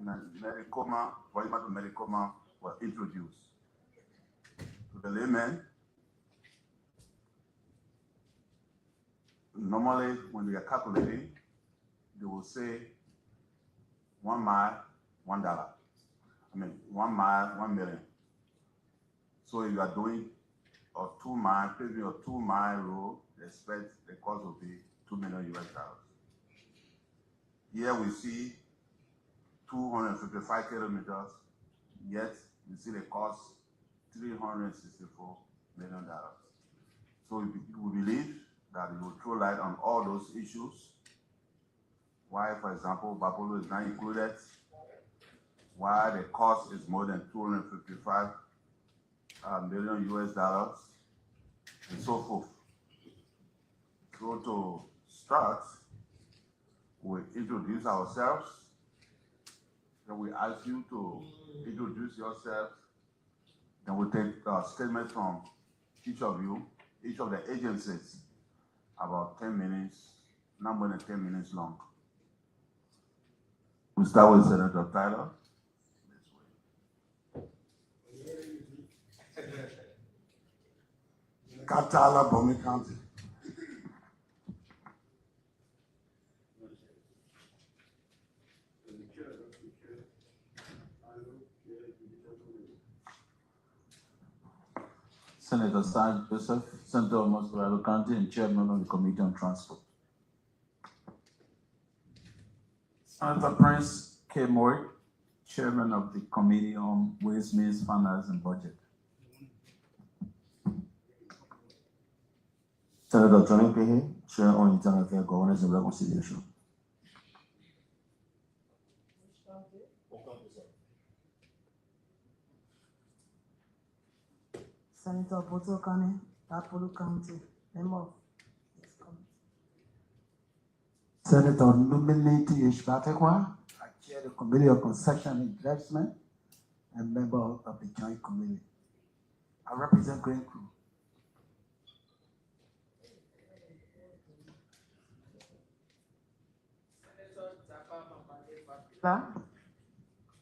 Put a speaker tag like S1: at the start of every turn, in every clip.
S1: Maricoma, Volume to Maricoma were introduced. To the layman, normally when they are calculating, they will say 1 mile, $1. I mean, 1 mile, 1 million. So if you are doing a 2 mile, paving a 2 mile road, expect the cost will be $2 million US. Here we see 255 kilometers, yet we see the cost $364 million. So we believe that it will throw light on all those issues. Why, for example, Bapolo is not included, why the cost is more than 255 million US, and so forth. So to start, we introduce ourselves. Then we ask you to introduce yourself. Then we take a statement from each of you, each of the agencies, about 10 minutes, not more than 10 minutes long. We start with Senator Tyler.
S2: Katala, Bomi County.
S3: Senator Sarge Joseph, Senator of Mosquito County and Chairman of the Committee on Transport. Senator Prince K. Moore, Chairman of the Committee on Ways, Means, Finance and Budget.
S4: Senator Johnny Pehe, Chair on Internal Affairs, Governance and Reconciliation.
S5: Senator Boto Kane, Apollo County, member of this committee.
S2: Senator Numinati Ishbatekwa, I chair the Committee on Concession Investment and member of the Joint Committee. I represent Green Crew.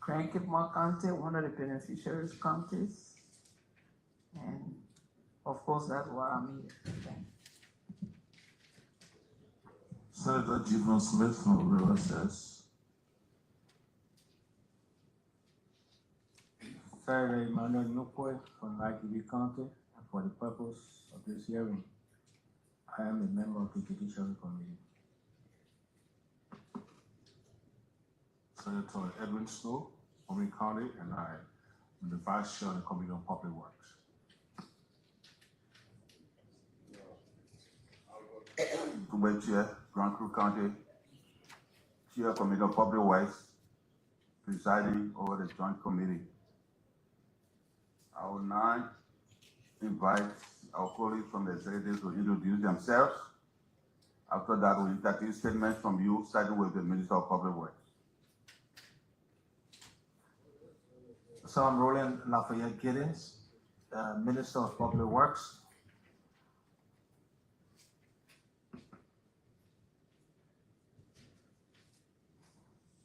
S5: Crankipma County, one of the beneficiaries counties. And of course, that's why I'm here. Thank you.
S3: Senator Jivon Smith from River Says.
S6: Senator Emmanuel Nukwe from IGB County, and for the purpose of this hearing, I am a member of the Judiciary Committee.
S3: Senator Edwin Snow, Omi County, and I am the Vice Chair of the Committee on Public Works.
S1: Tube Chair, Grand Crew County, Chair Committee on Public Works, presiding over the Joint Committee. I will now invite our colleagues from the executive to introduce themselves. After that, we'll entertain statements from you, starting with the Minister of Public Works.
S6: So I'm Roland Lafayette Giddens, Minister of Public Works.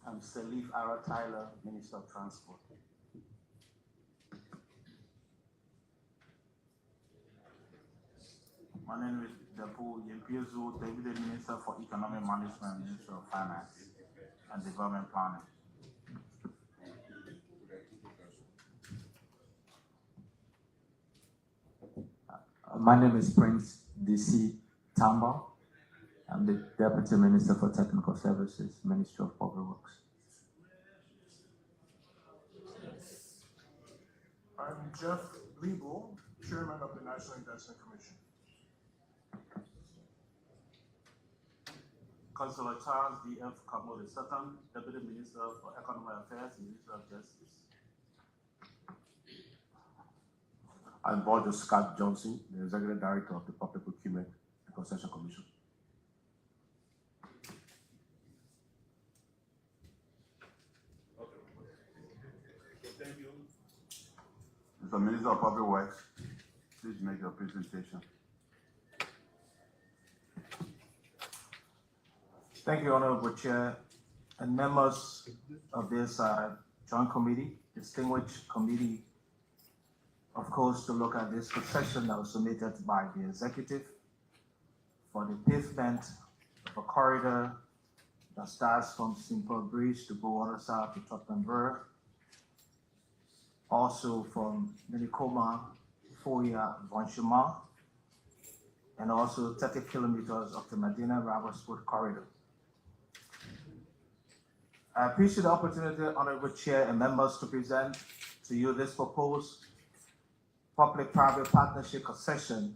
S6: I'm Salif Ara Tyler, Minister of Transport.
S3: My name is Depu Yempiezu, Deputy Minister for Economic Management, Minister of Finance and Development Planning.
S6: My name is Prince DC Tamba. I'm the Deputy Minister for Technical Services, Ministry of Public Works.
S7: I'm Jeff Liebel, Chairman of the National Investment Commission.
S3: Councilor Charles D.F. Kamole Sutton, Deputy Minister for Economic Affairs and Minister of Justice.
S8: I'm Roger Scott Johnson, the Executive Director of the Public Procurement and Concession Commission.
S1: Thank you. Mr. Minister of Public Works, please make your presentation.
S6: Thank you, Honorable Chair
S3: and members of this joint committee, distinguished committee, of course, to look at this concession that was submitted by the executive for the pavement of a corridor that starts from Simple Bridge to Gowater South to Tottenham Borough, also from Minikoma, Foya, Vonchima, and also 30 kilometers of the Medina Rabosport corridor. I appreciate the opportunity, Honorable Chair and members, to present to you this proposed public-private partnership concession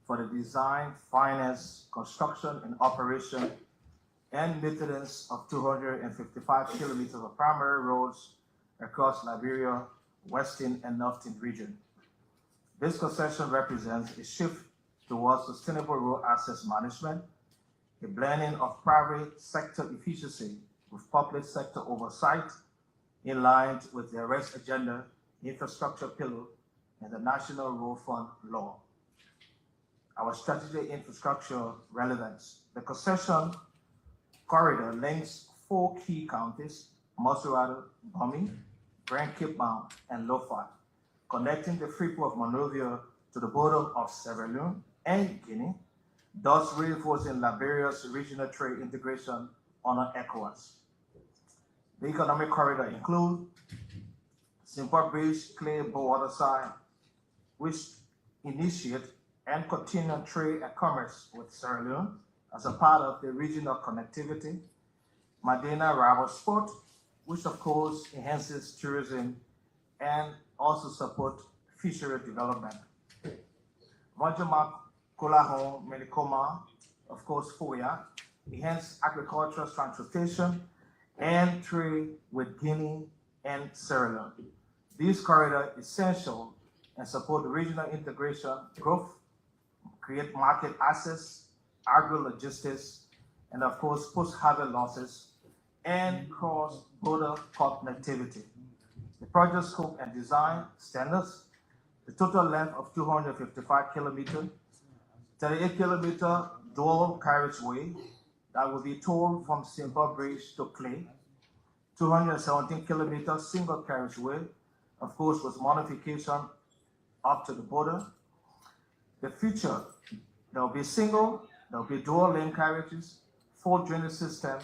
S3: for the design, finance, construction, and operation and maintenance of 255 kilometers of primary roads across Liberia, Western and Northern region. This concession represents a shift towards sustainable road access management, a blending of private sector efficiency with public sector oversight in line with the REST agenda, infrastructure pillar, and the National Road Fund law. Our strategic infrastructure relevance. The concession corridor links 4 key counties, Mosurado, Bomi, Grand Cape Mount, and Lofa, connecting the free port of Monrovia to the border of Sierra Leone and Guinea, thus reinforcing Liberia's regional trade integration under ECOWAS. The economic corridor includes Simple Bridge, Clay, Bowater Side, which initiate and continue trade and commerce with Sierra Leone as a part of the regional connectivity, Medina Rabosport, which of course enhances tourism and also support fishery development. Vonchima, Kolahon, Minikoma, of course Foya, enhance agricultural transportation and trade with Guinea and Sierra Leone. These corridors are essential and support regional integration, growth, create market access, agro-logistics, and of course post-harvest losses, and cross-border connectivity. The project scope and design standards, the total length of 255 kilometers, 38 kilometer dual carriageway that will be towed from Simple Bridge to Clay, 217 kilometer single carriageway, of course with modification up to the border. The future, there will be single, there will be dual lane carriages, 4 drainage system,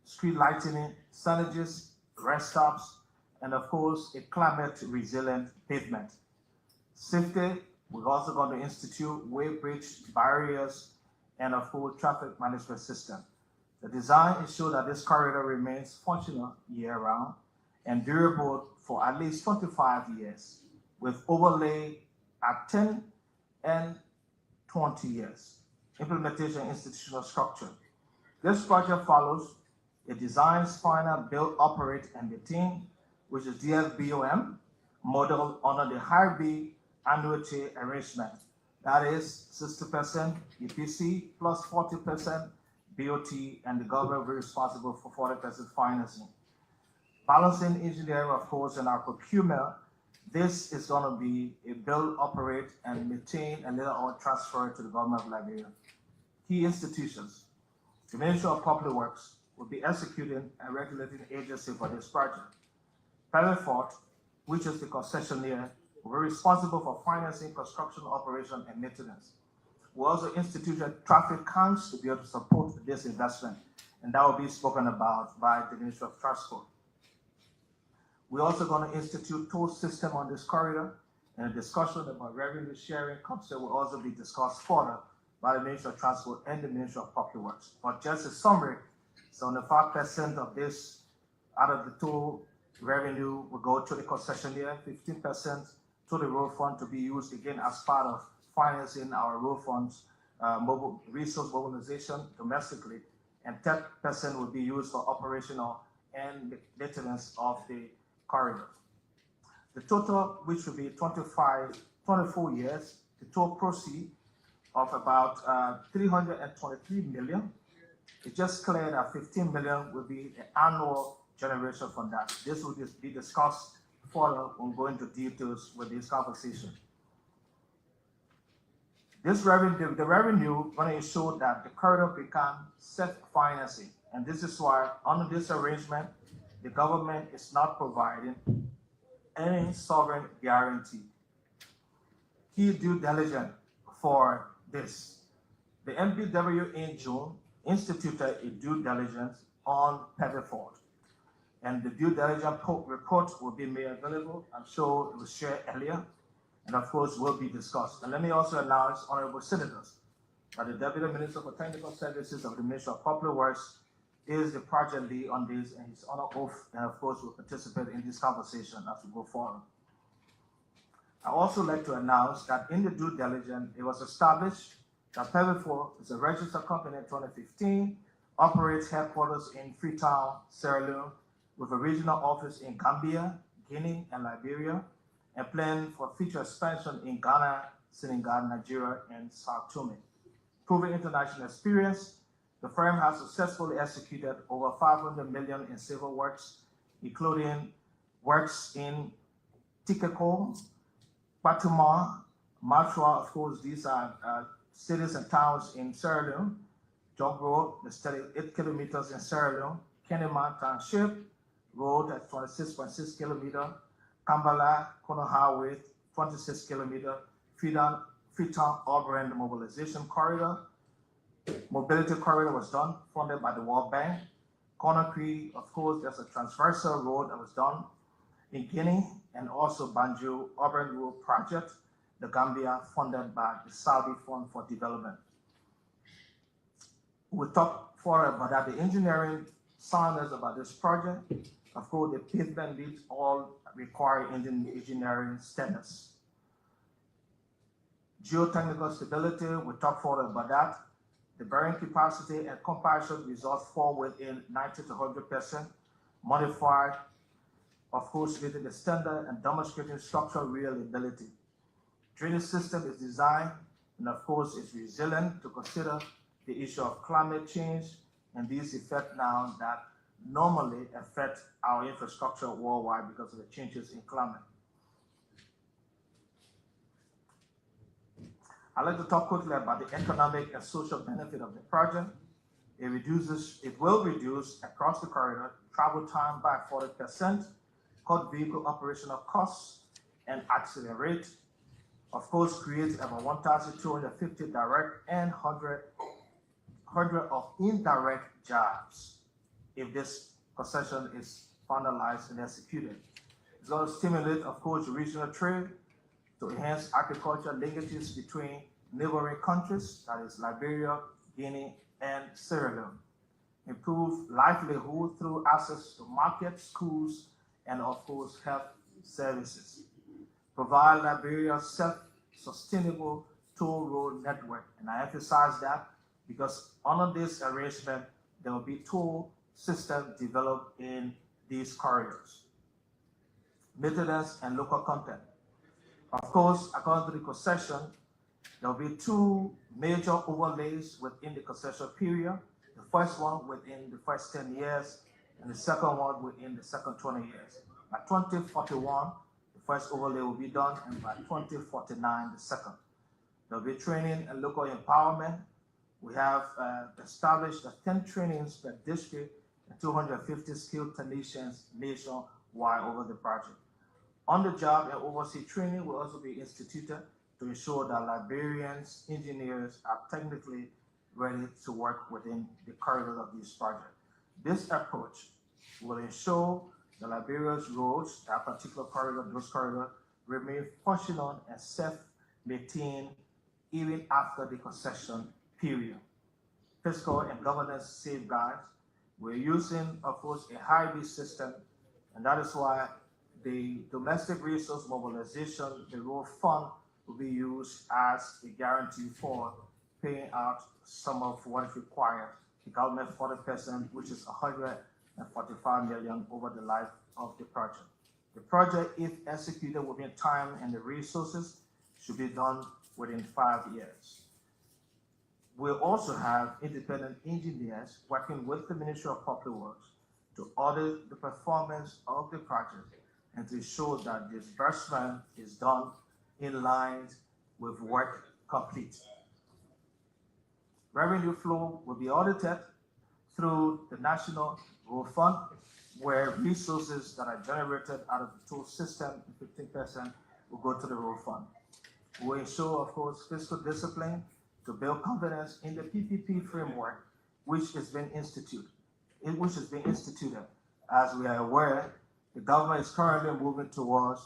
S3: street lighting, signages, rest stops, and of course a climate resilient pavement. Safety, we're also going to institute weight bridge barriers and of course traffic management system. The design ensures that this corridor remains functional year round and durable for at least 25 years with overlay at 10 and 20 years. Implementation institutional structure. This project follows a design, final, build, operate, and maintain, which is DFBOM, model under the high-B annuity arrangement. That is 60% EPC plus 40% BOT, and the government will be responsible for 40% financing. Balancing engineering, of course, and our procurement. This is going to be a build, operate, and maintain, and later on transfer to the government of Liberia. Key institutions. The Ministry of Public Works will be executing and regulating agency for this project. Pelifort, which is the concessionaire, will be responsible for financing, construction, operation, and maintenance. We also instituted traffic counts to be able to support this investment, and that will be spoken about by the Ministry of Transport. We're also going to institute toll system on this corridor, and a discussion about revenue sharing concept will also be discussed further by the Ministry of Transport and the Ministry of Public Works. But just a summary, 75% of this out of the toll revenue will go to the concessionaire, 15% to the road fund to be used again as part of financing our road funds, resource mobilization domestically, and 10% will be used for operational and maintenance of the corridor. The total, which will be 24 years, the total proceed of about 323 million. It's just clear that 15 million will be the annual generation from that. This will just be discussed further when going into details with this conversation. This revenue, the revenue going to ensure that the corridor become self-financing. And this is why under this arrangement, the government is not providing any sovereign guarantee. Key due diligence for this. The MPW in June instituted a due diligence on Pepperford. And the due diligence report will be made available. I'm sure it was shared earlier, and of course will be discussed. And let me also announce, honorable senators, that the Deputy Minister for Technical Services of the Ministry of Public Works is the project lead on this, and he's on oath, and of course will participate in this conversation as we go forward. I also like to announce that in the due diligence, it was established that Pepperford is a registered company in 2015, operates headquarters in Freetown, Sierra Leone, with a regional office in Gambia, Guinea, and Liberia, and plan for future expansion in Ghana, Senegal, Nigeria, and Sao Tome. Proven international experience, the firm has successfully executed over 500 million in civil works, including works in Tikeko, Batuma, Machua, of course, these are cities and towns in Sierra Leone, Jogro, the 38 kilometers in Sierra Leone, Kenema Township, road at 26.6 kilometers, Kambala, Kono Highway, 26 kilometers, Freetown Auburn Mobilization Corridor. Mobility corridor was done, funded by the World Bank. Conakry, of course, there's a transversal road that was done in Guinea, and also Banjul Auburn Road Project, the Gambia, funded by the Saudi Fund for Development. We'll talk further about that. The engineering soundness about this project. Of course, the pavement meets all required engineering standards. Geotechnical stability, we'll talk further about that. The bearing capacity and compression results fall within 90 to 100%, modified, of course, within the standard and demonstrating structural reliability. Drainage system is designed and of course is resilient to consider the issue of climate change and these effects now that normally affect our infrastructure worldwide because of the changes in climate. I'd like to talk quickly about the economic and social benefit of the project. It will reduce across the corridor travel time by 40%, cut vehicle operational costs, and accelerate. Of course, create about 1,250 direct and 100 of indirect jobs if this concession is finalized and executed. It's going to stimulate, of course, regional trade to enhance agricultural linkages between neighboring countries, that is Liberia, Guinea, and Sierra Leone. Improve livelihood through access to markets, schools, and of course, health services. Provide Liberia self-sustainable toll road network. And I emphasize that because under this arrangement, there will be toll system developed in these corridors. Maintenance and local content. Of course, according to the concession, there will be two major overlays within the concession period. The first one within the first 10 years, and the second one within the second 20 years. By 2041, the first overlay will be done, and by 2049, the second. There will be training and local empowerment. We have established 10 trainings per district and 250 skilled technicians nationwide over the project. On-the-job and overseas training will also be instituted to ensure that Liberians, engineers are technically ready to work within the corridor of this project. This approach will ensure that Liberia's roads, that particular corridor, those corridors, remain functional and self-maintained even after the concession period. Fiscal and governance safeguards. We're using, of course, a hybrid system, and that is why the domestic resource mobilization, the road fund, will be used as a guarantee for paying out some of what is required. The government 40%, which is 145 million over the life of the project. The project, if executed within time and the resources, should be done within 5 years. We'll also have independent engineers working with the Ministry of Public Works to audit the performance of the project and to ensure that disbursement is done in line with work complete. Revenue flow will be audited through the National Road Fund, where resources that are generated out of the toll system, 15% will go to the road fund. We ensure, of course, fiscal discipline to build confidence in the PPP framework, which is being instituted. As we are aware, the government is currently moving towards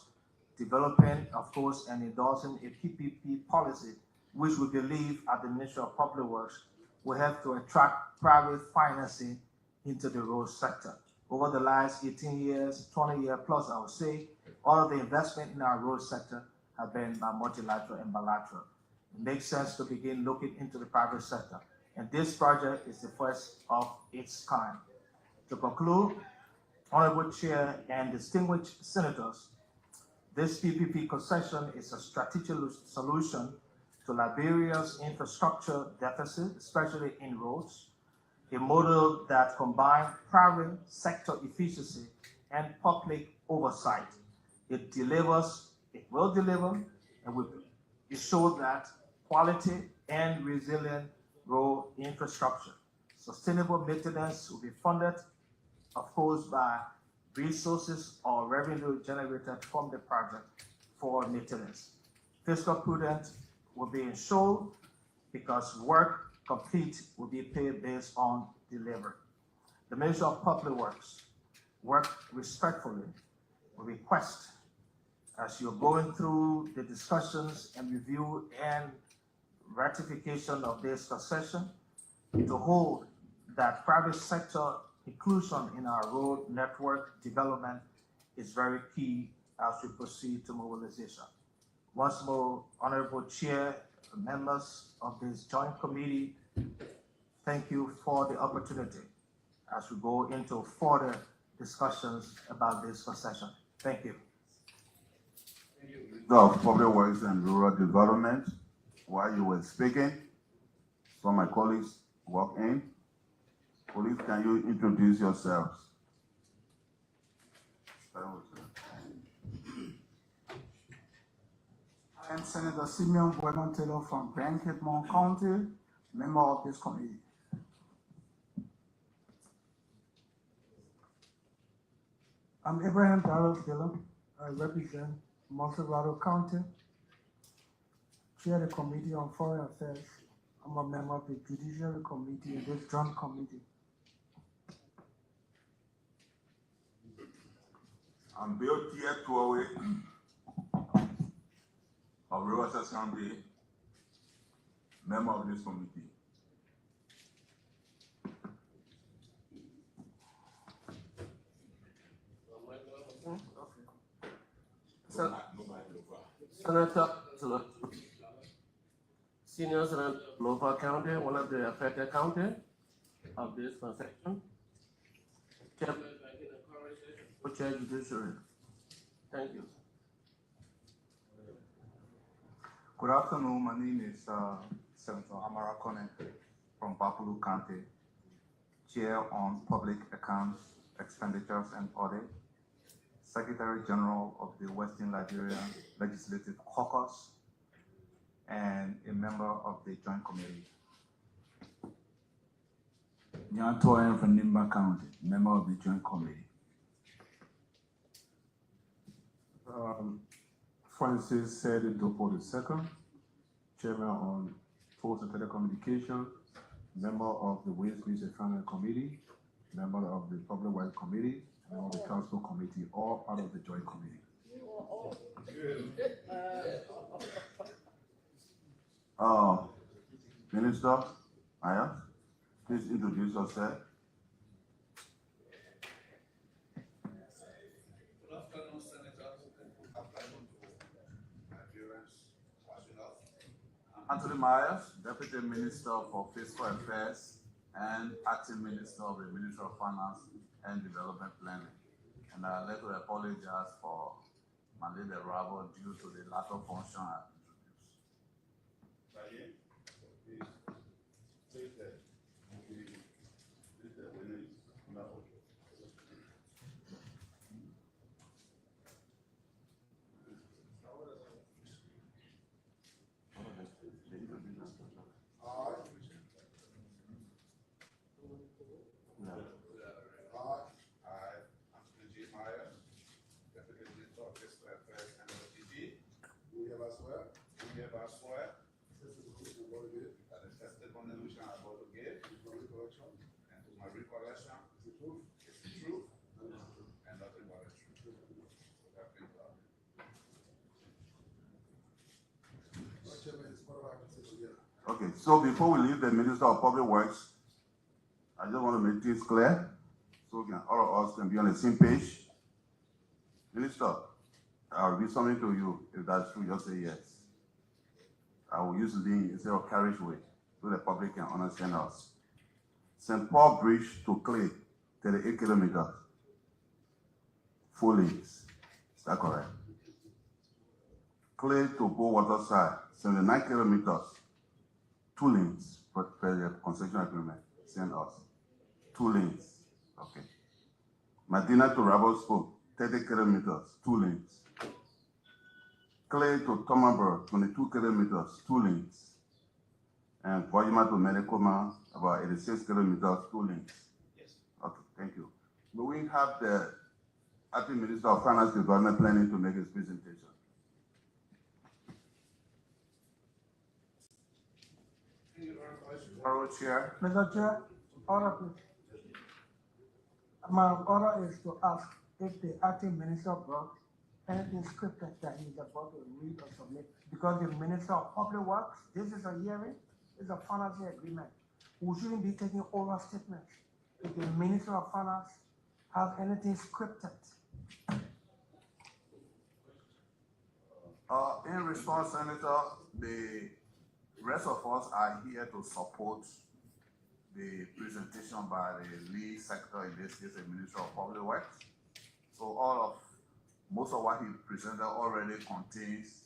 S3: developing, of course, and endorsing a PPP policy, which we believe at the Ministry of Public Works will have to attract private financing into the road sector. Over the last 18 years, 20 years plus, I would say, all of the investment in our road sector have been multilateral and bilateral. It makes sense to begin looking into the private sector. And this project is the first of its kind. To conclude, Honorable Chair and distinguished senators, this PPP concession is a strategic solution to Liberia's infrastructure deficit, especially in roads, a model that combines private sector efficiency and public oversight. It will deliver, and it shows that quality and resilient road infrastructure. Sustainable maintenance will be funded, of course, by resources or revenue generated from the project for maintenance. Fiscal prudence will be ensured because work complete will be paid based on delivery. The Ministry of Public Works work respectfully. We request, as you're going through the discussions and review and ratification of this concession, to hold that private sector inclusion in our road network development is very key as we proceed to mobilization. Once more, Honorable Chair, members of this joint committee, thank you for the opportunity as we go into further discussions about this concession. Thank you.
S1: Minister of Public Works and Rural Development, while you were speaking, some of my colleagues walked in. Police, can you introduce yourselves?
S2: I am Senator Simeon Boyman Taylor from Grand Cape Mon County, member of this committee. I'm Abraham Dallas Dillon. I represent Monterrey County, chair the Committee on Foreign Affairs. I'm a member of the Judiciary Committee and this joint committee.
S9: I'm Bill T. Tuowe of Riverside County, member of this committee.
S8: Senior Senator Nova County, one of the affected county of this concession. Chair Judiciary. Thank you.
S10: Good afternoon. My name is Senator Amara Kone from Bapulu County, Chair on Public Accounts, Expenditures and Audit, Secretary General of the Western Liberia Legislative Caucus, and a member of the Joint Committee.
S1: Nyan Toyen from Nimba County, member of the Joint Committee.
S8: Francis said Dopo II, Chairman on Post and Telecommunications, member of the Waste, Means and Finance Committee, member of the Public Works Committee, member of the Transport Committee, all part of the Joint Committee.
S1: Minister Ayers, please introduce yourself. Anthony Myers, Deputy Minister for Fiscal Affairs and Acting Minister of the Ministry of Finance and Development Planning. And I'd like to apologize for my late arrival due to the lack of function I introduced. Okay, so before we leave the Minister of Public Works, I just want to make things clear, so all of us can be on the same page. Minister, I'll read something to you. If that's true, just say yes. I will use lane instead of carriageway, so the public can understand us. St. Paul Bridge to Clay, 38 kilometers. 4 lanes. Is that correct? Clay to Bow Waterside, 79 kilometers. 2 lanes per the concession agreement. Send us. 2 lanes. Okay. Medina to Rabble Spoke, 30 kilometers. 2 lanes. Clay to Tomabur, 22 kilometers. 2 lanes. And Guayama to Medicoma, about 86 kilometers. 2 lanes.
S7: Yes.
S1: Okay, thank you. Will we have the Acting Minister of Finance and Development Planning to make his presentation?
S3: Honorable Chair,
S2: Mr. Chair, order please. My order is to ask if the acting minister brought anything scripted that he's about to read or submit. Because the Minister of Public Works, this is a hearing, it's a financing agreement. We shouldn't be taking oral statements. If the Minister of Finance has anything scripted.
S1: In response, Senator, the rest of us are here to support the presentation by the lead secretary, in this case, the Minister of Public Works. So most of what he presented already contains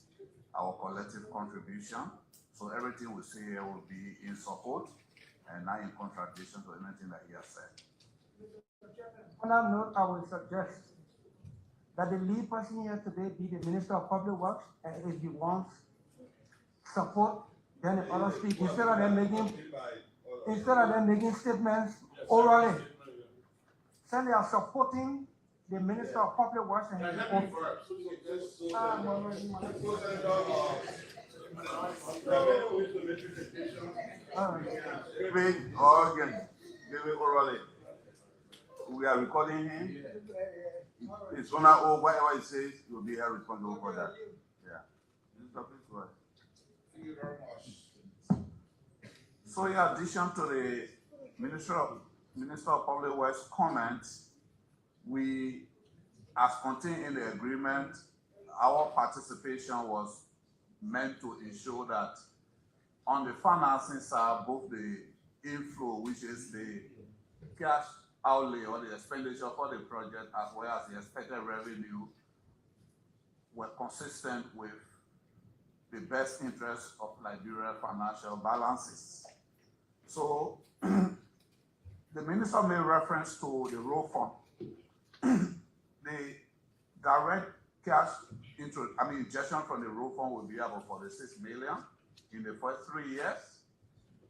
S1: our collective contribution. So everything we say here will be in support and not in contradiction to anything that he has said.
S2: On that note, I will suggest that the lead person here today be the Minister of Public Works, and if he wants support, then the other speak. Instead of them making statements orally, say they are supporting the Minister of Public Works and his office.
S1: Speak or give it orally. We are recording him. It's on our own, whatever he says, you'll be held responsible for that. Yeah.
S7: Thank you very much.
S1: So in addition to the Minister of Public Works comments, we, as contained in the agreement, our participation was meant to ensure that on the financing side, both the inflow, which is the cash outlay or the expenditure for the project, as well as the expected revenue, were consistent with the best interest of Liberia financial balances. So the minister made reference to the road fund. The direct cash injection from the road fund will be about 46 million in the first 3 years.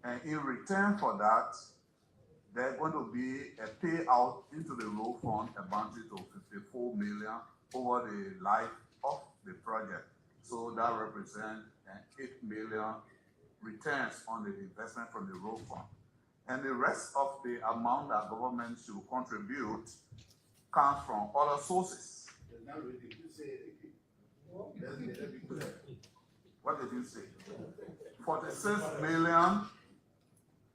S1: And in return for that, there's going to be a payout into the road fund amounting to 54 million over the life of the project. So that represents 8 million returns on the investment from the road fund. And the rest of the amount that government should contribute comes from other sources. What did you say? 46 million.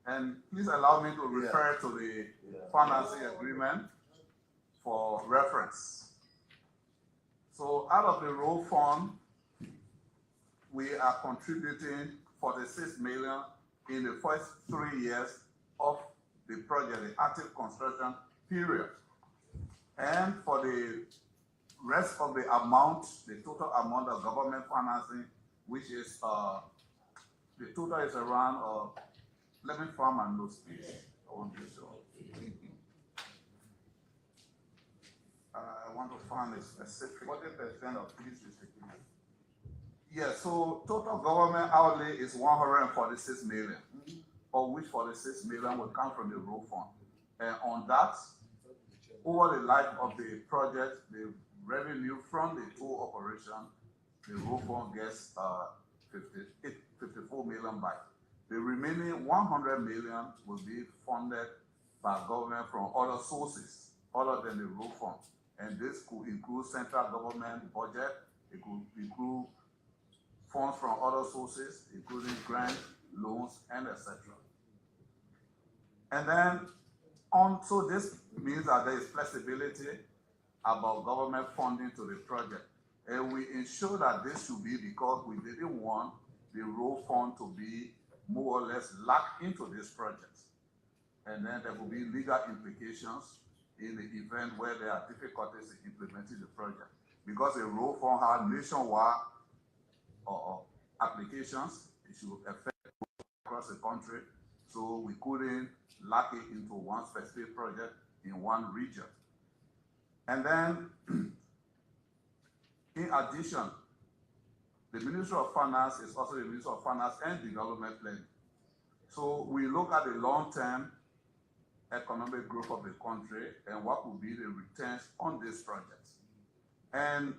S1: And please allow me to refer to the financing agreement for reference. So out of the road fund, we are contributing 46 million in the first 3 years of the project, the active construction period. And for the rest of the amount, the total amount of government financing, which is, the total is around, let me find my notes, please. I want to be sure. I want to find a specific. 40% of this is the. Yeah, so total government outlay is 146 million, of which 46 million will come from the road fund. And on that, over the life of the project, the revenue from the toll operation, the road fund gets 54 million back. The remaining 100 million will be funded by government from other sources other than the road fund. And this could include central government budget, it could include funds from other sources, including grants, loans, and etc. And then, so this means that there is flexibility about government funding to the project. And we ensure that this should be because we didn't want the road fund to be more or less locked into this project. And then there will be legal implications in the event where there are difficulties in implementing the project. Because a road fund has nationwide applications, it should affect across the country, so we couldn't lock it into one specific project in one region. And then, in addition, the Ministry of Finance is also the Ministry of Finance and Development Planning. So we look at the long-term economic growth of the country and what will be the returns on this project. And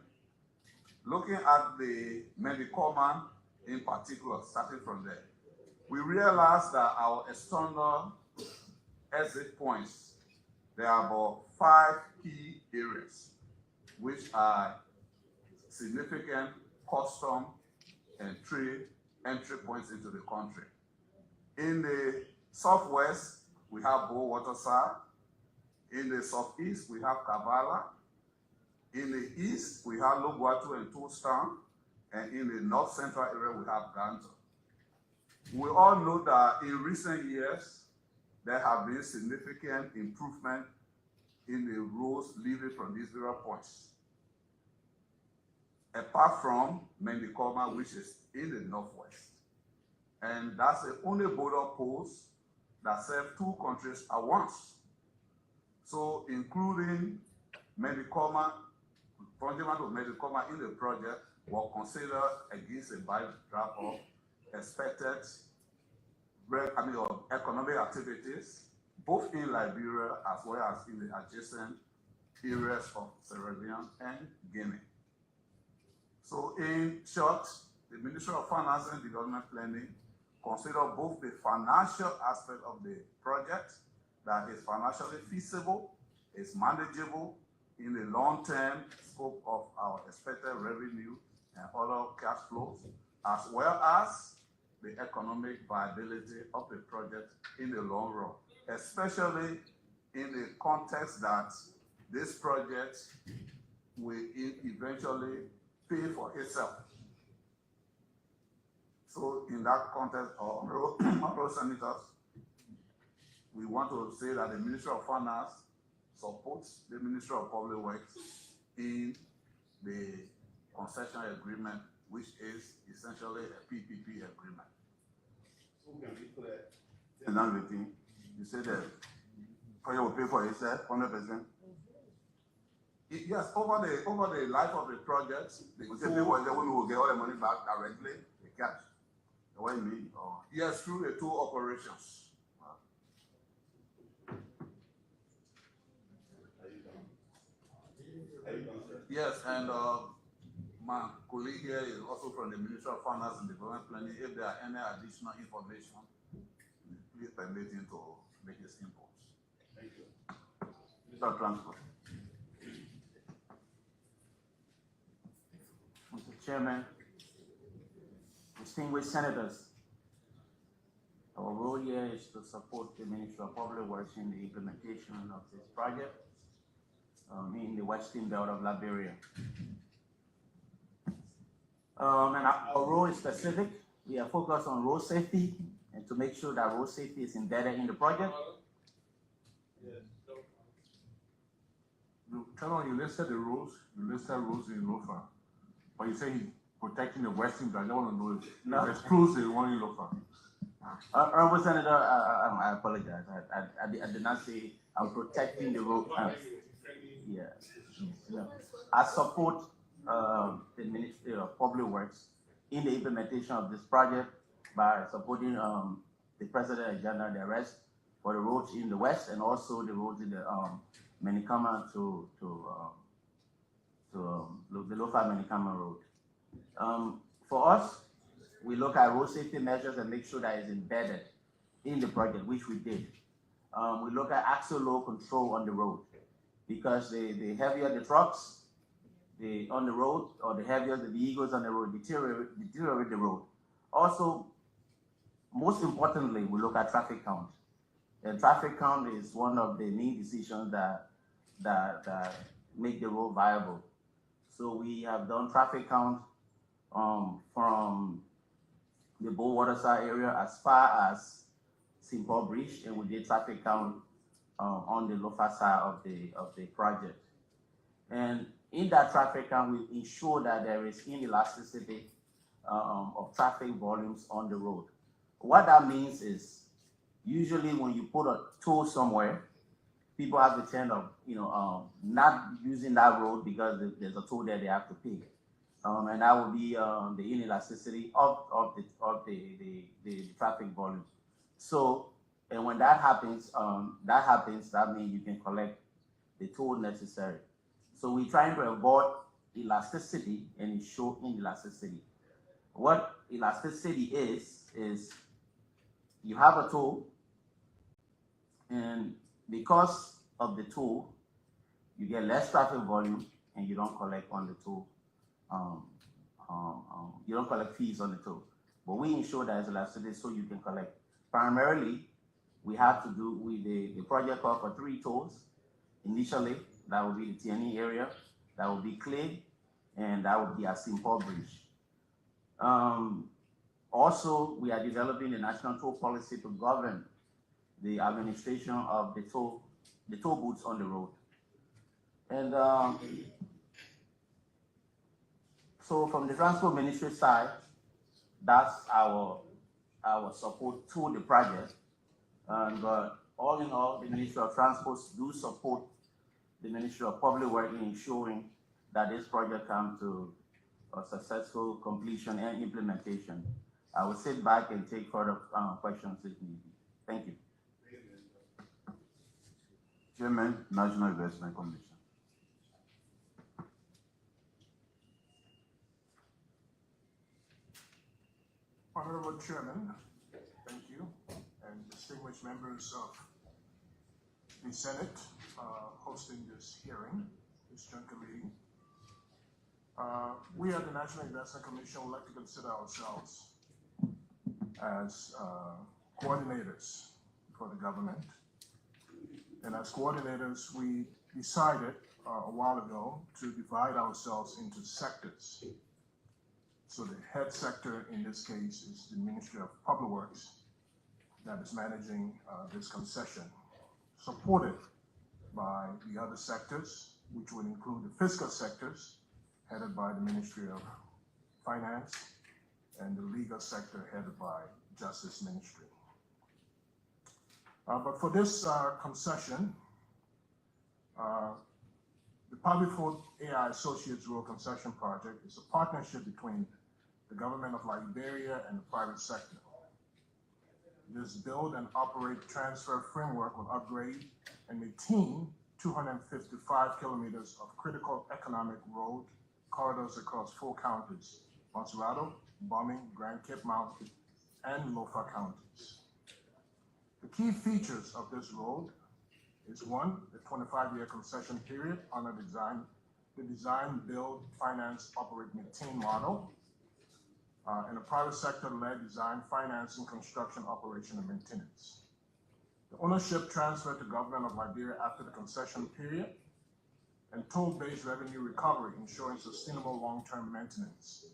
S1: looking at the Medicoma in particular, starting from there, we realized that our external exit points, there are about 5 key areas which are significant custom and trade entry points into the country. In the southwest, we have Bo-Waterside. In the southeast, we have Kavala. In the east, we have Logwatu and Tostown. And in the north central area, we have Ganto. We all know that in recent years, there have been significant improvement in the roads leading from these various points. Apart from Mendikoma, which is in the northwest. And that's the only border post that serves 2 countries at once. So including Mendikoma, fundamental of Mendikoma in the project were considered against a backdrop of expected economic activities, both in Liberia as well as in the adjacent areas of Sierra Leone and Guinea. So in short, the Ministry of Finance and Development Planning consider both the financial aspect of the project, that is financially feasible, is manageable in the long-term scope of our expected revenue and other cash flows, as well as the economic viability of the project in the long run, especially in the context that this project will eventually pay for itself. So in that context, honorable senators, we want to say that the Ministry of Finance supports the Ministry of Public Works in the concession agreement, which is essentially a PPP agreement. So can we put it? Another thing, you said that project will pay for itself 100%. Yes, over the life of the project, they will say when we will get all the money back directly, the cash. What do you mean? Yes, through the 2 operations. Yes, and my colleague here is also from the Ministry of Finance and Development Planning. If there are any additional information, please permit him to make his inputs. Thank you. Mr. Transport.
S11: Mr. Chairman, distinguished senators, our role here is to support the Ministry of Public Works in the implementation of this project in the Western Belt of Liberia. And our role is specific. We are focused on road safety and to make sure that road safety is embedded in the project.
S8: You listed the roads, you listed roads in Lofa, but you say he's protecting the Western Belt. I want to know if exclusive the one in Lofa.
S11: Honorable Senator, I apologize. I did not say I'm protecting the road. I support the Ministry of Public Works in the implementation of this project by supporting the President agenda, the rest for the roads in the west and also the roads in the Menikama to the Lofa Menikama road. For us, we look at road safety measures and make sure that it's embedded in the project, which we did. We look at axle load control on the road because the heavier the trucks on the road or the heavier the vehicles on the road deteriorate the road. Also, Most importantly, we look at traffic count. And traffic count is one of the main decisions that make the road viable. So we have done traffic count from the Bow Waterside area as far as St. Paul Bridge, and we did traffic count on the lower side of the project. And in that traffic count, we ensure that there is inelasticity of traffic volumes on the road. What that means is, usually when you put a toll somewhere, people have the trend of not using that road because there's a toll there they have to pay, and that will be the inelasticity of the traffic volume. So, and when that happens, that means you can collect the toll necessary. So we're trying to avoid elasticity and ensure inelasticity. What elasticity is you have a toll, and because of the toll, you get less traffic volume and you don't collect on the toll. You don't collect fees on the toll. But we ensure that it's elasticity so you can collect. Primarily, we have to do with the project call for 3 tolls. Initially, that will be the TNE area, that will be Clay, and that will be at St. Paul Bridge. Also, we are developing a national toll policy to govern the administration of the toll booths on the road. And so from the Transport Ministry side, that's our support to the project. But all in all, the Ministry of Transport do support the Ministry of Public Works in ensuring that this project comes to a successful completion and implementation. I will sit back and take further questions if need be. Thank you.
S1: Chairman, National Investment Commission.
S7: Honorable Chairman, thank you, and distinguished members of the Senate hosting this hearing, this joint committee. We at the National Investment Commission would like to consider ourselves as coordinators for the government. And as coordinators, we decided a while ago to divide ourselves into sectors. So the head sector in this case is the Ministry of Public Works that is managing this concession, supported by the other sectors, which would include the fiscal sectors, headed by the Ministry of Finance, and the legal sector headed by Justice Ministry. But for this concession, the Public Fort AI Associates Road Concession Project is a partnership between the government of Liberia and the private sector. This build and operate transfer framework will upgrade and maintain 255 kilometers of critical economic road corridors across 4 counties: Montserrado, Bombing, Grand Cape Mountain, and Lofa counties. The key features of this road is 1, the 25-year concession period under the design, build, finance, operate, maintain model, and a private sector-led design, financing, construction, operation, and maintenance. The ownership transferred to government of Liberia after the concession period, and toll-based revenue recovery, ensuring sustainable long-term maintenance,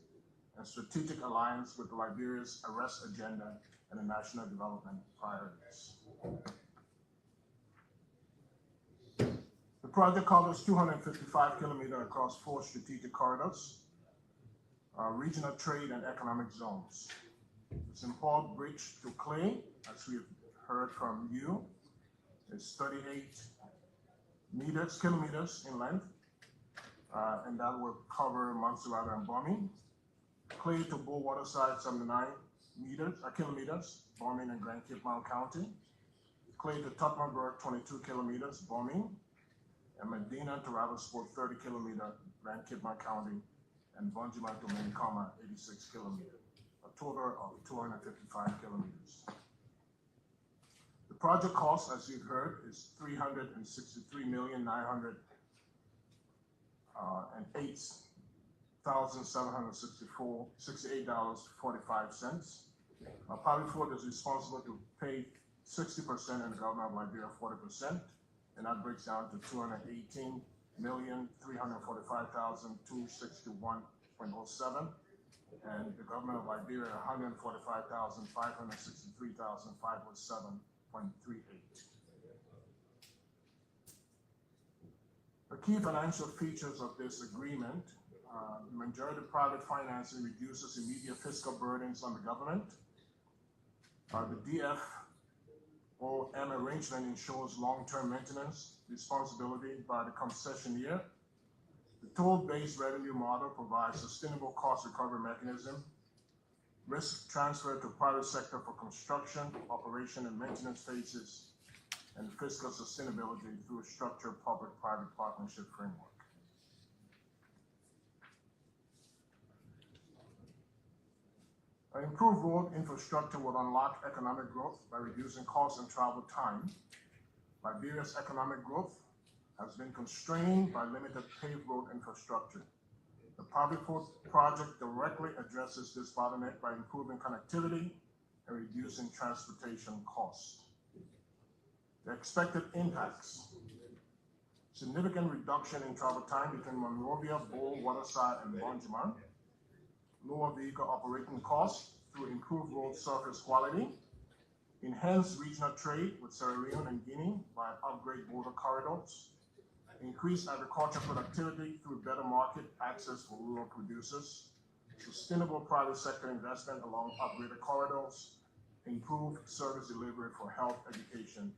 S7: and strategic alliance with Liberia's arrest agenda and the national development priorities. The project covers 255 kilometers across 4 strategic corridors, regional trade and economic zones. The St. Paul Bridge to Clay, as we've heard from you, is 38 kilometers in length, and that will cover Montserrado and Bombing. Clay to Bow Waterside, 79 kilometers, Bombing and Grand Cape Mountain County. Clay to Tottenburg, 22 kilometers, Bombing. And Medina to Ravelsport, 30 kilometers, Grand Cape Mountain County. And Bonjima to Manicoma, 86 kilometers, a total of 255 kilometers. The project cost, as you've heard, is $363,908,768.45. Public Ford is responsible to pay 60% and the government of Liberia 40%, and that breaks down to 218,345,261.07, and the government of Liberia 145,563,507.38. The key financial features of this agreement, the majority of private financing reduces immediate fiscal burdens on the government. The DFOM arrangement ensures long-term maintenance responsibility by the concessionaire. The toll-based revenue model provides sustainable cost recovery mechanism, risk transfer to private sector for construction, operation, and maintenance phases, and fiscal sustainability through a structured public-private partnership framework. Improved road infrastructure will unlock economic growth by reducing costs and travel time. Liberia's economic growth has been constrained by limited paved road infrastructure. The Public Port project directly addresses this bottleneck by improving connectivity and reducing transportation costs. The expected impacts: significant reduction in travel time between Monrovia, Bull, Waterside, and Bonjima, lower vehicle operating costs through improved road surface quality, enhanced regional trade with Sierra Leone and Guinea by upgrade border corridors, increased agricultural productivity through better market access for rural producers, sustainable private sector investment along upgraded corridors, improved service delivery for health, education,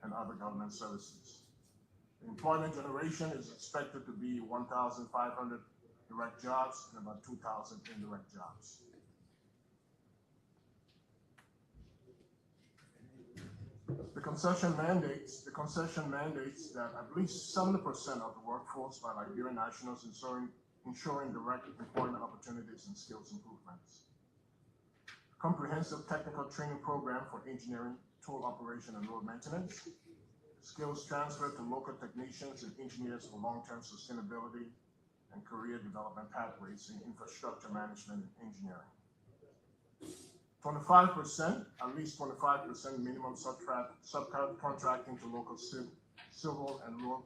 S7: and other government services. Employment generation is expected to be 1,500 direct jobs and about 2,000 indirect jobs. The concession mandates that at least 70% of the workforce by Liberian nationals, ensuring direct employment opportunities and skills improvements. Comprehensive technical training program for engineering, toll operation, and road maintenance. Skills transfer to local technicians and engineers for long-term sustainability and career development pathways in infrastructure management and engineering. 25%, at least 25% minimum subcontracting to local civil and road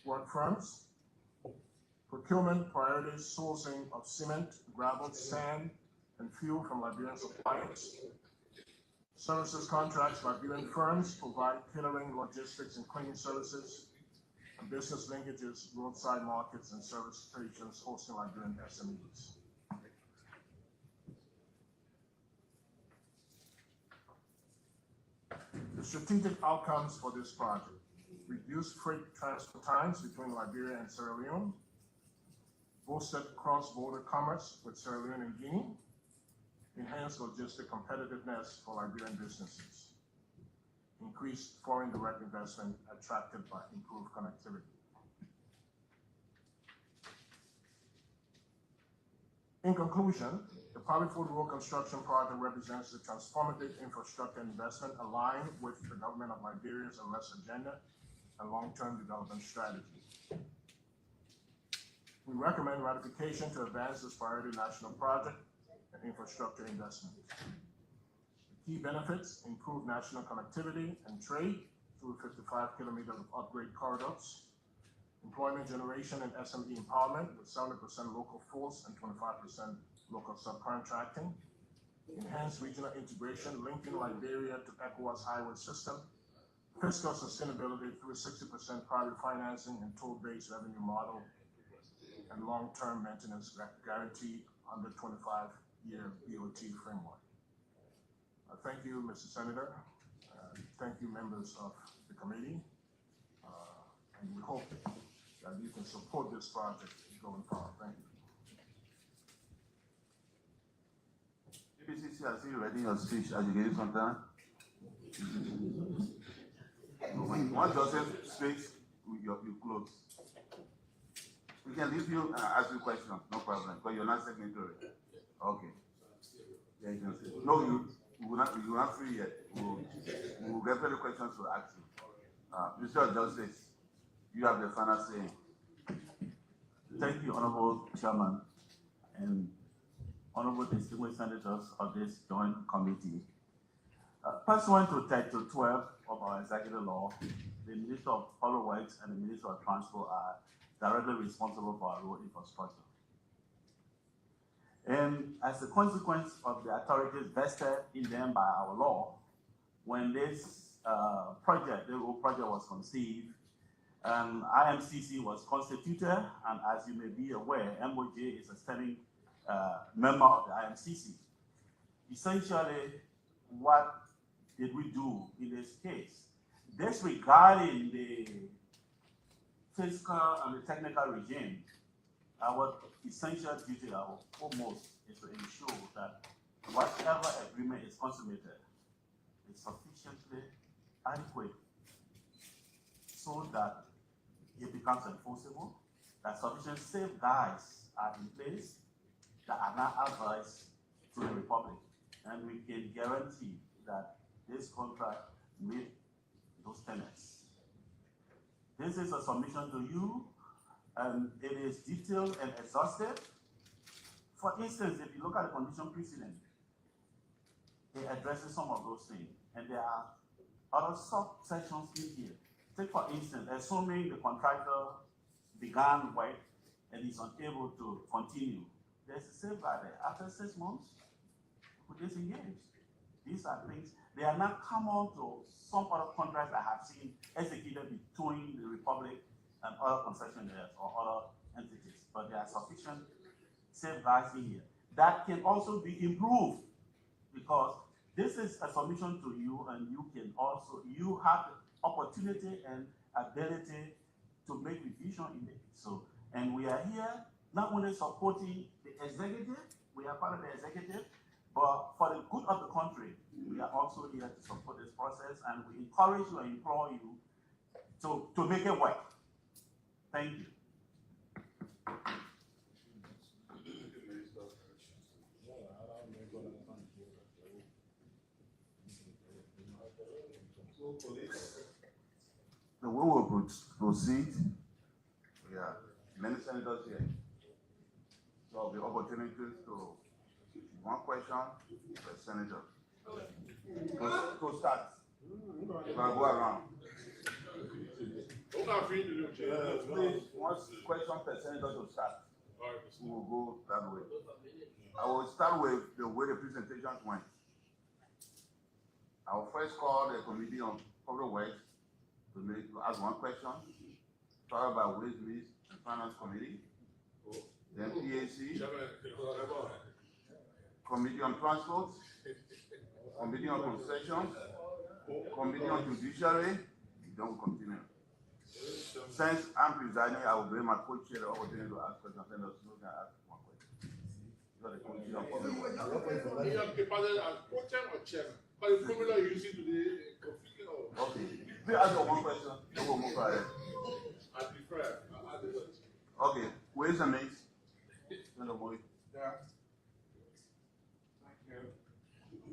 S7: work firms. Procurement priorities, sourcing of cement, gravel, sand, and fuel from Liberian suppliers. Services contracts, Liberian firms provide tailoring, logistics, and cleaning services. And business linkages, roadside markets, and service stations hosting Liberian SMEs. The strategic outcomes for this project: reduced freight transfer times between Liberia and Sierra Leone, boosted cross-border commerce with Sierra Leone and Guinea, enhanced logistic competitiveness for Liberian businesses, increased foreign direct investment attracted by improved connectivity. In conclusion, the Public Food Road Construction Project represents the transformative infrastructure investment aligned with the government of Liberia's arrest agenda and long-term development strategy. We recommend ratification to advance this priority national project and infrastructure investment. The key benefits: improved national connectivity and trade through 55 kilometers of upgrade corridors, employment generation and SME empowerment with 70% local force and 25% local subcontracting, enhanced regional integration linking Liberia to ECOWAS highway system, fiscal sustainability through 60% private financing and toll-based revenue model, and long-term maintenance guarantee under 25-year BOT framework. Thank you, Mr. Senator. Thank you, members of the committee. And we hope that you can support this project going forward. Thank you.
S1: PCC, I see you ready your speech. As you give some time. Once Joseph speaks, you close. We can leave you ask you questions, no problem, because you're not signatory. Okay. Yeah, you can say. No, you're not free yet. We'll get further questions to ask you. Mr. Justice, you have the final say.
S6: Thank you, Honorable Chairman. And
S11: honorable distinguished senators of this joint committee. Pursuant to Title 12 of our executive law, the Minister of Public Works and the Minister of Transport are directly responsible for our road infrastructure. And as a consequence of the authorities vested in them by our law, when this the road project was conceived, IMCC was constituted, and as you may be aware, MOJ is a standing member of the IMCC. Essentially, what did we do in this case? Disregarding the fiscal and the technical regime, our essential duty, our foremost, is to ensure that whatever agreement is consummated is sufficiently adequate so that it becomes enforceable, that sufficient safeguards are in place that are not adverse to the Republic, and we can guarantee that this contract meets those tenets. This is a submission to you, and it is detailed and exhaustive. For instance, if you look at the condition precedent, it addresses some of those things, and there are other subsections in here. Take for instance, assuming the contractor began work and is unable to continue, there's a safeguard there. After 6 months, we disengage. These are things, they are not common to some other contracts I have seen executed between the Republic and other concessionaires or other entities, but there are sufficient safeguards in here. That can also be improved because this is a submission to you, and you have the opportunity and ability to make revision in it. So, and we are here not only supporting the executive, we are part of the executive, but for the good of the country, we are also here to support this process, and we encourage you and implore you to make it work. Thank you.
S1: The way we will proceed, we have many senators here. So the opportunities to one question per senator. To start, we're gonna go around. Please, one question per senator to start. We will go that way. I will start with the way the presentations went. I will first call the Committee on Public Works to ask one question, followed by Ways, Means and Finance Committee, then PAC, Committee on Transport, Committee on Concessions, Committee on Judiciary, then we'll continue. Since I'm presiding, I will bring my co-chair the opportunity to ask questions, and also can ask one question. You are the Committee on Public Works.
S12: But the formula you're using today, confusing or?
S1: Okay. Please ask your one question, then we'll move ahead.
S12: I prefer, I do it.
S1: Okay, Ways and Means. Senator Boy.
S7: Yeah.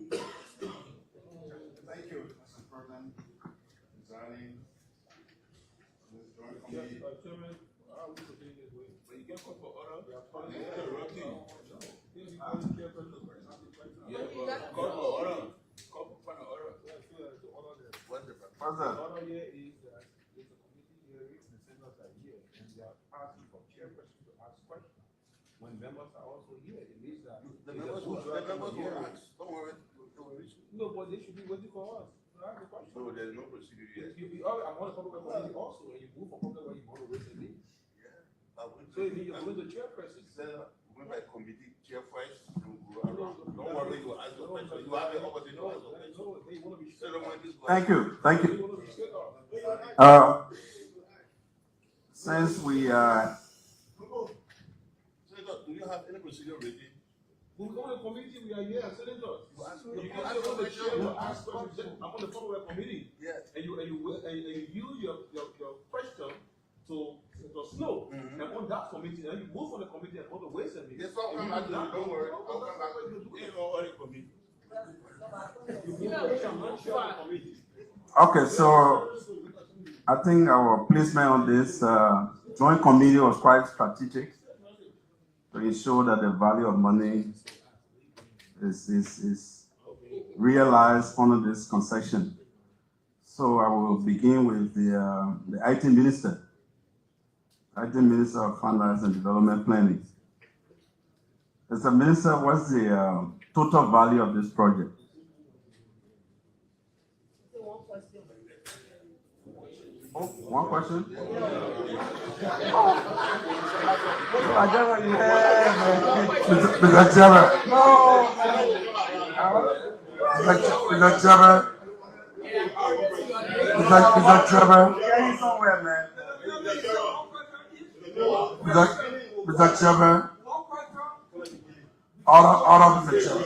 S7: Thank you, Mr. President, presiding this joint committee.
S12: Chairman, how we proceed this way? When you get called for order, we are calling for interrupting. Yeah, but call for order. Call for final order.
S1: What's that?
S12: The order here is that it's a committee hearing, the senators are here, and they are asking for chairperson to ask questions. When members are also here, it means that.
S1: The members will ask. Don't worry.
S12: No, but they should be waiting for us. Ask the question.
S1: So there's no procedure yet.
S12: I'm on the public committee also, and you move for public work, you want to wait a minute. So if you're going to chairperson.
S1: We by committee chair first, you go around. Don't worry, you ask your question. You have the opportunity to ask your question. Thank you. Thank you. Since we are. Senator, do you have any procedure ready?
S12: We go to the committee, we are here, senators. You can ask on the chair, you ask questions. I'm on the public committee.
S1: Yes.
S12: And you use your question to Snow, and on that committee, and you move on the committee and on the ways and means.
S1: Yes, I'll come back to you. Don't worry. I'll come back to you. In or other committee. Okay, so I think our placement on this joint committee was quite strategic to ensure that the value of money is realized under this concession. So I will begin with the IT Minister. IT Minister of Finance and Development Planning. Mr. Minister, what's the total value of this project? Oh, one question? Mr. Chairman. Mr. Chairman. Mr. Chairman. Somewhere, man. Mr. Chairman. Order, Mr. Chairman.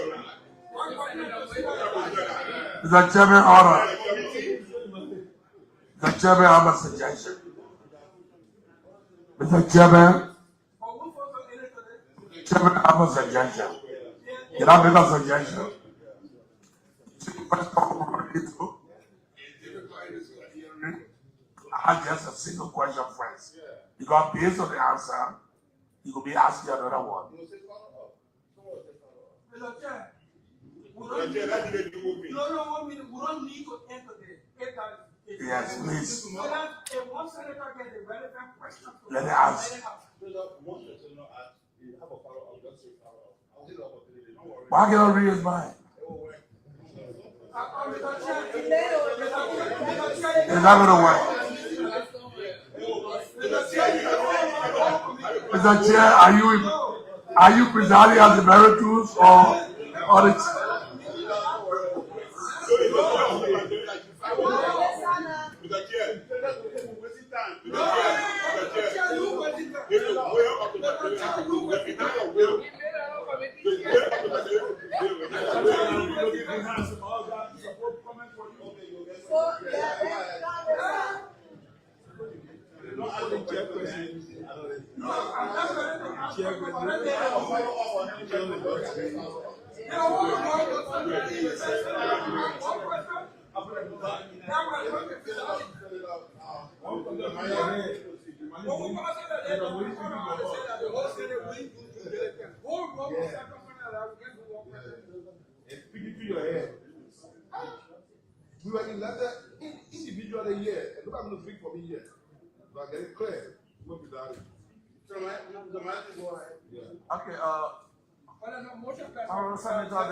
S1: Mr. Chairman, order. Mr. Chairman, I have a suggestion. Mr. Chairman, Chairman, I have a suggestion. Can I make a suggestion? I have just a single question first. Because based on the answer, you will be asking another one.
S2: Mr. Chair, we don't need to enter the 8,000.
S1: Yes, please.
S2: If one senator gets a relevant question,
S1: Let me ask. Why can't I read his mind? Is that gonna work? Mr. Chair, are you presiding as emeritus or the?
S12: Speaking to your head. We were elected individually here. And look, I'm going to speak for me here. But get it clear. What is that?
S1: Okay, our Senator,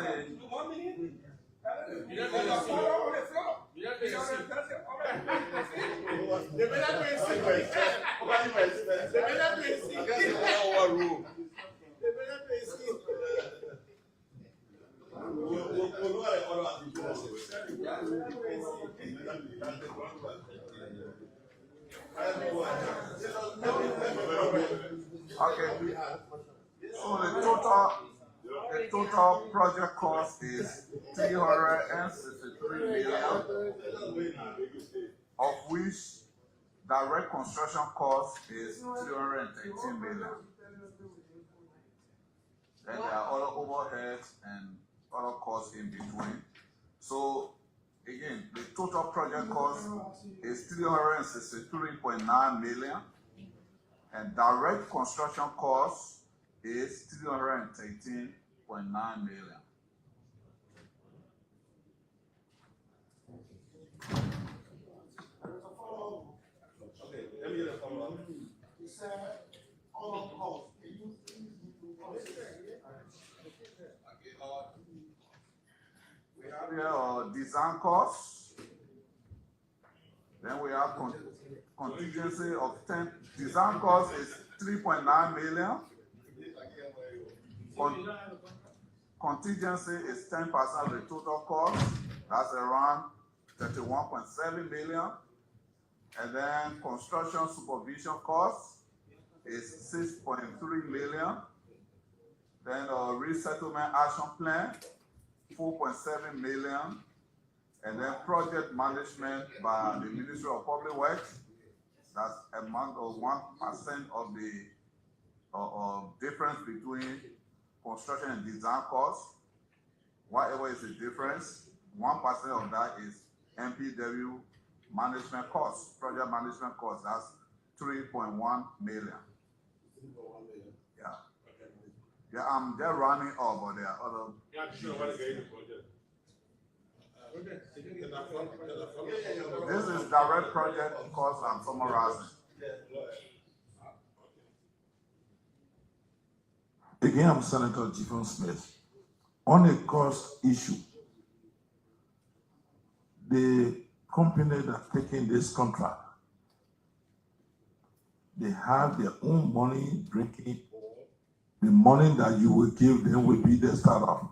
S1: okay. So the total project cost is 363 million, of which direct construction cost is 313 million. Then there are other overheads and other costs in between. So again, the total project cost is 363.9 million, and direct construction cost is 313.9 million.
S12: Okay, let me get a follow-up.
S7: He said, all costs.
S1: We have here design costs. Then we have contingency of 10. Design cost is 3.9 million. Contingency is 10% of the total cost. That's around 31.7 million. And then construction supervision cost is 6.3 million. Then resettlement action plan, 4.7 million. And then project management by the Ministry of Public Works, that's amount of 1% of the difference between construction and design costs. Whatever is the difference, 1% of that is MPW management costs, project management costs. That's 3.1 million. Yeah. Yeah, they're running up, but there are other. This is direct project cost I'm summarizing.
S13: Again, I'm Senator Jiffin Smith. On a cost issue, the company that's taking this contract, they have their own money drinking. The money that you will give them will be the startup.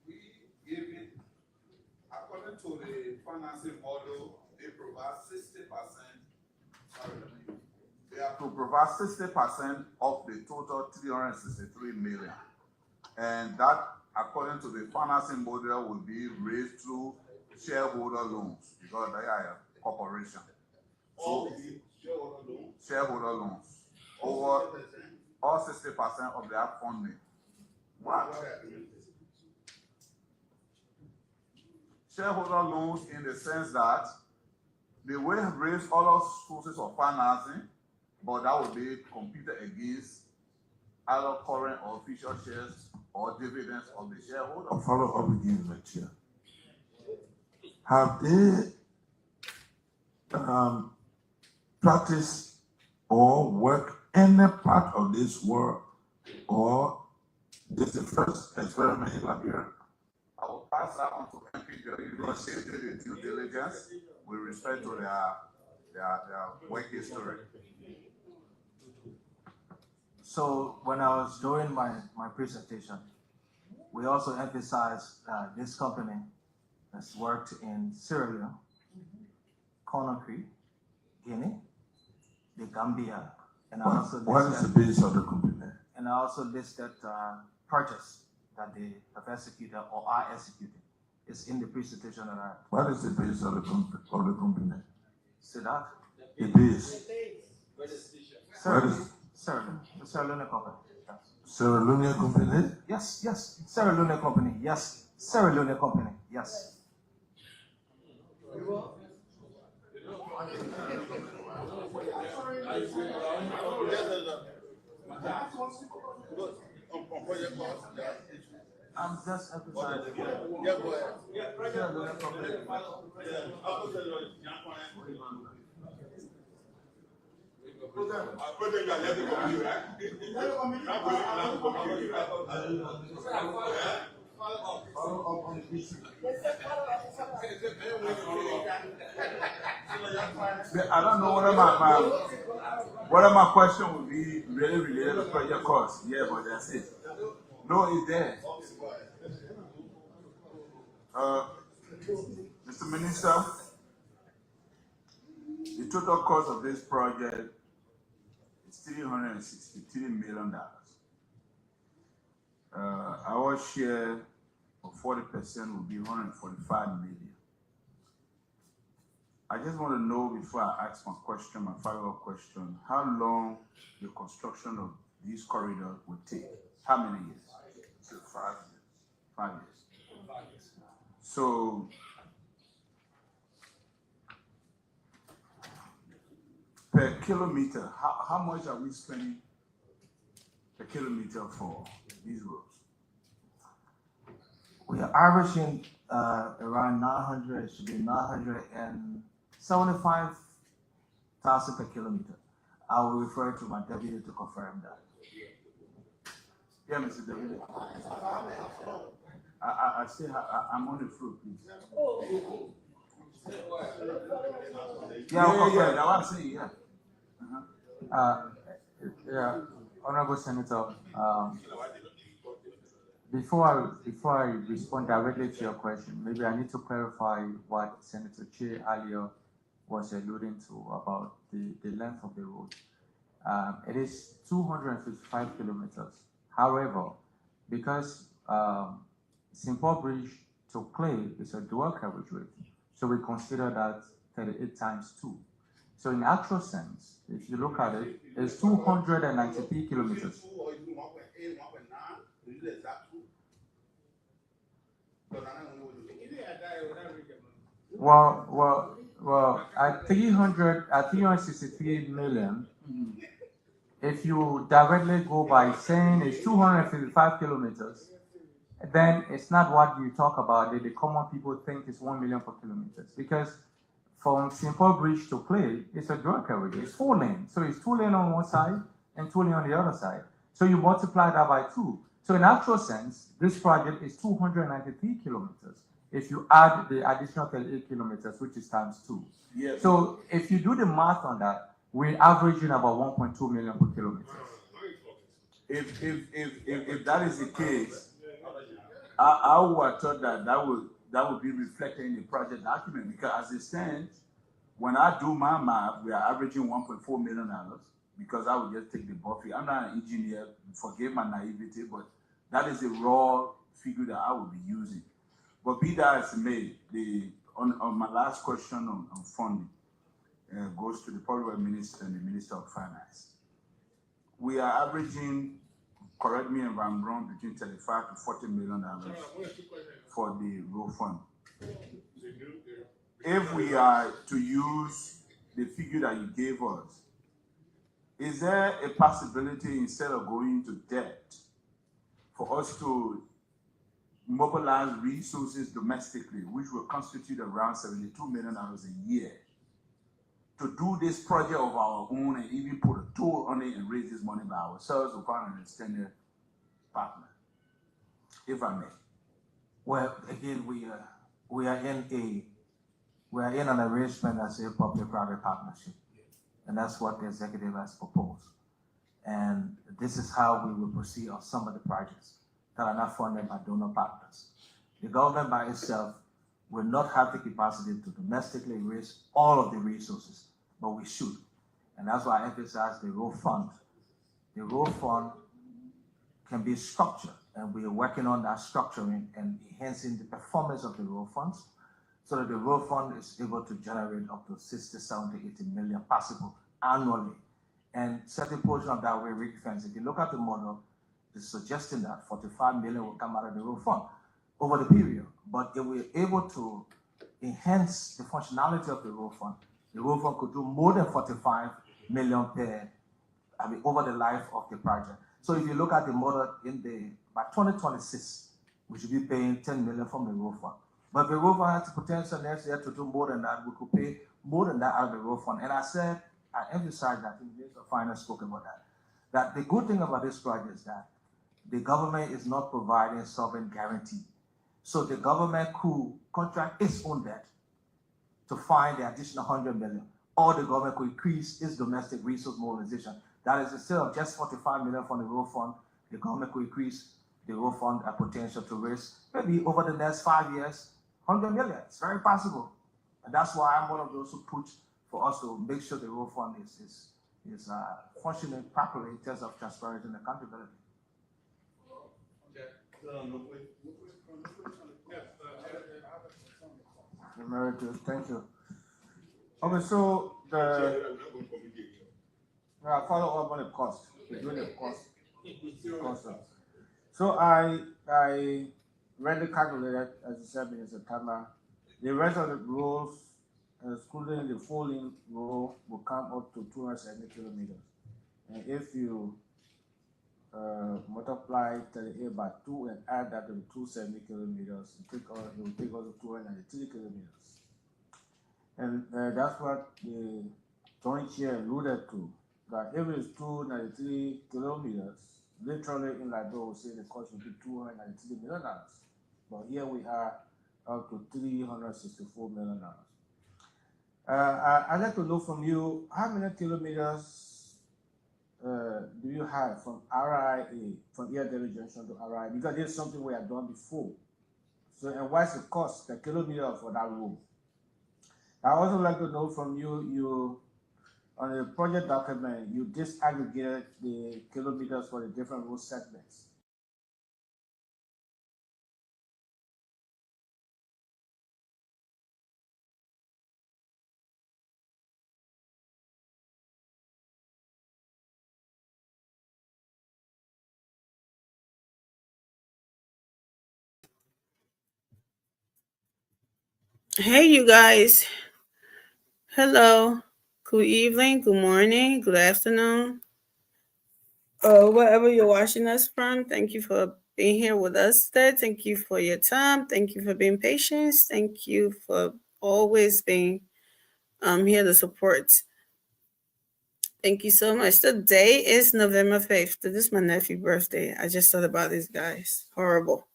S1: We give it, according to the financing model, they provide 60%. They have to provide 60% of the total 363 million. And that, according to the financing model, will be raised through shareholder loans because they are a corporation. So, shareholder loans. Over all 60% of their funding. What? Shareholder loans in the sense that they will raise other sources of financing, but that will be competed against either current or official shares or dividends of the shareholder.
S13: I'll follow up again, my chair. Have they practiced or worked any part of this work, or this is the first experiment in Liberia?
S1: I will pass that on to MPJ because they did the due diligence with respect to their work history.
S3: So when I was doing my presentation, we also emphasized this company has worked in Sierra Leone, Conakry, Guinea, the Gambia, and I also
S13: what is the base of the company?
S3: And I also listed projects that they have executed or are executing. It's in the presentation that I.
S13: What is the base of the company?
S3: See that?
S13: The base.
S3: Sierra Leone company.
S13: Sierra Leone company?
S3: Yes. Sierra Leone company. Yes. Sierra Leone company. Yes. I'm just emphasizing. Sierra Leone company.
S1: I don't know whether my question would be really related to project cost. Yeah, but that's it. No, it's there. Mr. Minister, the total cost of this project is $363 million. Our share of 40% will be 145 million. I just want to know before I ask my question, my follow-up question, how long the construction of this corridor will take? How many years? 5 years. 5 years. So, per kilometer, how much are we spending per kilometer for these roads?
S3: We are averaging around 900, it should be 975,000 per kilometer. I will refer to my deputy to confirm that.
S1: Yeah, Mr. David. I still I'm on the floor, please. Yeah, that was it, yeah.
S6: Yeah, Honorable Senator, before I respond directly to your question, maybe I need to clarify what Senator Che earlier was alluding to about the length of the road. It is 255 kilometers. However, because St. Paul Bridge to Clay is a dual carriageway, so we consider that 38 times 2. So in actual sense, if you look at it, it's 293 kilometers. Well, at 363 million, if you directly go by saying it's 255 kilometers, then it's not what you talk about that the common people think is 1 million per kilometers. Because from St. Paul Bridge to Clay, it's a dual carriageway. It's 4 lanes. So it's 2 lanes on one side and 2 lanes on the other side. So you multiply that by 2. So in actual sense, this project is 293 kilometers if you add the additional 38 kilometers, which is times 2.
S1: Yes.
S6: So if you do the math on that, we're averaging about 1.2 million per kilometer.
S1: If that is the case, I would have thought that would be reflected in the project document, because as it stands, when I do my math, we are averaging $1.4 million, because I would just take the buffet. I'm not an engineer, forgive my naivety, but that is the raw figure that I would be using. But be that as it may, on my last question on funding goes to the Public Works Minister and the Minister of Finance. We are averaging, correct me if I'm wrong, between $35 to $40 million for the road fund. If we are to use the figure that you gave us, is there a possibility, instead of going to debt, for us to mobilize resources domestically, which will constitute around $72 million a year, to do this project of our own and even put a toll on it and raise this money by ourselves or find an extended partner, if I may?
S3: Well, again, we are in an arrangement as a public-private partnership, and that's what the executive has proposed. And this is how we will proceed on some of the projects that are not funded by donor partners. The government by itself will not have the capacity to domestically raise all of the resources, but we should. And that's why I emphasize the road fund. The road fund can be structured, and we are working on that structuring and enhancing the performance of the road funds, so that the road fund is able to generate up to 60, 70, 80 million possible annually. And certain portion of that will ring-fence. If you look at the model, it's suggesting that 45 million will come out of the road fund over the period. But if we're able to enhance the functionality of the road fund could do more than 45 million over the life of the project. So if you look at the model by 2026, we should be paying 10 million from the road fund. But the road fund has the potential next year to do more than that. We could pay more than that out of the road fund. And I emphasized that in the Minister of Finance spoke about that the good thing about this project is that the government is not providing sovereign guarantee. So the government could contract its own debt to find the additional 100 million, or the government could increase its domestic resource mobilization. That is, instead of just 45 million from the road fund, the government could increase the road fund potential to raise maybe over the next 5 years, 100 million. It's very possible. And that's why I'm one of those who push for us to make sure the road fund is functioning properly in terms of transparency and accountability.
S2: Emeritus, thank you. Okay, so follow up on the cost. So I read the calculator, as you said, in September. The rest of the roads, excluding the 4-lane road, will come up to 270 kilometers. And if you multiply 38 by 2 and add that to the 270 kilometers, it will take us to 293 kilometers. And that's what the Joint Chair alluded to, that if it's 293 kilometers, literally in Liberia, we say the cost will be $293 million. But here we are up to $364 million. I'd like to know from you, how many kilometers do you have from RIA, from Eardale Junction to RIA? Because this is something we have done before. So, and what's the cost per kilometer for that road? I also like to know from you, on the project document, you disaggregated the kilometers for the different road segments.
S14: Hey, you guys. Hello. Good evening, good morning, good afternoon. Wherever you're watching us from, thank you for being here with us today. Thank you for your time. Thank you for being patient. Thank you for always being here to support. Thank you so much. Today is November 5th. This is my nephew's birthday. I just thought about these guys. Horrible.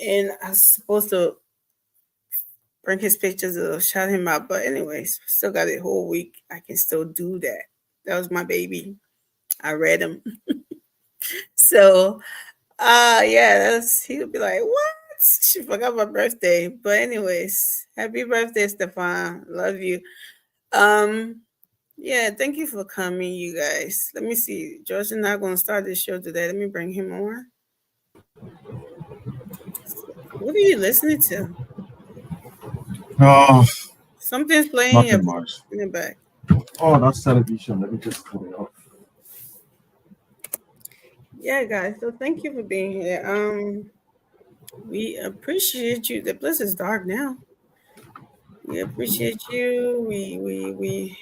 S14: And I was supposed to bring his pictures to shout him out. But anyways, still got a whole week. I can still do that. That was my baby. I read him. So yeah, he'll be like, what? She forgot my birthday. But anyways, happy birthday, Stefan. Love you. Yeah, thank you for coming, you guys. Let me see. George is not gonna start this show today. Let me bring him on. What are you listening to? Something's playing
S15: Nothing much.
S14: in the back.
S15: Oh, that's television. Let me just put it off.
S14: Yeah, guys. So thank you for being here. We appreciate you. The place is dark now. We appreciate you. We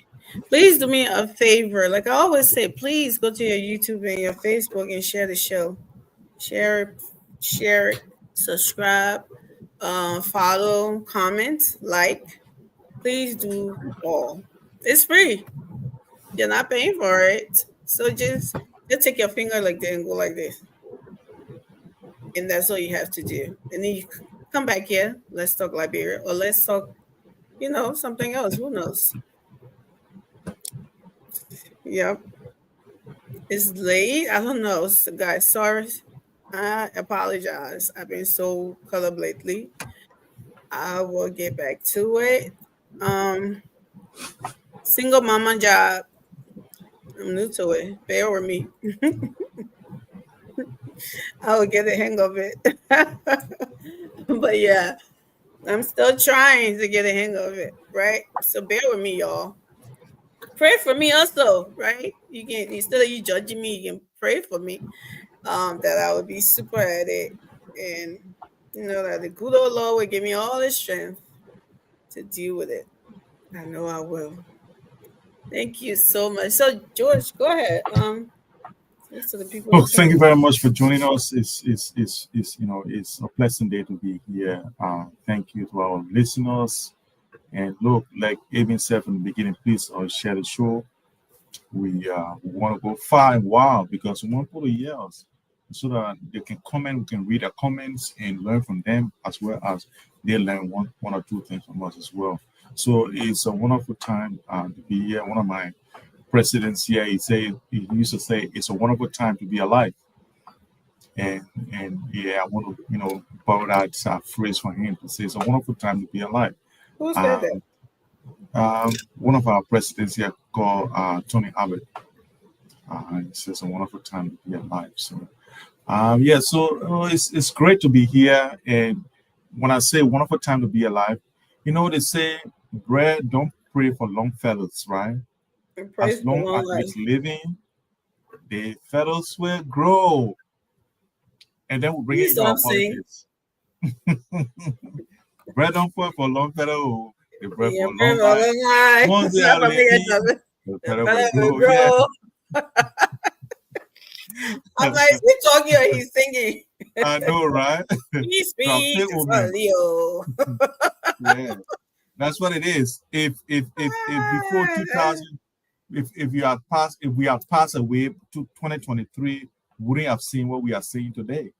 S14: please do me a favor. Like I always say, please go to your YouTube and your Facebook and share the show. Share it, subscribe, follow, comment, like. Please do all. It's free. You're not paying for it. So just take your finger like that and go like this. And that's all you have to do. And then you come back here. Let's talk Liberia, or let's talk, something else. Who knows? Yep. It's late. I don't know. Guys, sorry. I apologize. I've been so caught up lately. I will get back to it. Single mama job. I'm new to it. Bear with me. I will get the hang of it. But yeah, I'm still trying to get a hang of it, right? So bear with me, y'all. Pray for me also, right? You can, instead of you judging me, you can pray for me. That I would be super at it, and that the good old Lord will give me all the strength to deal with it. I know I will. Thank you so much. So George, go ahead. To the people.
S15: Oh, thank you very much for joining us. It's a pleasant day to be here. Thank you to our listeners. And look, like Evan said from the beginning, please share the show. We want to go far and wide because we want people to hear us so that they can comment, we can read their comments and learn from them, as well as they learn one or two things from us as well. So it's a wonderful time to be here. One of my presidents here, he used to say, it's a wonderful time to be alive. And yeah, I want to borrow that phrase from him to say it's a wonderful time to be alive.
S14: Who said that?
S15: One of our presidents here called Tony Abbott. He says it's a wonderful time to be alive. So it's great to be here. And when I say wonderful time to be alive, they say bread don't pray for long fellows, right? As long as it's living, the fellows will grow. And then we'll bring it to our politics. Bread don't pray for long fellows. The bread for long life. Once they are living, the fellows will grow.
S14: I'm like, he's talking or he's singing.
S15: I know, right?
S14: He speaks for Leo.
S15: Yeah, that's what it is. If before 2000, if we had passed away to 2023, we wouldn't have seen what we are seeing today.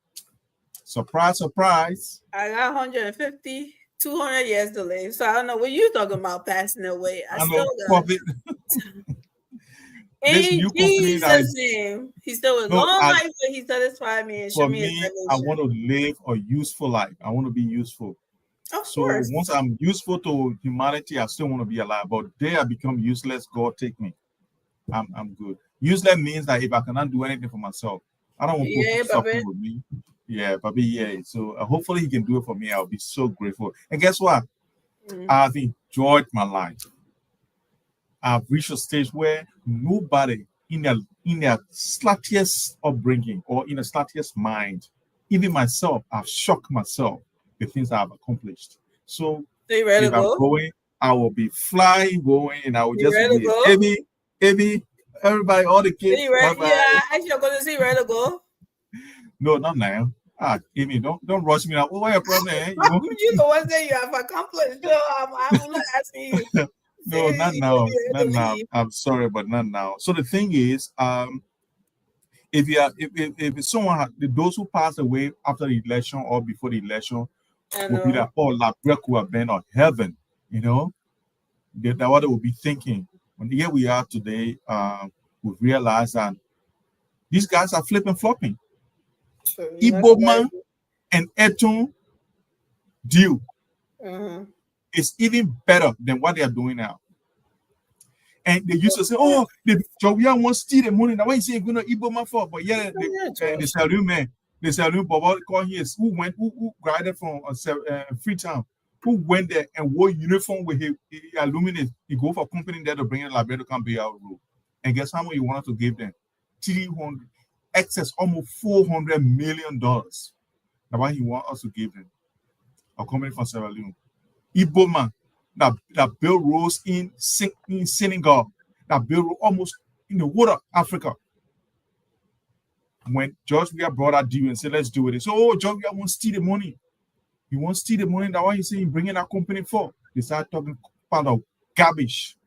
S15: Surprise, surprise.
S14: I got 150, 200 years delay. So I don't know what you're talking about passing away. I still got in Jesus' name. He still was long life, but he satisfied me and showed me his revelation.
S15: I want to live a useful life. I want to be useful.
S14: Of course.
S15: Once I'm useful to humanity, I still want to be alive. But there I become useless. God take me. I'm good. Useless means that if I cannot do anything for myself, I don't want people suffering with me. Yeah, Bobby, yeah. So hopefully he can do it for me. I'll be so grateful. And guess what? I've enjoyed my life. I've reached a stage where nobody in their slightest upbringing or in the slightest mind, even myself, I've shocked myself the things I've accomplished. So if I'm going, I will be flying, going, and I will just be heavy. everybody, all the kids.
S14: See, right?
S15: Bye-bye.
S14: Yeah, actually, I'm going to see where to go.
S15: No, not now. Amy, don't rush me now. What your problem? Eh?
S14: You know what thing you have accomplished. So I'm not asking you.
S15: No, not now. Not now. I'm sorry, but not now. So the thing is, if someone those who pass away after the election or before the election will be like, oh, Labria could have been on heaven, you know, that's what they will be thinking. When here we are today, we realize that these guys are flopping. Iboma and Eton deal is even better than what they are doing now. And they used to say, oh, the Jovia wants to steal the money. Now, why is he going to Iboma for? But yeah, the Saloon man, the Saloon Bobo call here, who graduated from Freetown, who went there and wore uniform with his aluminum. He go for company there to bring in Liberia to come be our rule. And guess how much he wanted to give them? 300, excess almost $400 million. That's why he want us to give them. A company from Sierra Leone. Iboma, that built roads in Senegal, that built almost in the whole of Africa. When George Weah brought that deal and said, let's do it. So, oh, George Weah won't steal the money. He won't steal the money. That's why he's saying bringing that company for. They start talking about garbage.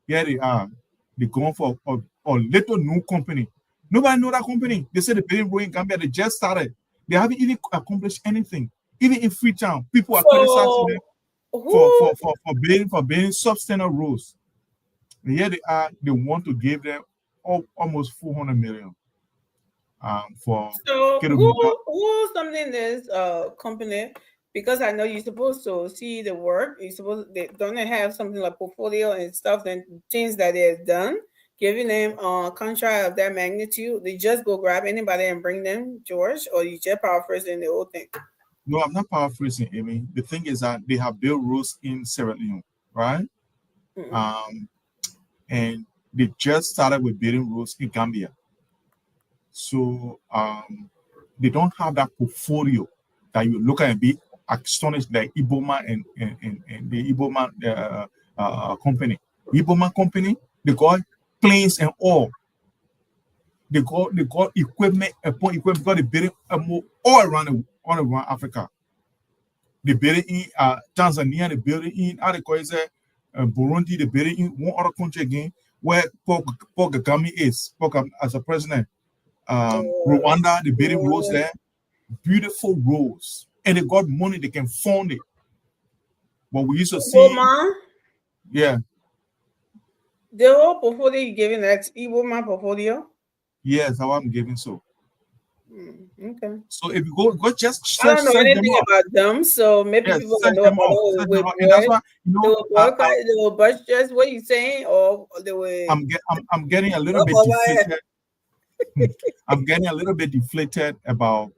S15: Here they are. They're going for a little new company. Nobody know that company. They said the building road in Gambia, they just started. They haven't even accomplished anything. Even in Freetown, people are criticizing them for building substandard roads. And here they are. They want to give them almost 400 million. For
S14: so who's something this company? Because I know you're supposed to see the work. You're supposed they don't have something like portfolio and stuff and things that they've done. Giving them a contract of that magnitude, they just go grab anybody and bring them, George, or you just paraphrasing the whole thing?
S15: No, I'm not paraphrasing, Amy. The thing is that they have built roads in Sierra Leone, right? And they just started with building roads in Gambia. So they don't have that portfolio that you look at and be astonished like Iboma and the Iboma company. Iboma company, they got planes and all. They got equipment upon equipment because they build it all around Africa. They build it in Tanzania, they build it in Burundi, they build it in one other country again where Paul Kagame is, as a president. Rwanda, they building roads there, beautiful roads, and they got money, they can fund it. But we used to see, yeah.
S14: The whole portfolio you giving that's Iboma portfolio?
S15: Yes, that's what I'm giving. So
S14: okay.
S15: So if you go just
S14: I don't know anything about them, so maybe people can know about it. That's why they were budgets. What are you saying? Or they were
S15: I'm getting a little bit deflated. I'm getting a little bit deflated about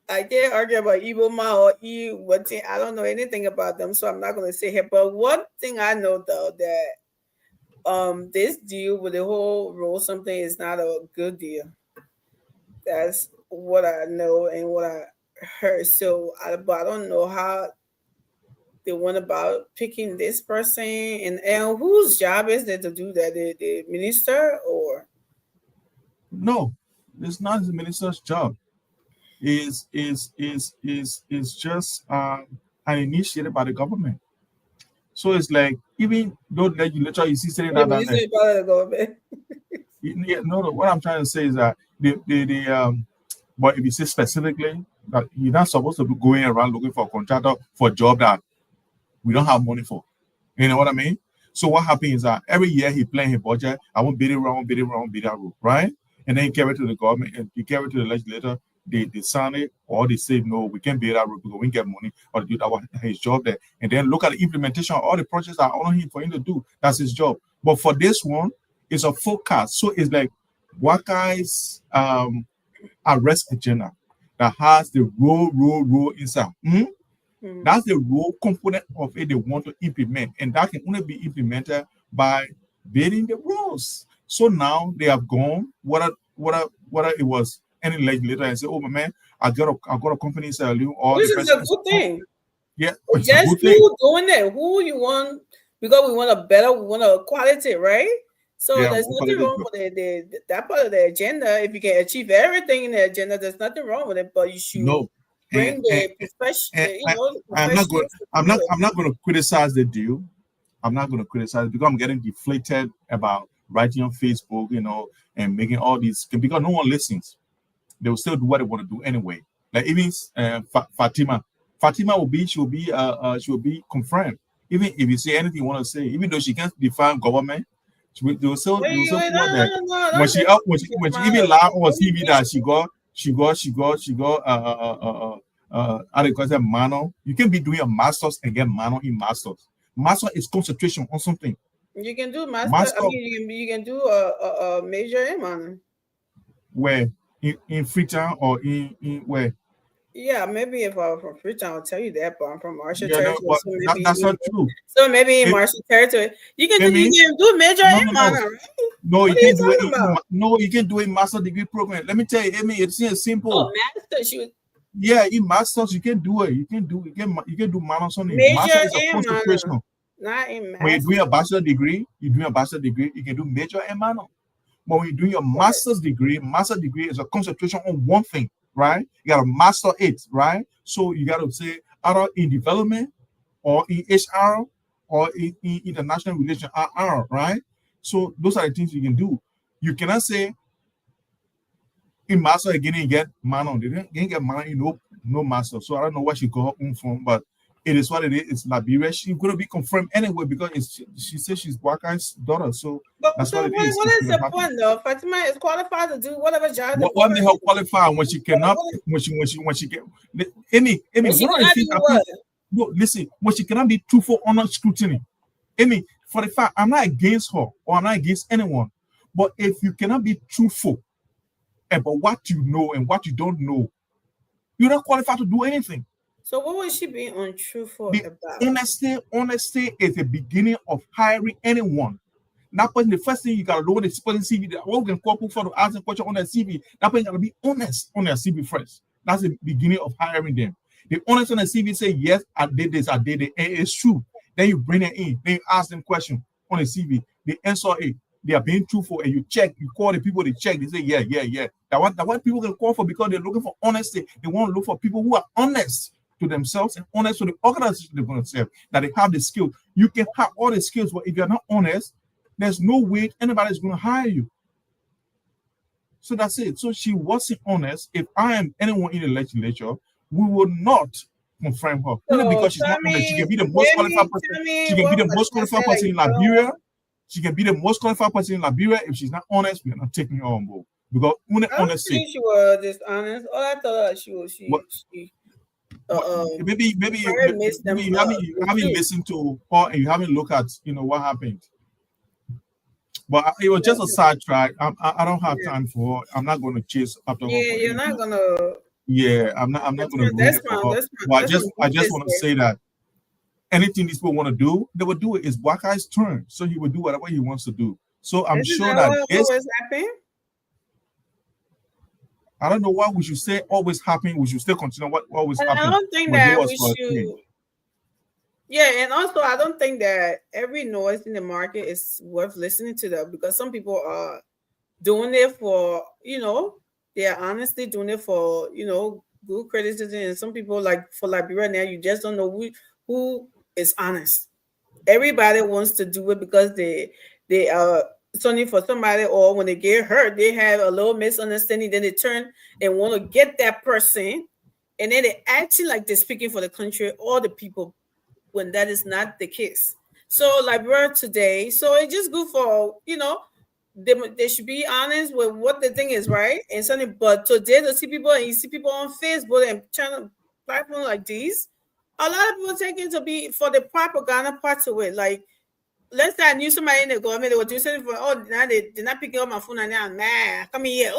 S14: I can't argue about Iboma or what thing. I don't know anything about them, so I'm not going to say here. But one thing I know though that this deal with the whole roll something is not a good deal. That's what I know and what I heard. So, but I don't know how they went about picking this person and whose job is it to do that? The minister or?
S15: No, it's not the minister's job. Is just an initiative by the government. So it's like even though the legislature you see saying that.
S14: Part of the government.
S15: Yeah, no. What I'm trying to say is that but if you say specifically that you're not supposed to be going around looking for a contractor for a job that we don't have money for. You know what I mean? So what happens is that every year he plans his budget. I won't bid it wrong, right? And then he carry it to the government and he carry it to the legislator. They sign it or they say no, we can't build that road because we get money or do that his job there. And then look at the implementation of all the projects that are on him for him to do. That's his job. But for this one, it's a forecast. So it's like what guys arrest agenda that has the road inside. That's the road component of it they want to implement, and that can only be implemented by building the roads. So now they have gone whether it was any legislator and say, "Oh my man, I got a company selling all."
S14: Which is a good thing.
S15: Yeah,
S14: just who doing it? Who you want? because we want a quality, right? So
S15: Yeah,
S14: there's
S15: we
S14: nothing
S15: quality
S14: wrong
S15: good.
S14: with that part of the agenda. If you can achieve everything in the agenda, there's nothing wrong with it. But you should
S15: No,
S14: bring
S15: and,
S14: the profession, the
S15: I'm not going.
S14: professionals to do it.
S15: I'm not going to criticize the deal. I'm not going to criticize because I'm getting deflated about writing on Facebook, and making all these because no one listens. They will still do what they want to do anyway. Like even Fatima will be she will be confirmed. Even if you say anything you want to say, even though she can't define government, they will still put out there. When she even lie on TV that she got how they call it minor. You can be doing a master's and get minor in masters. Master is concentration on something.
S14: You can do master. I mean, you can do a major and minor.
S15: Where in Freetown or in where?
S14: Yeah, maybe if I was from Freetown, I'll tell you that, but I'm from Marshall
S15: Yeah,
S14: Territory.
S15: no,
S14: So maybe
S15: that's not true.
S14: So maybe in Marshall Territory, you can do major and minor, right?
S15: No,
S14: What
S15: you
S14: are
S15: can't
S14: you
S15: do it.
S14: talking about?
S15: No, you can do a master degree program. Let me tell you, Amy, it's simple.
S14: Oh, master,
S15: Yeah, in masters you can do it. You can do minors on it.
S14: Major
S15: Master is a
S14: and
S15: concentration.
S14: minor, not in master.
S15: When you're doing a bachelor degree, you can do major and minor. But when you're doing your master degree is a concentration on one thing, right? You got to master it, right? So you got to say either in development or in HR or in international relations, RR, right? So those are the things you can do. You cannot say in master again and get minor. They didn't get minor in no master. So I don't know what she got her own from, but it is what it is. It's Liberia. She's going to be confirmed anyway because she says she's Waka's daughter. So that's what it is.
S14: What is the point though? Fatima is qualified to do whatever job.
S15: What made her qualify when she cannot? When she get Amy. No, listen. When she cannot be truthful on scrutiny, Amy. For the fact, I'm not against her or I'm not against anyone, but if you cannot be truthful about what you know and what you don't know, you're not qualified to do anything.
S14: So what was she being untruthful about?
S15: Honesty is the beginning of hiring anyone. That person, the first thing you gotta do when it's putting CV, what we can call people for to ask a question on their CV, that person gotta be honest on their CV first. That's the beginning of hiring them. The honest on the CV say, yes, I did this, and it's true. Then you bring it in, then you ask them questions on the CV. They answer it. They are being truthful, and you call the people, they check, they say, yeah. That what people can call for because they're looking for honesty. They want to look for people who are honest to themselves and honest to the organization they're going to serve, that they have the skills. You can have all the skills, but if you're not honest, there's no way anybody's going to hire you. So that's it. So she wasn't honest. If I am anyone in the legislature, we will not confirm her. Only because she's not honest. She can be the most qualified person. She can be the most qualified person in Liberia. She can be the most qualified person in Liberia. If she's not honest, we're not taking her on board. Because only honesty.
S14: She was dishonest. Oh, I thought she
S15: maybe you haven't listened to her and you haven't looked at what happened. But it was just a sidetrack. I don't have time for her. I'm not going to chase after her.
S14: Yeah, you're not gonna.
S15: Yeah, I'm not going to. That's fine. I just want to say that anything these people want to do, they will do it. It's Waka's turn, so he will do whatever he wants to do. So I'm sure that this
S14: always happen.
S15: I don't know why we should say always happen. We should still continue what always happen.
S14: I don't think that we should. Yeah, and also I don't think that every noise in the market is worth listening to them because some people are doing it for, they are honestly doing it for, good criticism. And some people like for Liberia now, you just don't know who is honest. Everybody wants to do it because they are something for somebody, or when they get hurt, they have a little misunderstanding, then they turn and want to get that person, and then they acting like they're speaking for the country or the people when that is not the case. So Liberia today, so it's just good for, they should be honest with what the thing is, right? And something, but today to see people, and you see people on Facebook and channel platform like these, a lot of people take it to be for the propaganda part to it. Like, let's say I knew somebody in the government, they were doing something for, now they're not picking up my phone and now, man, come here.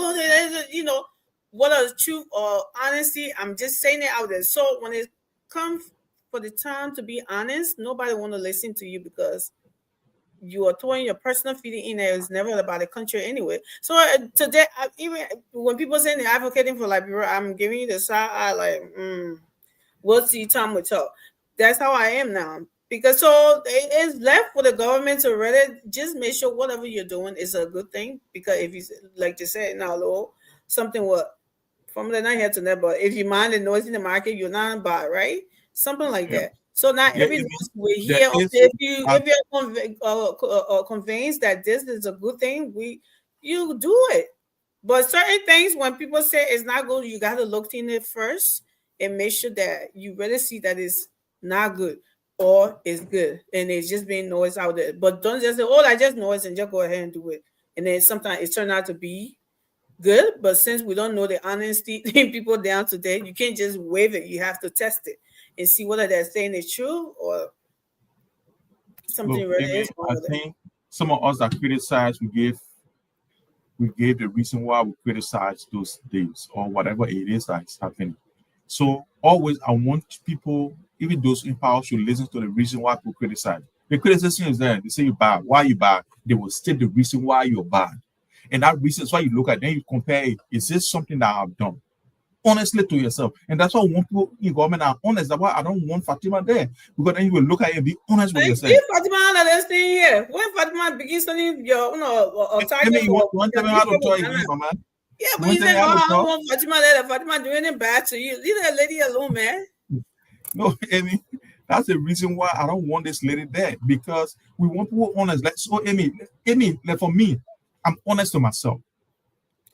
S14: What is truth or honesty? I'm just saying it out there. So when it comes for the time to be honest, nobody want to listen to you because you are throwing your personal feeling in there. It's never about the country anyway. So today, even when people say they're advocating for Liberia, I'm giving you the side eye like, we'll see, time will tell. That's how I am now. Because so it's left for the government to really just make sure whatever you're doing is a good thing. Because if you like to say now, Lord, something what from the night here to never, if you mind the noise in the market, you're not bad, right? Something like that. So not every noise we hear. If you're convinced that this is a good thing, you do it. But certain things, when people say it's not good, you got to look in it first and make sure that you really see that it's not good or it's good, and it's just being noise out there. But don't just say, "Oh, I just noise," and just go ahead and do it. And then sometimes it turned out to be good, but since we don't know the honesty in people down today, you can't just wave it. You have to test it and see whether they're saying it's true or something
S15: Look,
S14: really
S15: Amy,
S14: is wrong
S15: I
S14: with it.
S15: think some of us that criticize, we gave the reason why we criticize those things or whatever it is that is happening. So always, I want people, even those in power, should listen to the reason why people criticize. The criticism is there. They say you're bad. Why you bad? They will state the reason why you're bad. And that reason is why you look at it, then you compare it. Is this something that I've done? Honestly to yourself. And that's why I want people in government are honest. That's why I don't want Fatima there. Because then you will look at it and be honest with yourself.
S14: If Fatima let us stay here, when Fatima begins studying your target,
S15: you want to tell me how to talk again, Mama?
S14: Yeah, but you say, I don't want Fatima there. Fatima doing it bad to you. Leave that lady alone, man.
S15: No, Amy, that's the reason why I don't want this lady there, because we want people honest. Like, so Amy, like for me, I'm honest to myself.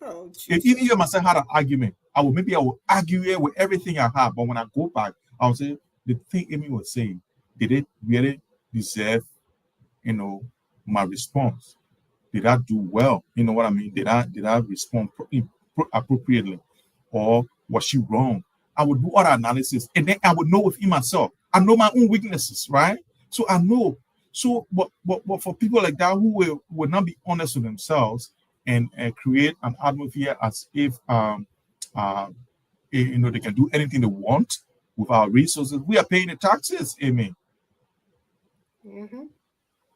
S14: Oh,
S15: if even you myself had an argument, I will argue it with everything I have. But when I go back, I'll say the thing Amy was saying, did it really deserve, my response? Did I do well? You know what I mean? Did I respond appropriately, or was she wrong? I would do other analysis, and then I would know within myself. I know my own weaknesses, right? So I know. So, but for people like that who will not be honest with themselves and create an atmosphere as if they can do anything they want with our resources. We are paying the taxes, Amy.
S14: Mm-hmm.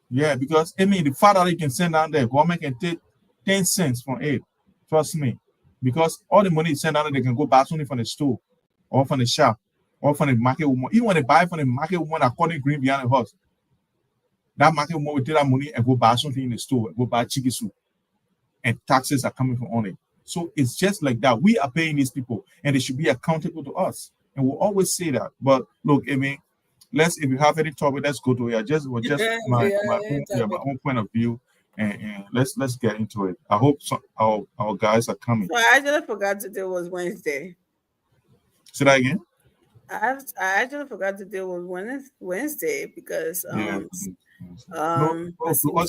S15: Yeah, because the fact that they can send down there, government can take 10 cents from it. Trust me. Because all the money is sent down there, they can go buy something from the store or from the shop or from the market woman. Even when they buy from the market woman according to Green behind the house, that market woman will take that money and go buy something in the store, go buy chicken soup. And taxes are coming from on it. So it's just like that. We are paying these people and they should be accountable to us. And we'll always say that. But look, if you have any topic, let's go to it. My own point of view, and let's get into it. I hope our guys are coming.
S14: So I actually forgot today was Wednesday.
S15: Say that again.
S14: I actually forgot today was Wednesday because
S15: Thursday. So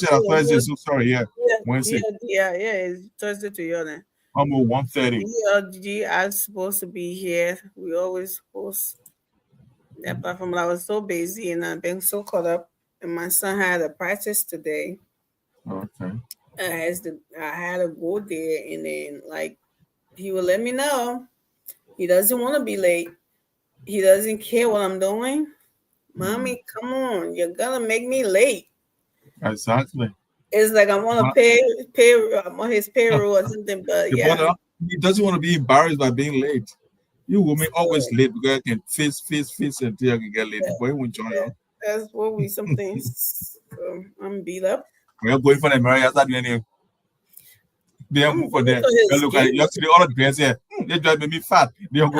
S15: sorry, Wednesday.
S14: Yeah, it's Thursday to you then.
S15: Almost 1:30.
S14: I'm supposed to be here. We always supposed. Apart from I was so busy and I've been so caught up, and my son had a practice today.
S15: Okay.
S14: I had to go there, and then he will let me know. He doesn't want to be late. He doesn't care what I'm doing. Mommy, come on, you're gonna make me late.
S15: Exactly.
S14: It's like I'm on I'm on his payroll or something, but yeah.
S15: He doesn't want to be embarrassed by being late. You women always late because I can face until I can get late. Boy, won't join you.
S14: That's what we something. So I'm beat up.
S15: We are going for the marriage. That's the they are moving for them. Look at you see the other dress here. They drive me fat. They are
S14: I'm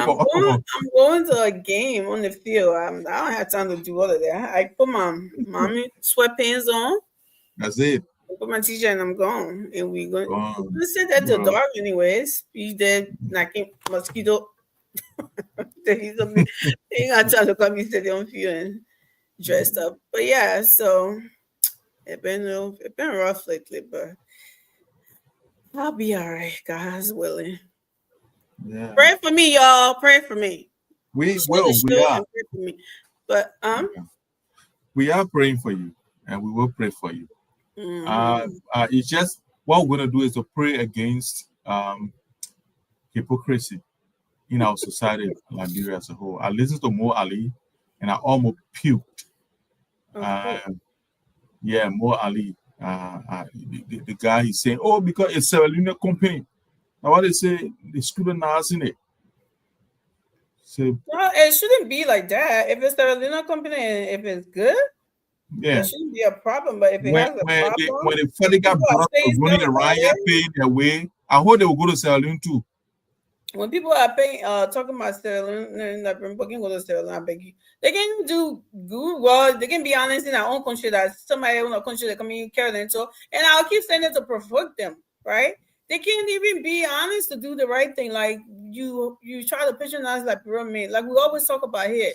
S14: going to a game on the field. I don't have time to do all of that. I put my mommy sweatpants on.
S15: That's it.
S14: I put my t-shirt and I'm gone. And we going to sit at the dark anyways. He's there knocking mosquito. He ain't got time to come and sit on field and dressed up. But yeah, so it's been rough lately, but I'll be all right. God's willing.
S15: Yeah.
S14: Pray for me, y'all. Pray for me.
S15: We will. We are.
S14: Pray for me. But
S15: we are praying for you, and we will pray for you.
S14: Mm-hmm.
S15: It's just what we're gonna do is to pray against hypocrisy in our society, Liberia as a whole. I listened to Mo Ali, and I almost puked. Mo Ali. The guy is saying, "Oh, because it's a Sierra Leone company." Now, what they say, the student now in it. So,
S14: no, it shouldn't be like that. If it's a Sierra Leone company, if it's good,
S15: Yeah.
S14: There shouldn't be a problem, but if it has a problem,
S15: when the federal got
S14: people are
S15: brought
S14: saying
S15: up running
S14: stuff about
S15: around here
S14: it.
S15: paying their way, I hope they will go to Sierra Leone too.
S14: When people are paying, talking about Sterling, go to Sterling, I beg you. They can do good. Well, they can be honest in our own country that somebody in our country that come in carry them. So, and I'll keep saying it to provoke them, right? They can't even be honest to do the right thing. Like you try to patronize like pyramid, like we always talk about here.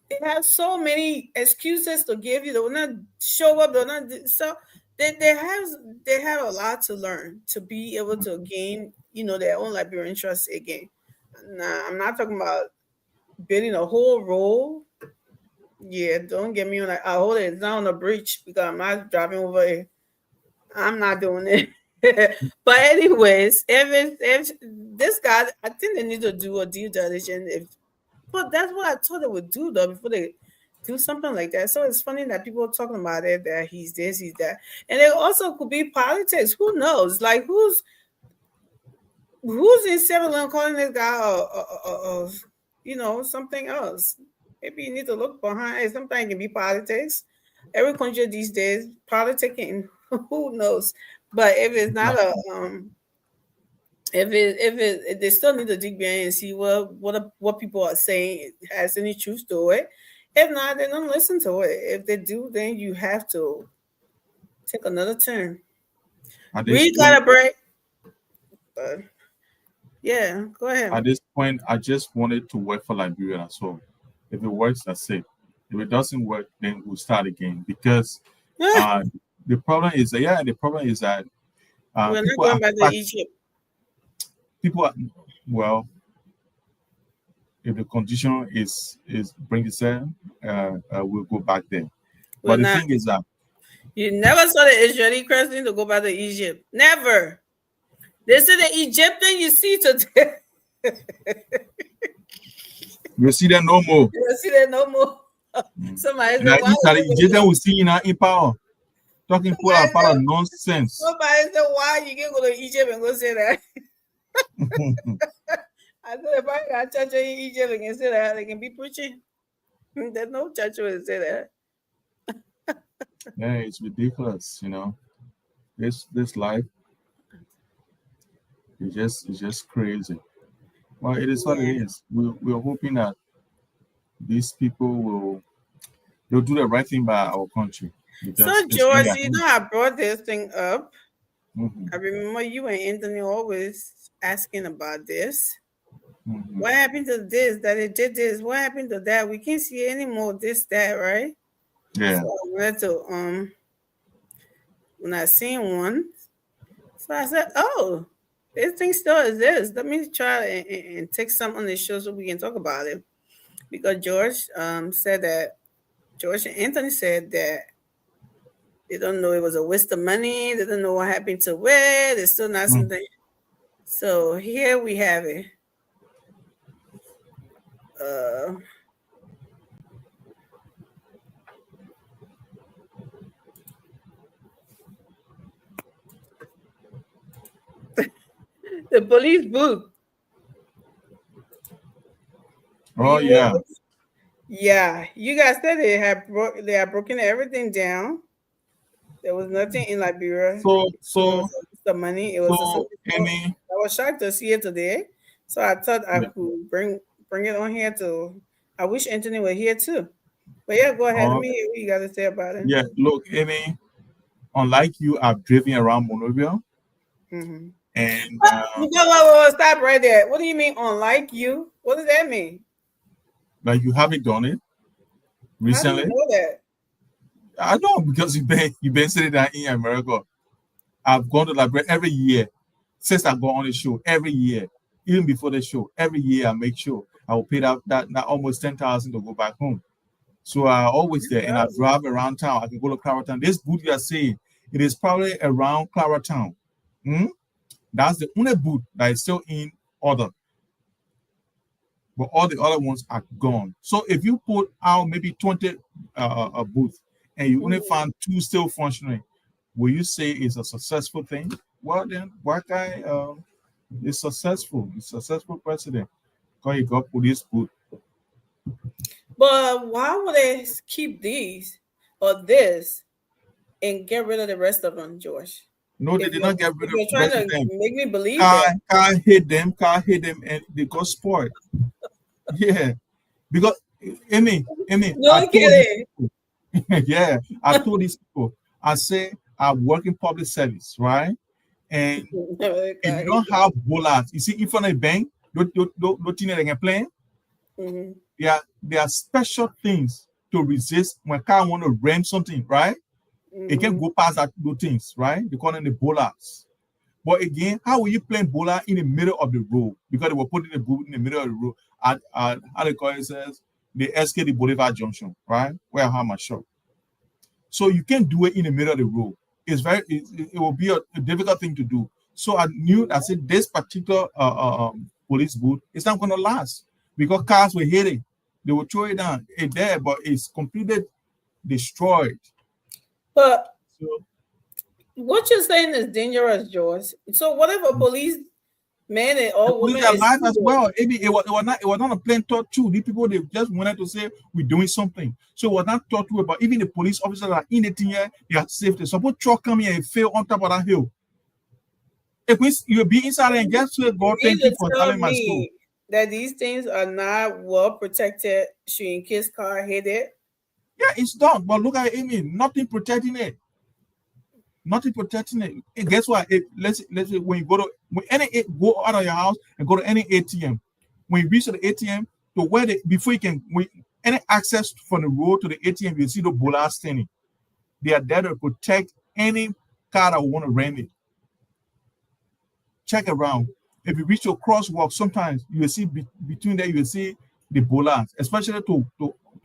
S14: They have so many excuses to give you. They will not show up. They'll not. So they have a lot to learn to be able to gain, their own Liberian trust again. Nah, I'm not talking about building a whole road. Yeah, don't get me on that. I hold it. It's not on the bridge because I'm not driving over it. I'm not doing it. But anyways, if this guy, I think they need to do a due diligence. But that's what I thought they would do though before they do something like that. So it's funny that people are talking about it, that he's this, he's that. And it also could be politics. Who knows? Like who's in Sierra Leone calling this guy something else? Maybe you need to look behind it. Sometimes it can be politics. Every country these days, politicking, who knows? But if it's not if they still need to dig behind and see what people are saying has any truth to it. If not, then don't listen to it. If they do, then you have to take another turn. We got a break. But yeah, go ahead.
S15: At this point, I just wanted to work for Liberia. So if it works, that's it. If it doesn't work, then we'll start again. Because the problem is that
S14: we're not going back to Egypt.
S15: People are, well, if the condition is bring itself, we'll go back there. But the thing is that
S14: you never saw the Israeli crescent to go back to Egypt. Never. This is the Egyptian you see today.
S15: You see that no more.
S14: You see that no more. Somebody said,
S15: the Egyptian will see in power. Talking full of nonsense.
S14: Somebody said, why you can go to Egypt and go say that? I said, if I got church in Egypt and can say that, they can be preaching. There's no church will say that.
S15: Yeah, it's ridiculous, This life is just crazy. Well, it is what it is. We're hoping that these people they'll do the right thing by our country.
S14: So George, I brought this thing up. Mm-hmm. I remember you and Anthony always asking about this. Mm-hmm. What happened to this? That it did this? What happened to that? We can't see any more this, that, right?
S15: Yeah.
S14: So I wanted to when I seen one, so I said, "Oh, this thing still exists. Let me try and take some on the show so we can talk about it." Because George said that George and Anthony said that they don't know it was a waste of money. They don't know what happened to it. There's still not something. So here we have it. The police booth.
S15: Oh yeah.
S14: Yeah, you guys said they have broken everything down. There was nothing in Liberia.
S15: So
S14: the money. It was I was shocked to see it today. So I thought I could bring it on here to. I wish Anthony were here too. But yeah, go ahead. Let me hear what you got to say about it.
S15: Yeah, look, Amy. Unlike you, I've driven around Monrovia.
S14: Mm-hmm.
S15: And
S14: stop right there. What do you mean, unlike you? What does that mean?
S15: Like you haven't done it recently?
S14: How do you know that?
S15: I know because you've been sitting down in America. I've gone to Liberia every year since I go on the show. Every year, even before the show, every year I make sure I will pay that almost 10,000 to go back home. So I always there, and I drive around town. I can go to Claratown. This booth you are saying, it is probably around Claratown. That's the only booth that is still in order. But all the other ones are gone. So if you put out maybe 20 booths and you only found 2 still functioning, will you say it's a successful thing? Well, then, White Guy is successful. He's a successful president because he got police booth.
S14: But why would they keep these? or this and get rid of the rest of them, George.
S15: No, they did not get rid of
S14: You're
S15: the
S14: trying
S15: rest
S14: to
S15: of them.
S14: make me believe
S15: Car
S14: that.
S15: Car hit them, and they got spoiled. Yeah, because Amy,
S14: No kidding.
S15: yeah, I told these people, I say I work in public service, right? And if you don't have bullets, you see, in front of a bank, don't think they can play.
S14: Mm-hmm.
S15: Yeah, there are special things to resist when car want to ram something, right?
S14: Mm-hmm.
S15: It can go past that those things, right? They call them the bullets. But again, how will you play bola in the middle of the road? Because they were putting the boot in the middle of the road at how they call it says the SKD Boulevard Junction, right? Where I have my shop. So you can't do it in the middle of the road. It's it will be a difficult thing to do. So I knew, I said, this particular police booth is not going to last because cars were hitting. They will throw it down. It's there, but it's completely destroyed.
S14: But what you're saying is dangerous, George. So whatever police man and all women
S15: are alive as well. It was not a plain thought too. These people, they just wanted to say we're doing something. So it was not thought to about even the police officers that are in the thing here, they are safety. Suppose truck come here and fail on top of that hill. If you'll be inside and just say, God, thank you for telling my story.
S14: That these things are not well protected should in case car hit it.
S15: Yeah, it's done. But look at Amy, nothing protecting it. Nothing protecting it. And guess what? Let's say when you go out of your house and go to any ATM, when you reach the ATM to where before you can any access from the road to the ATM, you see the bullets standing. They are there to protect any car that will want to ram it. Check around. If you reach a crosswalk, sometimes you will see between there, you will see the bullets, especially to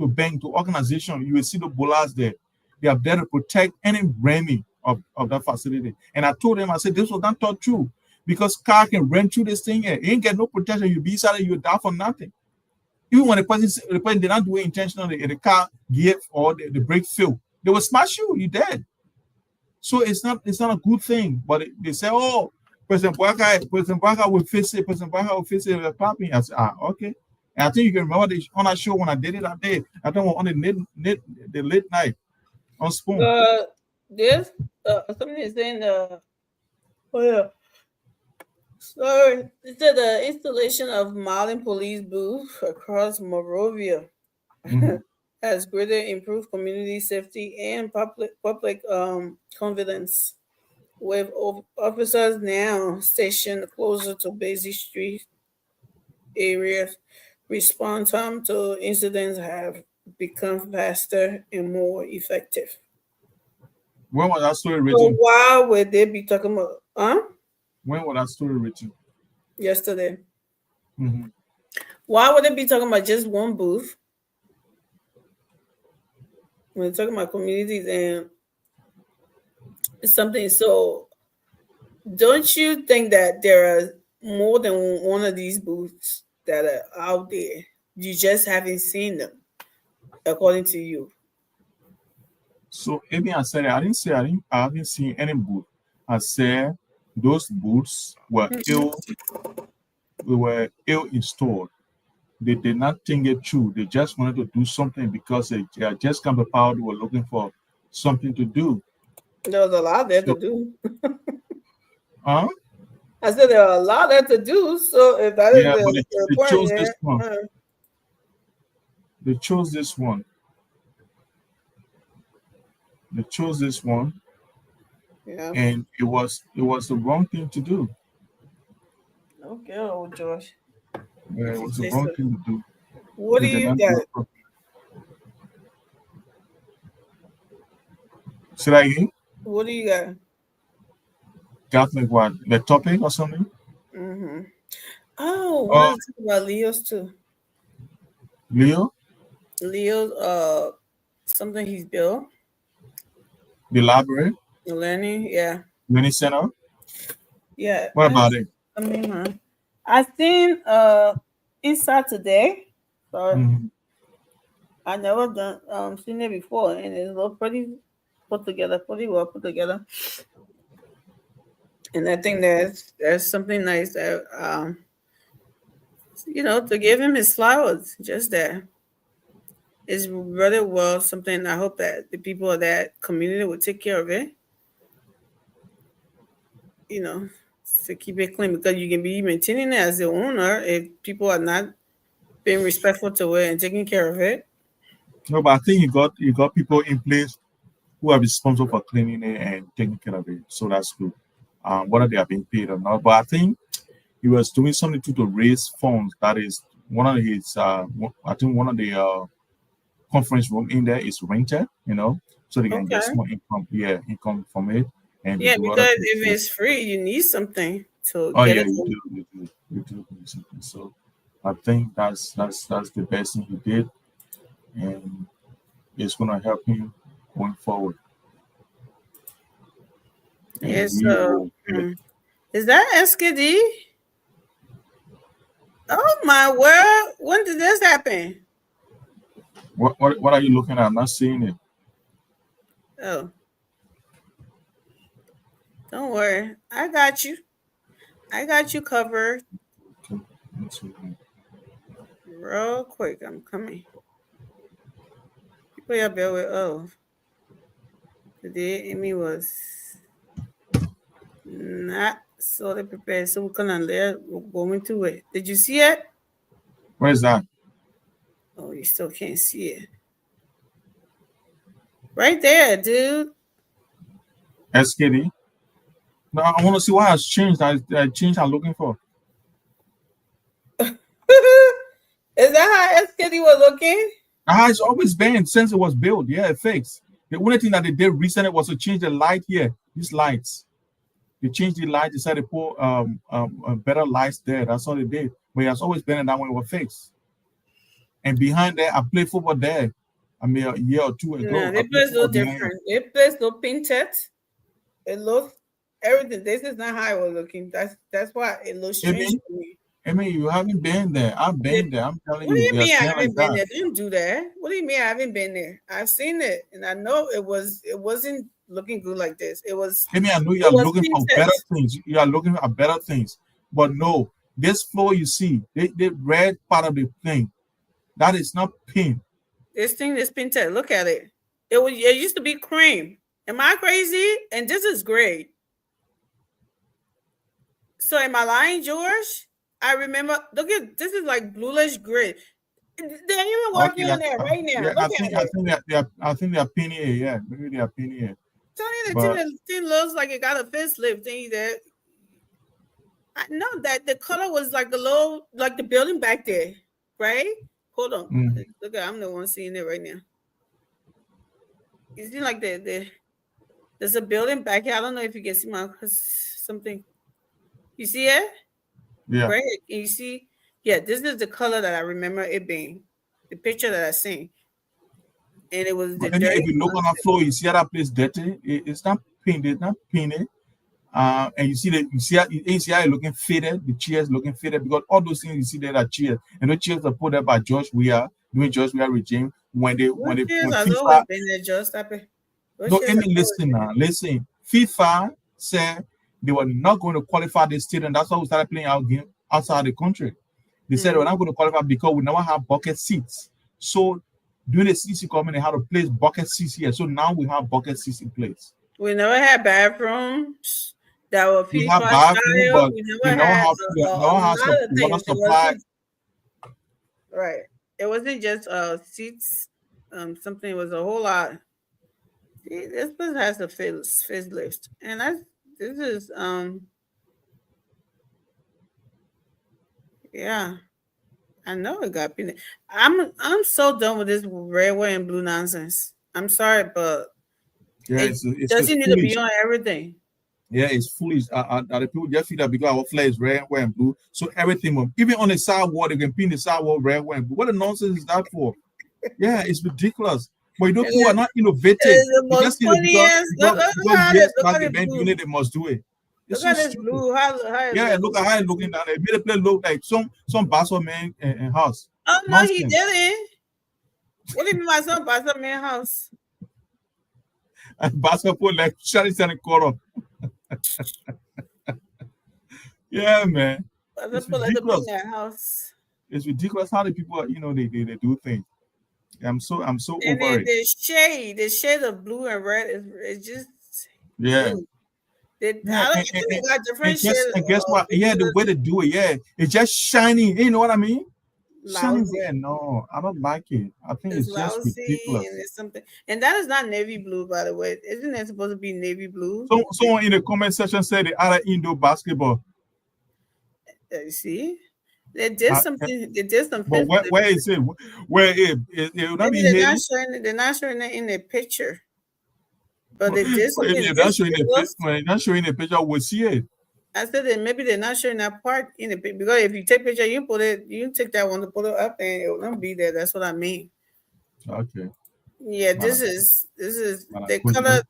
S15: bank, to organization, you will see the bullets there. They are there to protect any ramming of that facility. And I told them, I said, this was not thought true because car can ram through this thing here. You ain't get no protection. You be inside, you die for nothing. Even when the person did not do it intentionally, and the car gear or the brake fail, they will smash you. You dead. So it's not a good thing. But they say, oh, President Bwaka will fix it. President Bwaka will fix it with popping. I said, okay. And I think you can remember on that show when I did it that day. I think on the late night on Spoon.
S14: This somebody is saying oh yeah. Sorry, it said the installation of Marlin police booth across Morovia has greatly improved community safety and public confidence, with officers now stationed closer to busy street areas. Response time to incidents have become faster and more effective.
S15: When was that story written?
S14: So why would they be talking about?
S15: When was that story written?
S14: Yesterday.
S15: Mm-hmm.
S14: Why would they be talking about just one booth? When they're talking about communities and something, so don't you think that there are more than one of these booths that are out there? You just haven't seen them, according to you.
S15: So Amy, I said I haven't seen any booth. I said those booths were ill installed. They did not think it through. They just wanted to do something because they just come about. They were looking for something to do.
S14: There was a lot there to do.
S15: Huh?
S14: I said there are a lot there to do. So if that is
S15: they chose this one. They chose this one. They chose this one, and it was the wrong thing to do.
S14: Okay, old Josh.
S15: Yeah, it was the wrong thing to do.
S14: What do you got?
S15: Say that again?
S14: What do you got?
S15: Got like what? The topic or something?
S14: Mm-hmm. Oh, what is it about Leo's too?
S15: Leo?
S14: Leo's something he's built.
S15: The library?
S14: The learning, yeah.
S15: Learning center?
S14: Yeah.
S15: What about it?
S14: I seen inside today. So I never seen it before, and it's pretty well put together. And I think there's something nice that to give him his flowers, just that. It's really well something. I hope that the people of that community will take care of it. You know, to keep it clean, because you can be maintaining it as the owner if people are not being respectful to it and taking care of it.
S15: No, but I think you got people in place who are responsible for cleaning it and taking care of it. So that's good. Whether they are being paid or not. But I think he was doing something to raise funds. That is one of his. I think one of the conference room in there is rented. You know, so they can get
S14: Okay.
S15: small income. Yeah, income from it, and they
S14: Yeah,
S15: do other
S14: because
S15: things.
S14: if it's free, you need something to
S15: Oh
S14: get
S15: yeah,
S14: it.
S15: you do need something. So I think that's the best thing he did, and it's gonna help him going forward. And
S14: Yeah,
S15: we
S14: so
S15: will get
S14: is that SKD? Oh my word! When did this happen?
S15: what are you looking at? I'm not seeing it.
S14: Oh, don't worry, I got you. I got you covered.
S15: Okay, let's see.
S14: Real quick, I'm coming. People, bear with. Oh, today Amy was not sort of prepared, so we're gonna we're going to it. Did you see it?
S15: Where is that?
S14: Oh, you still can't see it. Right there, dude.
S15: SKD. No, I want to see what has changed. I changed. I'm looking for.
S14: Is that how SKD was looking?
S15: It's always been since it was built. Yeah, it fixed. The only thing that they did recently was to change the light here. These lights. They changed the light. They said they put better lights there. That's all they did. But it's always been that way. It was fixed. And behind there, I played football there. I mean, a year or two ago.
S14: No, the place look different. The place look painted. It looks everything. This is not how it was looking. That's why it looks strange to me.
S15: I mean, you haven't been there. I've been there. I'm telling you.
S14: What do you mean I haven't been there? Don't do that. What do you mean I haven't been there? I've seen it, and I know it wasn't looking good like this. It was.
S15: I mean, I know you are looking for better things. You are looking for better things, but no, this floor you see, the red part of the thing, that is not pink.
S14: This thing is painted. Look at it. It used to be cream. Am I crazy? And this is gray. So am I lying, George? I remember. Look at this is like bluish gray. They're even working on that right now.
S15: Yeah, I think they are painting it. Yeah, maybe they are painting it.
S14: Tony, the thing looks like it got a facelift. Thing that I know that the color was like a little, like the building back there, right? Hold on, look, I'm the one seeing it right now. You see, like there's a building back here. I don't know if you can see something. You see it?
S15: Yeah.
S14: Right? Can you see? Yeah, this is the color that I remember it being. The picture that I seen. And it was the dirty.
S15: If you look on that floor, you see that place dirty. It's not painted. It's not painted. And you see how you're looking faded. The chairs looking faded because all those things you see there are chairs, and the chairs are put there by George Weah during George Weah regime when FIFA. No, listen. FIFA said they were not going to qualify this stadium. That's why we started playing our game outside the country. They said we're not going to qualify because we never have bucket seats. So during the CC government, they had to place bucket seats here. So now we have bucket seats in place.
S14: We never had bathrooms that were
S15: we have bathrooms, but we never have water supply.
S14: Right. It wasn't just seats. Something, it was a whole lot. See, this place has a facelift, and this is yeah. I know it got peanut. I'm so done with this red, white, and blue nonsense. I'm sorry, but
S15: it's
S14: doesn't need to be on everything.
S15: Yeah, it's foolish. The people just feel that because our flag is red, white, and blue, so everything, even on the sidewalk, they can paint the sidewalk red, white, and blue. What the nonsense is that for? Yeah, it's ridiculous. But you know, people are not innovative.
S14: The most funniest. Look
S15: unit, they must do it.
S14: Look at this blue.
S15: Look at how it's looking down there. It made the place look like some Basel man house.
S14: Oh no, nonsense. He didn't. What do you mean by some Basel man house?
S15: And Basel put like Charlie Santa Coro. Yeah, man.
S14: It's ridiculous. House.
S15: It's ridiculous how the people, they do things. I'm so
S14: And
S15: over
S14: then
S15: it.
S14: the shade of blue and red is just
S15: Yeah.
S14: blue. I
S15: Yeah,
S14: think they got different
S15: and guess what?
S14: shades
S15: Yeah, the way they do it, yeah, it's just shiny. You know what I mean? Shiny
S14: lousy.
S15: red. No, I don't like it. I think
S14: It's
S15: it's just
S14: lousy
S15: ridiculous.
S14: and it's something. And that is not navy blue, by the way. Isn't it supposed to be navy blue?
S15: So someone in the comment section said the other indoor basketball.
S14: You see, they did something. They did something.
S15: But where is it? Where it will not
S14: Maybe
S15: be
S14: they're
S15: hidden.
S14: not showing it. They're not showing it in the picture. But they did
S15: If
S14: something.
S15: you're not showing the picture, we'll see it.
S14: I said that maybe they're not showing that part in the picture, because if you take picture, you put it, you take that one to put it up, and it will not be there. That's what I mean.
S15: Okay.
S14: Yeah, this is the
S15: good
S14: color.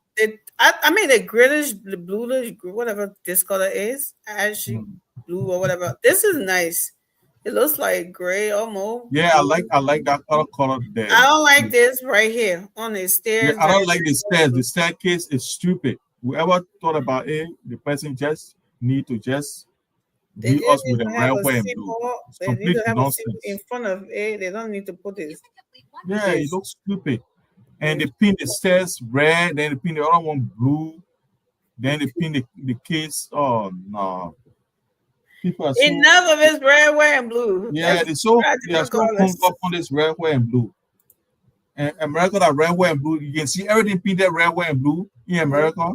S14: I mean the greenish, the bluish, whatever this color is, ashy blue or whatever. This is nice. It looks like gray almost.
S15: Yeah, I like that other color there.
S14: I don't like this right here on the stairs.
S15: Yeah, I don't like the stairs. The staircase is stupid. Whoever thought about it, the person just need to just
S14: They
S15: be us
S14: need
S15: with
S14: to
S15: the
S14: have
S15: red,
S14: a
S15: white, and blue.
S14: symbol.
S15: It's
S14: They need
S15: complete
S14: to have a
S15: nonsense.
S14: symbol in front of it. They don't need to put this.
S15: Yeah, it looks stupid. And they pin the stairs red, then they pin the other one blue, then they pin the case. Oh no. People are so
S14: Enough of this red, white, and blue.
S15: yeah,
S14: That's
S15: they are so
S14: practical
S15: hung up on this red, white, and blue. And America, that red, white, and blue, you can see everything painted red, white, and blue in America.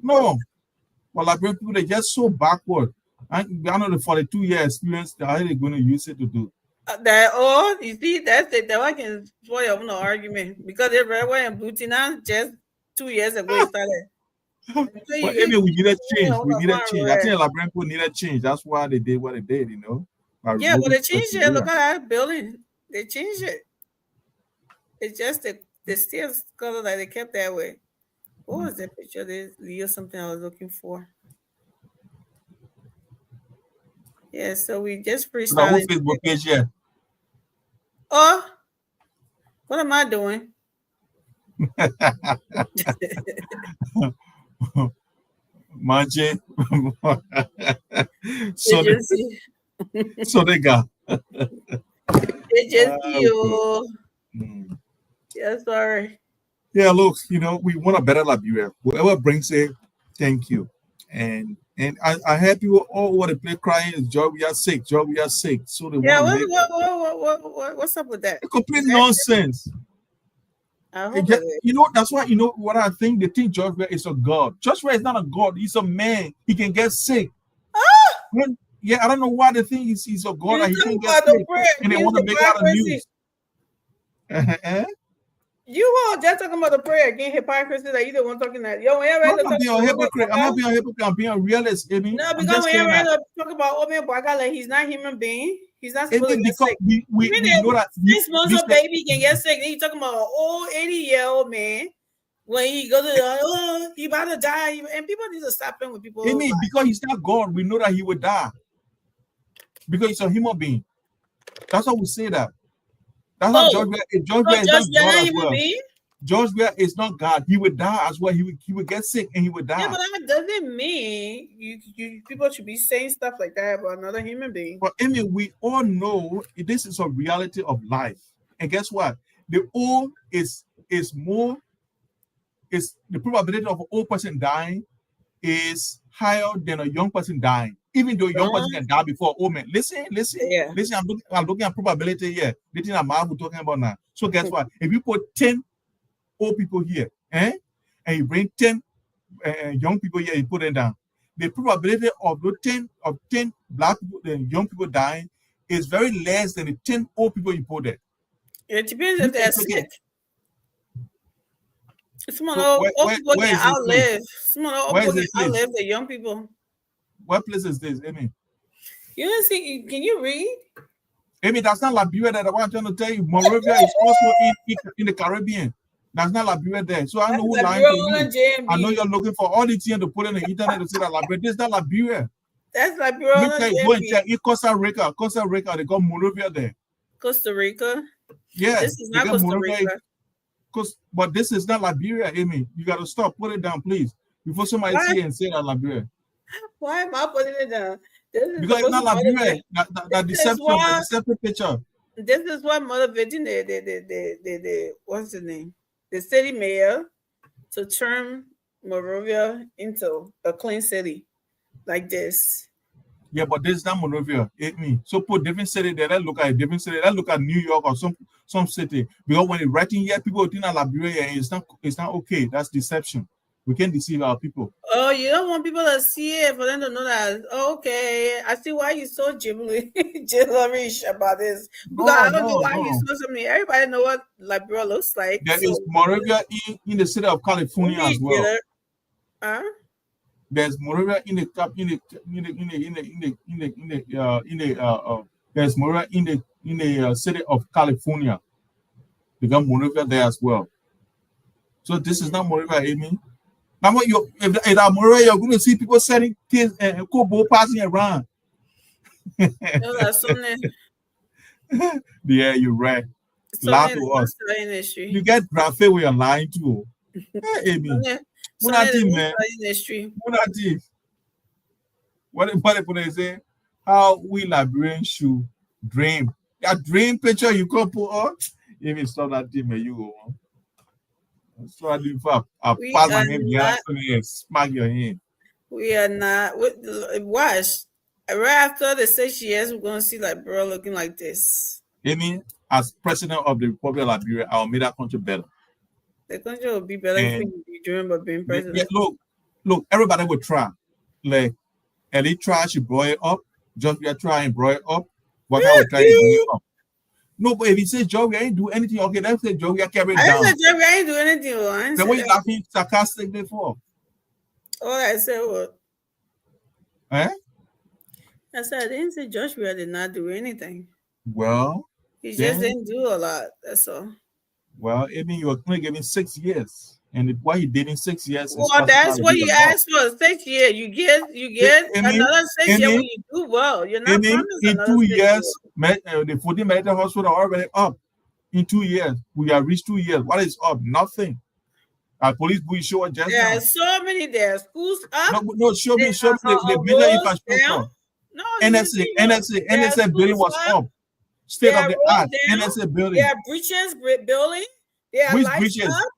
S15: No. Well, like people, they're just so backward. I know the 42-year experience, how are they going to use it to do?
S14: That all you see, that's it. That I can spoil no argument because the red, white, and blue now just 2 years ago it started.
S15: But anyway, we needed change. We needed change. I think Labrenco needed change. That's why they did what they did, you know.
S14: Yeah, but they changed it. Look at that building. They changed it. It's just the stairs color that they kept that way. What was that picture? There's something I was looking for. Yeah, so we just freestyled.
S15: Facebook page, yeah.
S14: Oh, what am I doing?
S15: Manje. So they got.
S14: It's just you. Yeah, sorry.
S15: Yeah, look, you know, we want a better Liberia. Whoever brings it, thank you. And I heard people all over the place crying, "Joy, we are sick. Joy, we are sick." So they
S14: What's up with that?
S15: Complete nonsense.
S14: I
S15: you know, that's why, you know what I think? They think George Weah is a god. George Weah is not a god. He's a man. He can get sick. Yeah, I don't know why they think he's a god and he can get sick. And they want to make out of news.
S14: You all just talking about the prayer again, hypocrisy that you don't want talking that. Yo,
S15: I'm not being a hypocrite. I'm not being a hypocrite. I'm being a realist, Amy.
S14: No, because when you're talking about Obi Bwaga, like he's not a human being. He's not supposed to get sick.
S15: We know that
S14: 6 months old baby can get sick. Then you talking about an old 80-year-old man when he goes to he about to die. And people need to stop playing with people.
S15: Amy, because he's not God, we know that he would die. Because he's a human being. That's why we say that. That's how George Weah. George Weah is not God as well. George Weah is not God. He would die as well. He would get sick and he would die.
S14: Yeah, but that doesn't mean you people should be saying stuff like that about another human being.
S15: But Amy, we all know this is a reality of life. And guess what? The old is more. Is the probability of an old person dying is higher than a young person dying. Even though a young person can die before old man. Listen.
S14: Yeah.
S15: Listen, I'm looking at probability here. The thing I'm talking about now. So guess what? If you put 10 old people here, and you bring 10 young people here, you put them down. The probability of the 10 black people, young people dying is very less than the 10 old people you put there.
S14: It depends if they're sick. Some old people can outlive. Some old people can outlive the young people.
S15: What place is this, Amy?
S14: You don't see? Can you read?
S15: Amy, that's not Liberia. That I'm trying to tell you. Moravia is also in the Caribbean. That's not Liberia there. So I know who lying to you. I know you're looking for all the things to put in the internet to say that Liberia. This is not Liberia.
S14: That's Liberia.
S15: Go and check. In Costa Rica, they got Moravia there.
S14: Costa Rica.
S15: Yeah,
S14: this is not Costa Rica.
S15: But this is not Liberia, Amy. You got to stop. Put it down, please, before somebody see and say that Liberia.
S14: Why am I putting it down?
S15: Because it's not Liberia. That deception picture.
S14: this is what motivating the what's the name? The city mayor to turn Monrovia into a clean city like this.
S15: Yeah, but this is not Monrovia. It me. So put different city there. Let's look at a different city. Let's look at New York or some city. Because when it's writing here, people think that Liberia it's not okay. That's deception. We can't deceive our people.
S14: Oh, you don't want people to see it for them to know that. Oh, okay, I see why you're so gibberish about this. Because I don't know why you so something. Everybody know what Liberia looks like.
S15: There is Monrovia in the city of California as well.
S14: Huh?
S15: There's Monrovia in the there's Monrovia in the city of California. We got Monrovia there as well. So this is not Monrovia, Amy. Now what you if that Monrovia, you're going to see people selling kids and Kobo passing around. Yeah, you're right. Lie to us. You get graphic where you're lying to. Hey, Amy. What they say? How we Liberians should dream. That dream picture you can put on. Even stop that thing, man. You go on. So I do for I pass my name behind and smack your hand.
S14: We are not. Watch. Right after the 6 years, we're gonna see Liberia looking like this.
S15: Amy, as president of the Republic of Liberia, I'll make that country better.
S14: The country will be better if we dream of being president.
S15: Yeah, look, everybody will try. Like Ellie try, she brought it up. Just we are trying, brought it up. What I will try to bring it up. No, but if he says Joe, we ain't do anything. Okay, let's say Joe, we are carrying down.
S14: I said Joe, we ain't do anything.
S15: Then what you laughing sarcastically for?
S14: Oh, I said what?
S15: Eh?
S14: I said I didn't say Joshua did not do anything.
S15: Well,
S14: he just didn't do a lot. That's all.
S15: Well, I mean, you were only given 6 years. And what he did in 6 years.
S14: Well, that's what you asked for. 6 years. You get another 6 years when you do well. You're not promised
S15: in 2 years. The 14 medical hospital are already up. In 2 years, we have reached 2 years. What is up? Nothing. Our police will show us just
S14: there are so many there. Schools up.
S15: No, show me the major infrastructure.
S14: No,
S15: NSA building was up. State of the art. NSA building.
S14: There are breaches building. There are
S15: which
S14: lights
S15: breaches?
S14: up.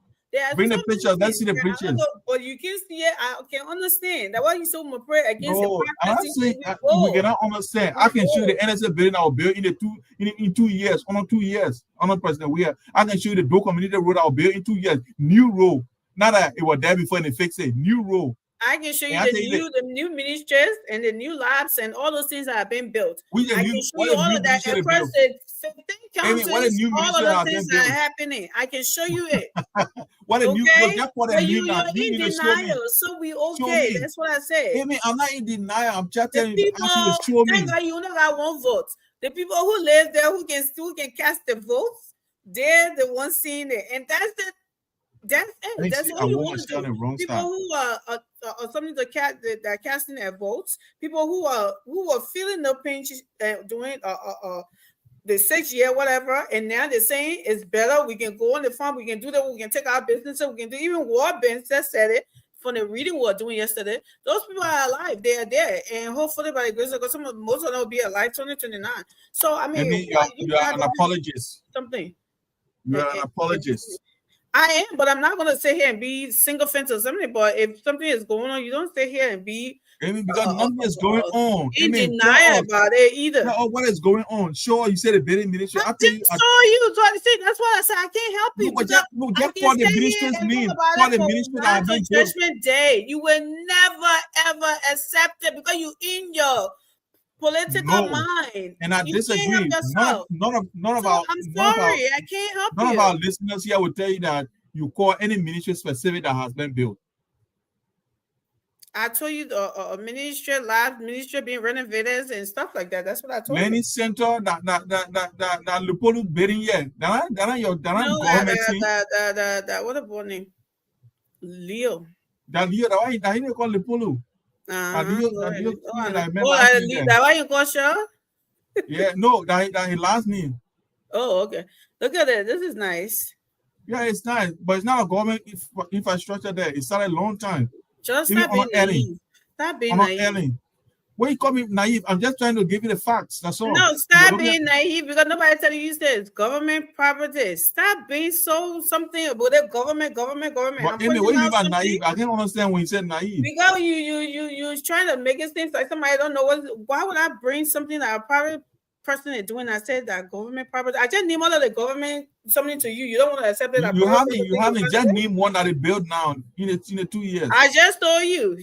S15: Bring the pictures. Let's see the breaches.
S14: But you can see it. I can understand. That's why you so much prayer against
S15: no, we cannot understand. I can show you the NSA building I will build in 2 years. On 2 years. On President we are. I can show you the Doe Community Road I will build in 2 years. New road. Not that it was there before and they fixed it. New road.
S14: I can show you the new ministries and the new labs and all those things that have been built. I can show you all of that. And first, the counties, all of those things that are happening. I can show you it.
S15: What a new
S14: you're in denial, so we okay. That's what I said.
S15: I'm not in denial. I'm just telling you. Show me.
S14: You only got one vote. The people who live there who can cast the votes, they're the ones seeing it, and that's the. That's it. That's all you want to do. People who are something that casting their votes. People who are feeling the pinch doing the 6 year whatever, and now they're saying it's better. We can go on the farm. We can do that. We can take our business. We can do even war bench that said it from the reading we were doing yesterday. Those people are alive. They are there, and hopefully by the grace of God, most of them will be alive 2029. So I mean
S15: you are an apologist.
S14: Something.
S15: You are an apologist.
S14: I am, but I'm not gonna sit here and be single fence or something. But if something is going on, you don't sit here and be
S15: because nothing is going on.
S14: In denial about it either.
S15: No, what is going on? Sure, you said the building ministry.
S14: I didn't show you. That's why I said I can't help you.
S15: No, just for the minister's name. For the ministry that have been
S14: Judgment Day, you will never ever accept it because you in your political mind.
S15: And I disagree. None of our
S14: I'm sorry, I can't help you.
S15: None of our listeners here will tell you that you call any ministry specific that has been built.
S14: I told you the ministry, lab ministry being renovated and stuff like that. That's what I told you.
S15: Many center that Lupolu building here. That your government thing.
S14: That what about name? Leo.
S15: That you call Lupolu.
S14: That why you call Shaw?
S15: Yeah, no, that his last name.
S14: Oh, okay. Look at it. This is nice.
S15: Yeah, it's nice, but it's not a government infrastructure there. It started a long time.
S14: Just not being naive. Stop being naive.
S15: When you call me naive, I'm just trying to give you the facts. That's all.
S14: No, stop being naive because nobody telling you this government property. Stop being so something about the government.
S15: But anyway, you are naive. I can't understand when you said naive.
S14: Because you trying to make it seem like somebody don't know what. Why would I bring something that a private person is doing? I said that government property. I just name all of the government something to you. You don't want to accept it.
S15: You haven't just named one that they built now in 2 years.
S14: I just told you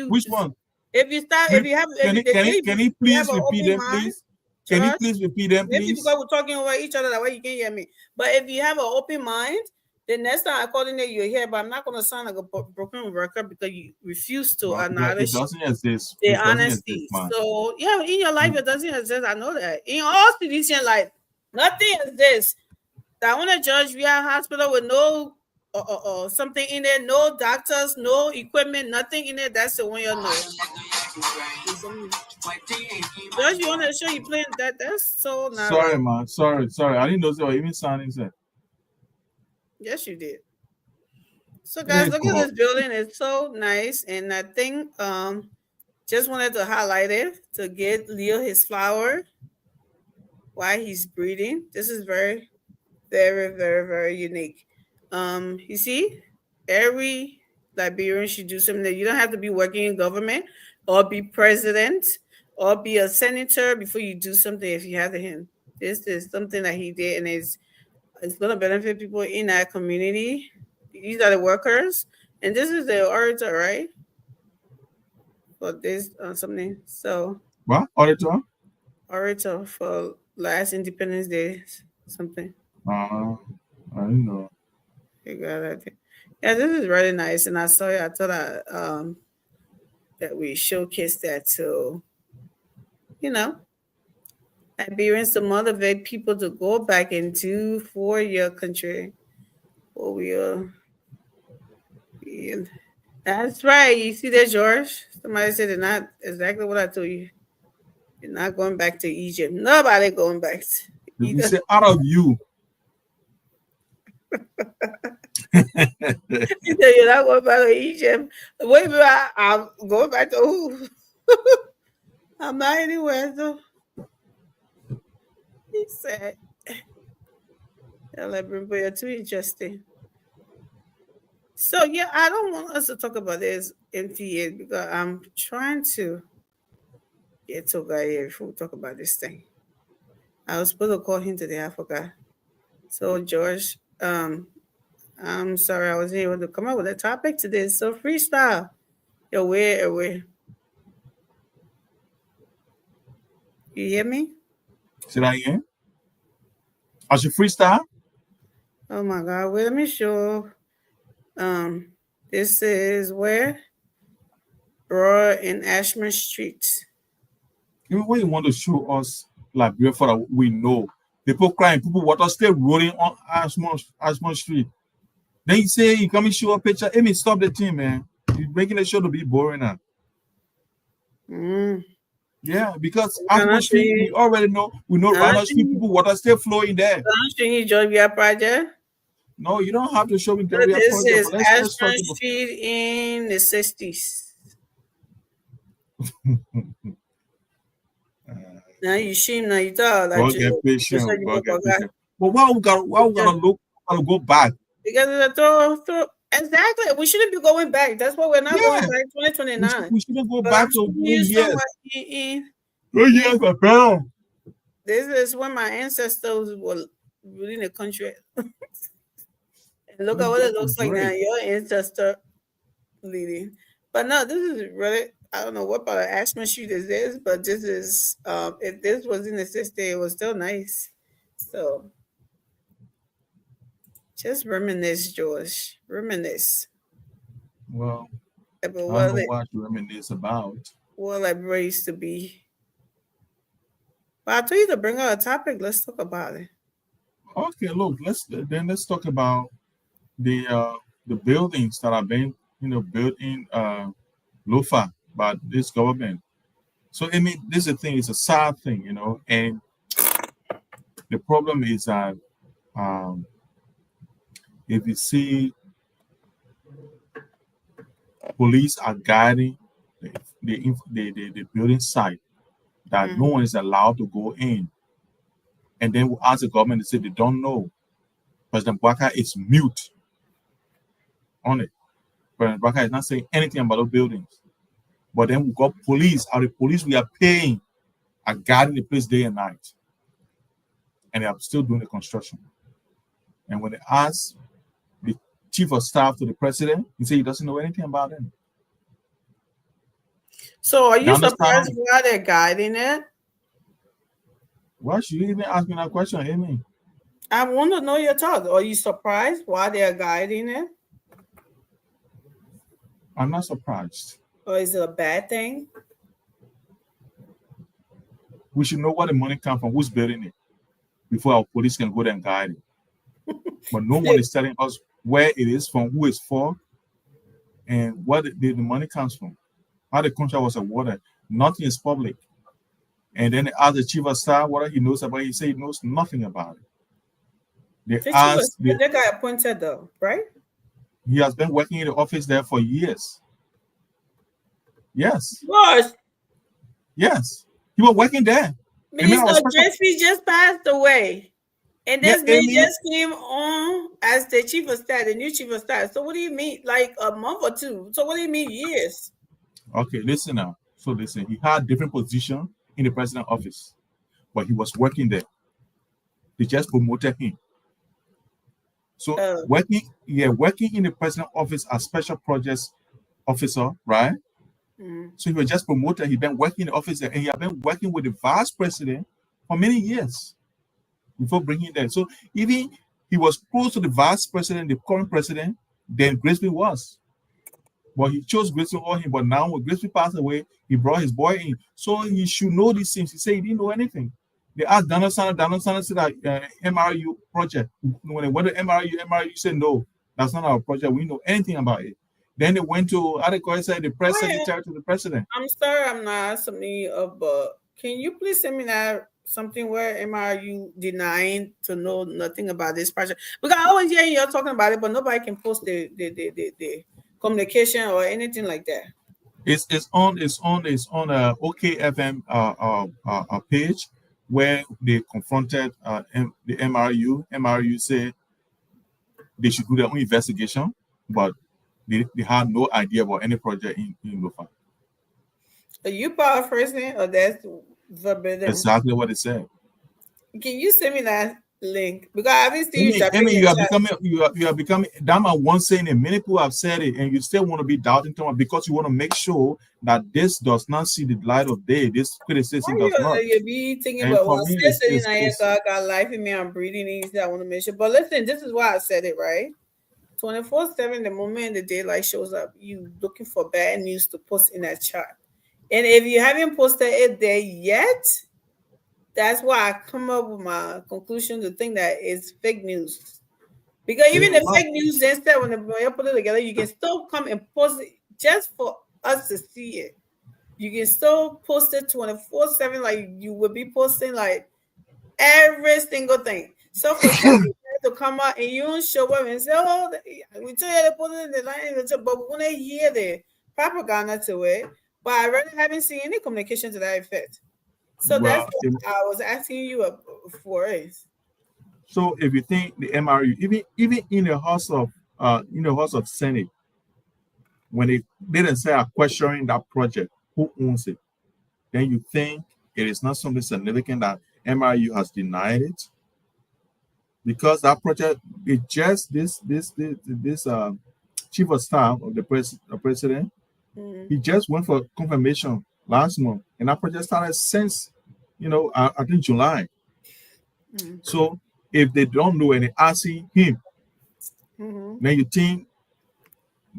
S15: which one?
S14: If you start, if you have,
S15: can you please repeat them, please? Can you please repeat them, please?
S14: Maybe because we're talking over each other, that way you can't hear me. But if you have an open mind, the next time I call in there, you're here. But I'm not going to sound like a broken record because you refuse to acknowledge
S15: it doesn't exist.
S14: The honesty. So yeah, in your life it doesn't exist. I know that. In all situations, like nothing exists. That I want to judge via hospital with no something in there, no doctors, no equipment, nothing in there. That's the one you know. Judge, you want to show you playing that? That's so nice.
S15: Sorry, man. Sorry. I didn't know they were even sounding set.
S14: Yes, you did. So guys, look at this building. It's so nice. And I think just wanted to highlight it to get Leo his flower while he's breathing. This is very, very, very, very unique. You see, every Liberian should do something. That you don't have to be working in government or be president or be a senator before you do something if you have the him. This is something that he did, and it's going to benefit people in that community. These are the workers, and this is the orator, right? For this something. So
S15: what orator?
S14: Orator for last Independence Day something.
S15: I don't know.
S14: You got it. Yeah, this is really nice, and I saw it. I thought that we showcased that to, Liberians to motivate people to go back and do for your country. What we are. Yeah. That's right. You see that, George? Somebody said it's not exactly what I told you. You're not going back to Egypt. Nobody going back.
S15: You say out of you.
S14: You say you're not going back to Egypt. Wait a minute, I'm going back to who? I'm not anywhere. So he said, you're too interesting. So yeah, I don't want us to talk about this MTA because I'm trying to get to a guy here before we talk about this thing. I was supposed to call him today, I forgot. So George, I'm sorry I wasn't able to come up with a topic today. So freestyle. You're away. You hear me?
S15: Say that again? I should freestyle?
S14: Oh my God. Wait, let me show. This is where? Broad and Ashman Street.
S15: When you want to show us Liberia for that we know. People crying, people water still rolling on Ashman Street. Then you say you come and show a picture. Amy, stop the thing, man. You're making the show to be boring now. Yeah, because Ashman Street, we already know. We know Ashman Street people water still flowing there.
S14: I'm showing you Georgia Project.
S15: No, you don't have to show me
S14: Georgia Project. This is Ashman Street in the 60s. Now you shame, now you talk like
S15: patient. But why we gotta go back?
S14: Because it's exactly, we shouldn't be going back. That's why we're not going back 2029.
S15: We shouldn't go back to years.
S14: Years
S15: ago.
S14: This is when my ancestors were ruling the country. And look at what it looks like now. Your ancestor leading. But no, this is really, I don't know what part of Ashman Street is this, but this is, if this was in the 60s, it was still nice. So just reminisce, George. Reminisce.
S15: Well, I don't know what to reminisce about.
S14: What Liberia used to be. But I told you to bring out a topic. Let's talk about it.
S15: Okay, look, let's talk about the buildings that have been built in Lofa by this government. So I mean, this is the thing, it's a sad thing, and the problem is that if you see police are guiding the building site that no one is allowed to go in. And then we ask the government to say they don't know. President Boubacar is mute on it. President Boubacar is not saying anything about those buildings. But then we got police. Are the police we are paying are guarding the place day and night. And they are still doing the construction. And when they ask the chief of staff to the president, he said he doesn't know anything about them.
S14: So are you surprised why they're guiding it?
S15: Why should you even ask me that question, Amy?
S14: I want to know your thoughts. Are you surprised why they're guiding it?
S15: I'm not surprised.
S14: Or is it a bad thing?
S15: We should know where the money comes from, who's building it, before our police can go there and guide it. But no one is telling us where it is from, who it's for, and where the money comes from. How the contract was awarded. Nothing is public. And then they ask the chief of staff what he knows about it. He said he knows nothing about it.
S14: The guy appointed though, right?
S15: He has been working in the office there for years. Yes.
S14: What?
S15: Yes. He was working there.
S14: Minister Jeffrey just passed away. And this man just came on as the chief of staff, the new chief of staff. So what do you mean? Like a month or two? So what do you mean years?
S15: Okay, listen now. So listen, he had different position in the president's office, but he was working there. They just promoted him. So working in the president's office as special projects officer, right? So he was just promoted. He been working in the office there, and he had been working with the vice president for many years before bringing them. So even he was close to the vice president, the current president, than Grigsby was. But he chose Grigsby over him. But now when Grigsby passed away, he brought his boy in. So he should know these things. He said he didn't know anything. They asked Donald Sanders. Donald Sanders said that MRU project. When they went to MRU said, no, that's not our project. We know anything about it. Then they went to, the press secretary to the president.
S14: I'm sorry I'm not asking you, but can you please send me that something where MRU denying to know nothing about this project? Because I always hear you talking about it, but nobody can post the communication or anything like that.
S15: It's on OKFM page where they confronted the MRU. MRU said they should do their own investigation, but they had no idea about any project in Lofa.
S14: Are you paraphrasing or that's verbatim?
S15: Exactly what it said.
S14: Can you send me that link? Because I haven't seen
S15: you are becoming that man once saying it. Many people have said it, and you still want to be doubting Thomas because you want to make sure that this does not see the light of day. This criticism does not.
S14: You be thinking about well, still sitting here, God got life in me. I'm breathing things that I want to mention. But listen, this is why I said it, right? 24/7, the moment the daylight shows up, you looking for bad news to post in that chat. And if you haven't posted it there yet, that's why I come up with my conclusion to think that it's fake news. Because even the fake news, instead when you put it together, you can still come and post it just for us to see it. You can still post it 24/7, like you would be posting like every single thing. So for you to come out and you don't show up and say, oh, we tell you to put it in the line, but we want to hear the propaganda to it. But I really haven't seen any communication to that effect. So that's what I was asking you for is.
S15: So if you think the MRU, even in the House of Senate, when they didn't say are questioning that project, who owns it, then you think it is not something significant that MRU has denied it, because that project is just this chief of staff of the president. He just went for confirmation last month, and that project started since, I think July. So if they don't know and they asking him, then you think,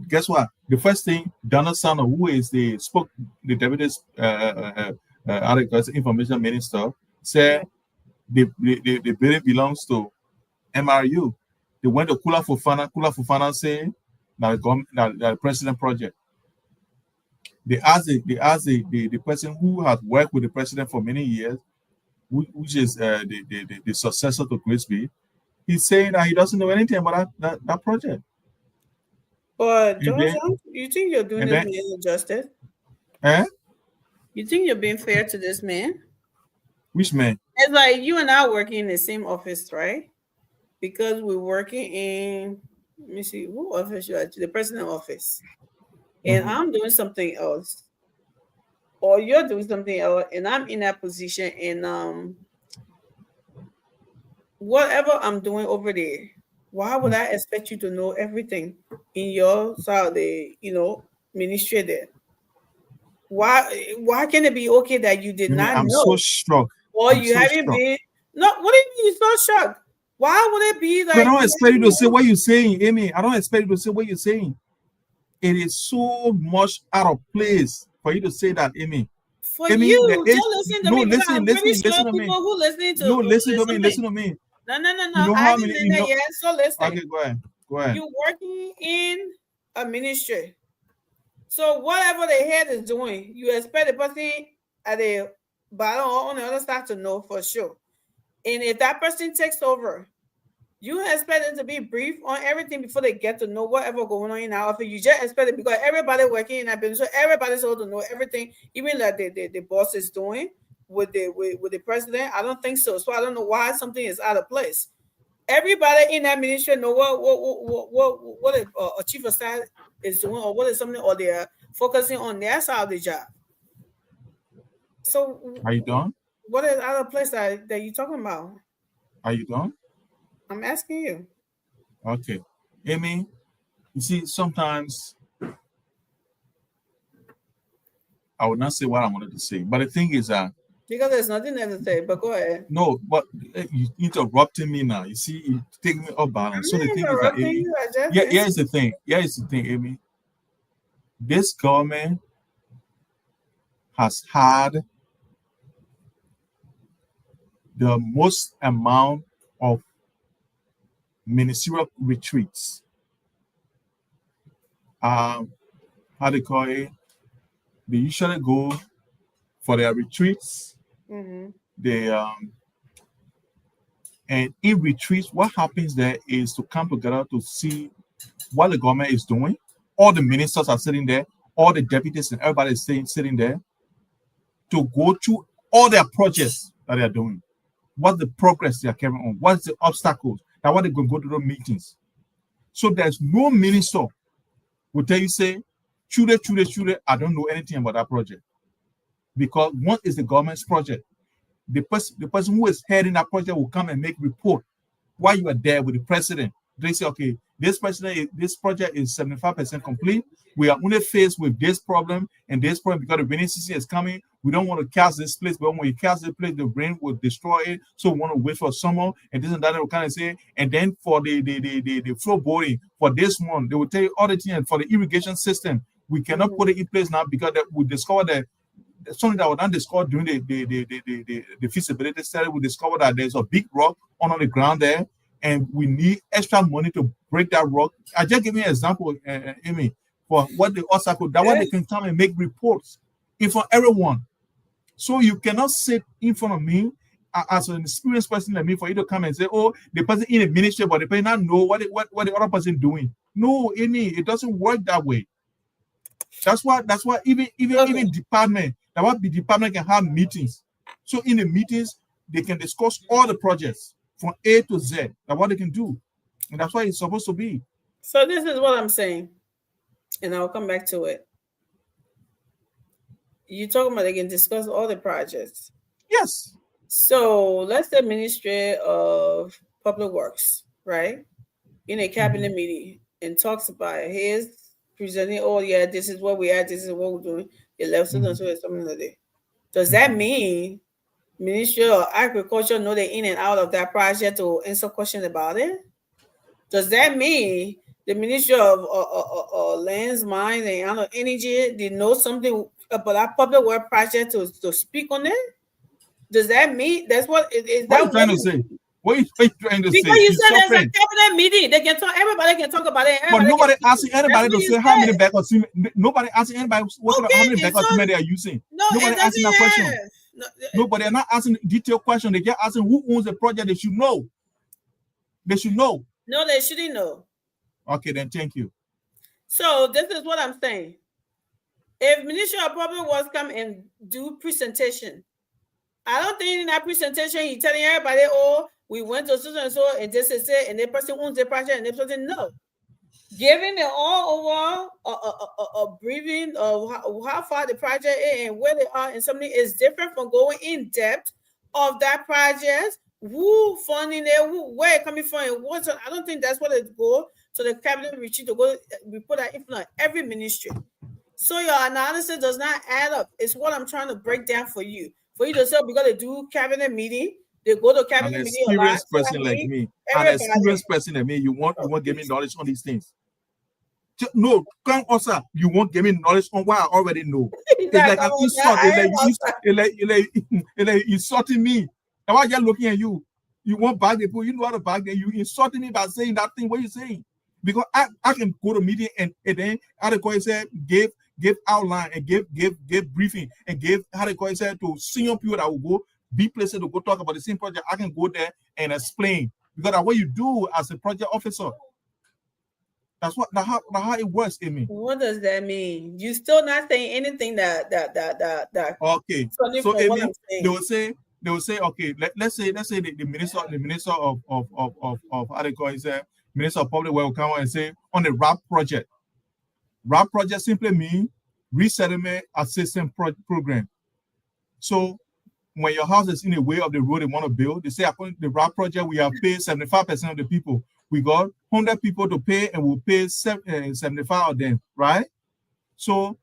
S15: guess what? The first thing, Donald Sanders, who is the deputy information minister, said the building belongs to MRU. They went to Kula Fofana saying that the president project. They asked the person who has worked with the president for many years, which is the successor to Grigsby. He's saying that he doesn't know anything about that project.
S14: But Johnson, you think you're doing this justice?
S15: Eh?
S14: You think you're being fair to this man?
S15: Which man?
S14: It's like you and I working in the same office, right? Because we're working in, let me see, who office you at? The president office. And I'm doing something else. Or you're doing something else, and I'm in that position, and whatever I'm doing over there, why would I expect you to know everything in your side of the, ministry there? Why can it be okay that you did not
S15: I'm
S14: know?
S15: so shocked.
S14: Or
S15: I'm
S14: you
S15: so
S14: haven't
S15: shocked.
S14: been? No, what do you mean you're so shocked? Why would it be like?
S15: I don't expect you to say what you're saying, Amy. I don't expect you to say what you're saying. It is so much out of place for you to say that, Amy.
S14: For
S15: Amy,
S14: you,
S15: the age,
S14: just listen to
S15: no,
S14: me. Because
S15: listen,
S14: I'm
S15: listen,
S14: pretty sure
S15: listen to me.
S14: people who listening to
S15: No, listen to me, listen to me.
S14: No.
S15: You know
S14: I
S15: how
S14: haven't
S15: many,
S14: been
S15: you
S14: there
S15: know,
S14: yet. So listen.
S15: okay, go ahead. Go ahead.
S14: You're working in a ministry. So whatever the head is doing, you expect the person at the bottom or on the other side to know for sure. And if that person takes over, you expect them to be brief on everything before they get to know whatever going on in our office. You just expect it because everybody working in that business, so everybody's supposed to know everything, even like the boss is doing with the president. I don't think so. So I don't know why something is out of place. Everybody in that ministry know what a chief of staff is doing, or what is something, or they're focusing on their side of the job. So
S15: Are you done?
S14: what is out of place that you're talking about?
S15: Are you done?
S14: I'm asking you.
S15: Okay. Amy, you see, sometimes I would not say what I wanted to say, but the thing is that
S14: because there's nothing else to say, but go ahead.
S15: no, but you interrupting me now. You see, you take me off balance. So the thing is that, Amy, here's the thing. Here's the thing, Amy. This government has had the most amount of ministerial retreats. How do you call it? They usually go for their retreats. They and in retreats, what happens there is to come together to see what the government is doing. All the ministers are sitting there, all the deputies and everybody is sitting there to go through all their projects that they are doing. What's the progress they are carrying on? What's the obstacles? Now, what they're going to go to those meetings. So there's no minister will tell you, say, truly, I don't know anything about that project. Because one is the government's project. The person who is heading that project will come and make report while you are there with the president. They say, okay, this project is 75% complete. We are only faced with this problem and this problem because the rainy season is coming. We don't want to cast this place, but when we cast this place, the rain will destroy it. So we want to wait for summer and this and that. They will kind of say, and then for the flow boarding for this one, they will tell you all the things. For the irrigation system, we cannot put it in place now because we discovered that something that was not discovered during the feasibility study. We discovered that there's a big rock on the ground there, and we need extra money to break that rock. I just give you an example, Amy, for what the obstacle, that way they can come and make reports in front of everyone. So you cannot sit in front of me as an experienced person like me for you to come and say, oh, the person in the ministry, but the person not know what the other person doing. No, Amy, it doesn't work that way. That's why even department, that what the department can have meetings. So in the meetings, they can discuss all the projects from A to Z. That's what they can do. And that's why it's supposed to be.
S14: So this is what I'm saying. And I'll come back to it. You're talking about they can discuss all the projects.
S15: Yes.
S14: So let's say Ministry of Public Works, right? In a cabinet meeting and talks about his presenting, oh yeah, this is what we are, this is what we're doing. The left something like that. Does that mean Ministry of Agriculture know the in and out of that project to answer questions about it? Does that mean the Ministry of Lands, Mines, and Energy did know something about that public work project to speak on it? Does that mean that's what is
S15: what
S14: that?
S15: What are you trying to say? What are you trying to say?
S14: Because you said there's a cabinet meeting. They can talk. Everybody can talk about it.
S15: But nobody asking anybody to say how many bags of cement. Nobody asking anybody how many bags of cement they are using.
S14: No,
S15: nobody asking that question. Nobody are not asking detailed question. They just asking who owns the project. They should know. They should know.
S14: No, they shouldn't know.
S15: Okay, then thank you.
S14: So this is what I'm saying. if Ministry of Public Works come and do presentation, I don't think in that presentation he's telling everybody, oh, we went to so and so, and this is it, and the person owns the project, and the person no. Giving it all over a briefing of how far the project is and where they are and something is different from going in depth of that project, who funding it, where it coming from, and what's. I don't think that's what it go to the cabinet retreat to go. We put that in front of every ministry. So your analysis does not add up. It's what I'm trying to break down for you. For you to say we got to do cabinet meeting, they go to cabinet meeting.
S15: An experienced person like me, an experienced person like me, you won't give me knowledge on these things. No, come also, you won't give me knowledge on what I already know. It's like an insult. It's like insulting me. And I'm just looking at you. You won't back the people. You know how to back them. You insulting me by saying that thing. What you saying? Because I can go to meeting and then how they call it, say give outline and give briefing and give how they call it, say to senior people that will go be places to go talk about the same project. I can go there and explain because that's what you do as a project officer. That's how it works, Amy.
S14: What does that mean? You still not saying anything that
S15: okay. So Amy, they will say okay. Let's say the minister of how they call it, Minister of Public Works will come out and say on the RAP project. RAP project simply means resettlement assistance program. So when your house is in the way of the road they want to build, they say according to the RAP project, we have paid 75% of the people. We got 100 people to pay and we'll pay 75 of them, right? So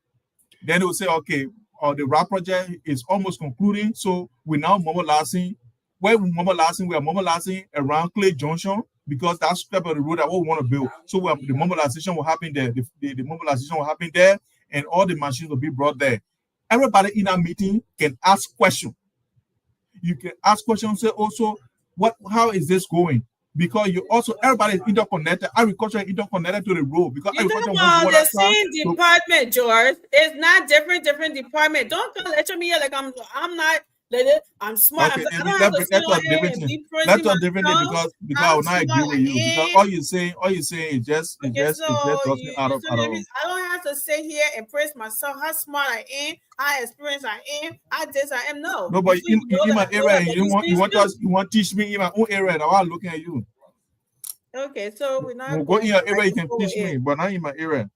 S15: then they will say, okay, the RAP project is almost concluding. So we're now mobilizing. Where we mobilizing? We are mobilizing around Clay Junction because that's step of the road that we want to build. So the mobilization will happen there. The mobilization will happen there and all the machines will be brought there. Everybody in that meeting can ask questions. You can ask questions, say also, how is this going? Because you also everybody is interconnected. Agriculture is interconnected to the road because
S14: you talk about the same department, George. It's not different department. Don't lecture me like I'm not. I'm smart.
S15: Okay, that's different because I will not agree with you because all you saying is just talking out of.
S14: I don't have to sit here and praise myself how smart I am, how experienced I am, how this I am. No,
S15: but in my area, you want to teach me in my own area. Now I'm looking at you.
S14: Okay, so we're not.
S15: We'll go in your area, you can teach me, but not in my area.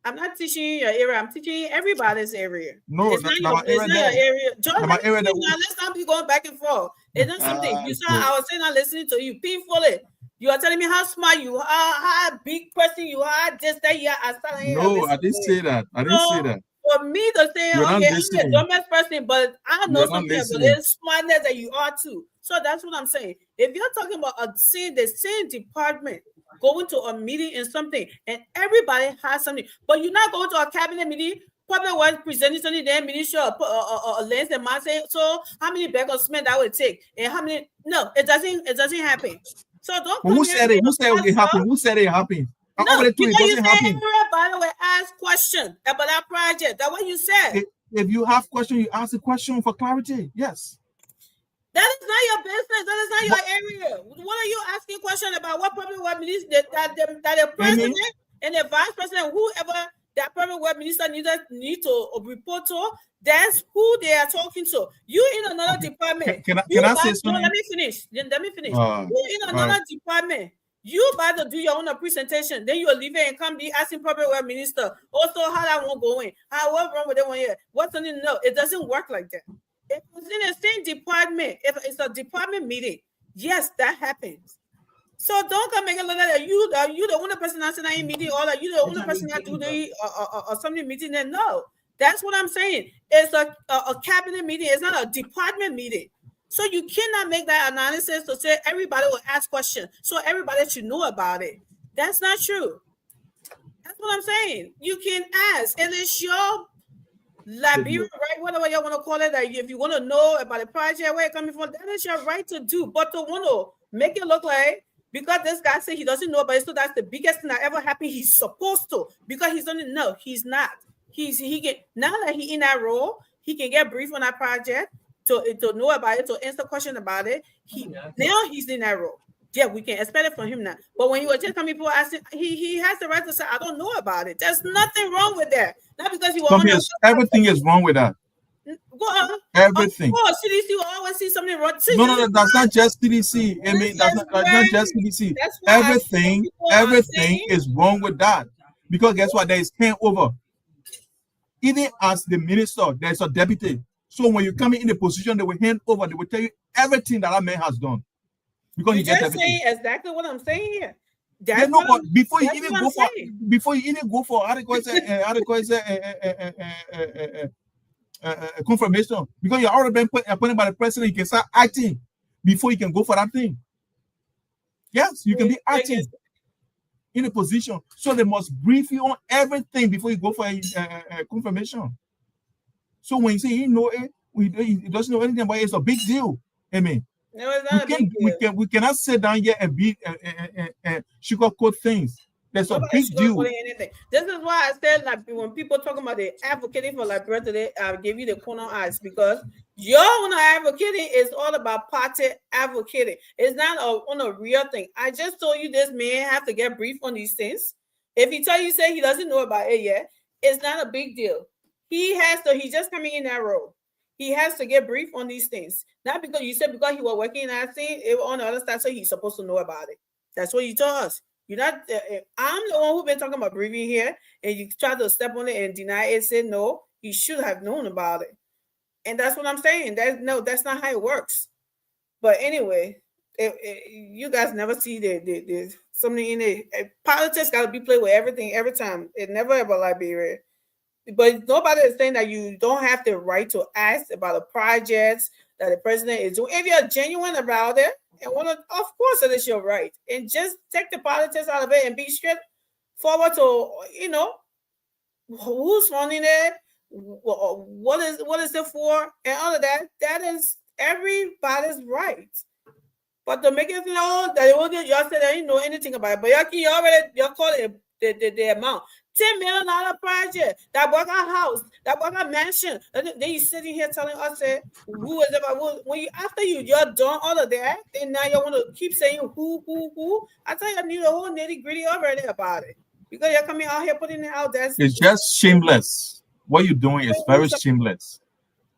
S14: I'm not teaching you your area. I'm teaching you everybody's area.
S15: No,
S14: it's not your area. John, let's not be going back and forth. It's not something you saw. I was saying, I'm listening to you peacefully. You are telling me how smart you are, how big person you are. Just that you are.
S15: No, I didn't say that. I didn't say that.
S14: For me to say, okay, I'm the dumbest person, but I know something about this smartness that you are too. So that's what I'm saying. If you're talking about the same department going to a meeting and something, and everybody has something, but you're not going to a cabinet meeting, Public Works presenting something, then Ministry of Lands and Mines say, so how many bags of cement that would take, and how many? No, it doesn't happen. So don't.
S15: Well, who said it? Who said it happened? Who said it happened?
S14: No, because you said everybody will ask questions about that project. That's what you said.
S15: If you have questions, you ask a question for clarity. Yes.
S14: That is not your business. That is not your area. What are you asking questions about? What Public Works minister that the president and the vice president, whoever that Public Works minister need to report to, that's who they are talking to. You in another department.
S15: Can I say something?
S14: No, let me finish. You in another department. You about to do your own presentation, then you'll leave it and come be asking Public Works minister. Also, how that won't go in? What's wrong with that one here? What's something? No, it doesn't work like that. If it's in the same department, if it's a department meeting, yes, that happens. So don't come make it look like you the only person that's in a meeting, or like you the only person that do the or something meeting. Then no, that's what I'm saying. It's a cabinet meeting. It's not a department meeting. So you cannot make that analysis to say everybody will ask questions, so everybody should know about it. That's not true. That's what I'm saying. You can ask, and it's your Liberia, right? Whatever you want to call it. That if you want to know about the project, where it's coming from, that is your right to do. But to want to make it look like because this guy said he doesn't know about it, so that's the biggest thing that ever happened. He's supposed to, because he's only no, he's not. He can now that he in that role, he can get brief on that project. To know about it, to answer questions about it, now he's in that role. Yeah, we can expect it from him now. But when he was just coming, people asking, he has the right to say, I don't know about it. There's nothing wrong with that. Not because he was
S15: Come
S14: on
S15: here, everything is wrong with that.
S14: Go on.
S15: Everything.
S14: Oh, CDC will always see something wrong.
S15: No, that's not just CDC. I mean, that's not just CDC. Everything is wrong with that. Because guess what? There is handover. Even as the minister, there's a deputy. So when you come in the position, they will hand over. They will tell you everything that man has done. Because
S14: you just saying exactly what I'm saying here.
S15: Yeah, no, but before you even go for confirmation, because you're already been appointed by the president, you can start acting before you can go for that thing. Yes, you can be acting in a position. So they must brief you on everything before you go for a confirmation. So when you say he doesn't know anything about it, it's a big deal. I mean,
S14: no, it's not a big deal.
S15: We cannot sit down here and be sugarcoat things. There's a big deal.
S14: Anything. This is why I said, like, when people talking about the advocating for Liberia today, I give you the corner eyes, because your own advocating is all about party advocating. It's not on a real thing. I just told you this man have to get briefed on these things. If he tell you say he doesn't know about it yet, it's not a big deal. He's just coming in that role. He has to get briefed on these things. Not because you said because he was working in that thing, it was on the other side, so he's supposed to know about it. That's what you told us. You're not. I'm the one who's been talking about briefing here, and you try to step on it and deny it. Say no, he should have known about it, and that's what I'm saying. That's not how it works. But anyway, you guys never see the something in it. Politics got to be played with everything every time. It never ever Liberia. But nobody is saying that you don't have the right to ask about the projects that the president is doing. If you're genuine about it, and of course it is your right. And just take the politics out of it and be straightforward to, who's running it, what is it for, and all of that. That is everybody's right. But to make it that y'all said they didn't know anything about it, but y'all call it the amount. $10 million project, that work our house, that work our mansion. Then you sitting here telling us who is about after you're done all of that, then now you want to keep saying who. I tell you, I need a whole nitty-gritty already about it. Because you're coming out here putting it out there.
S15: It's just shameless. What you're doing is very shameless.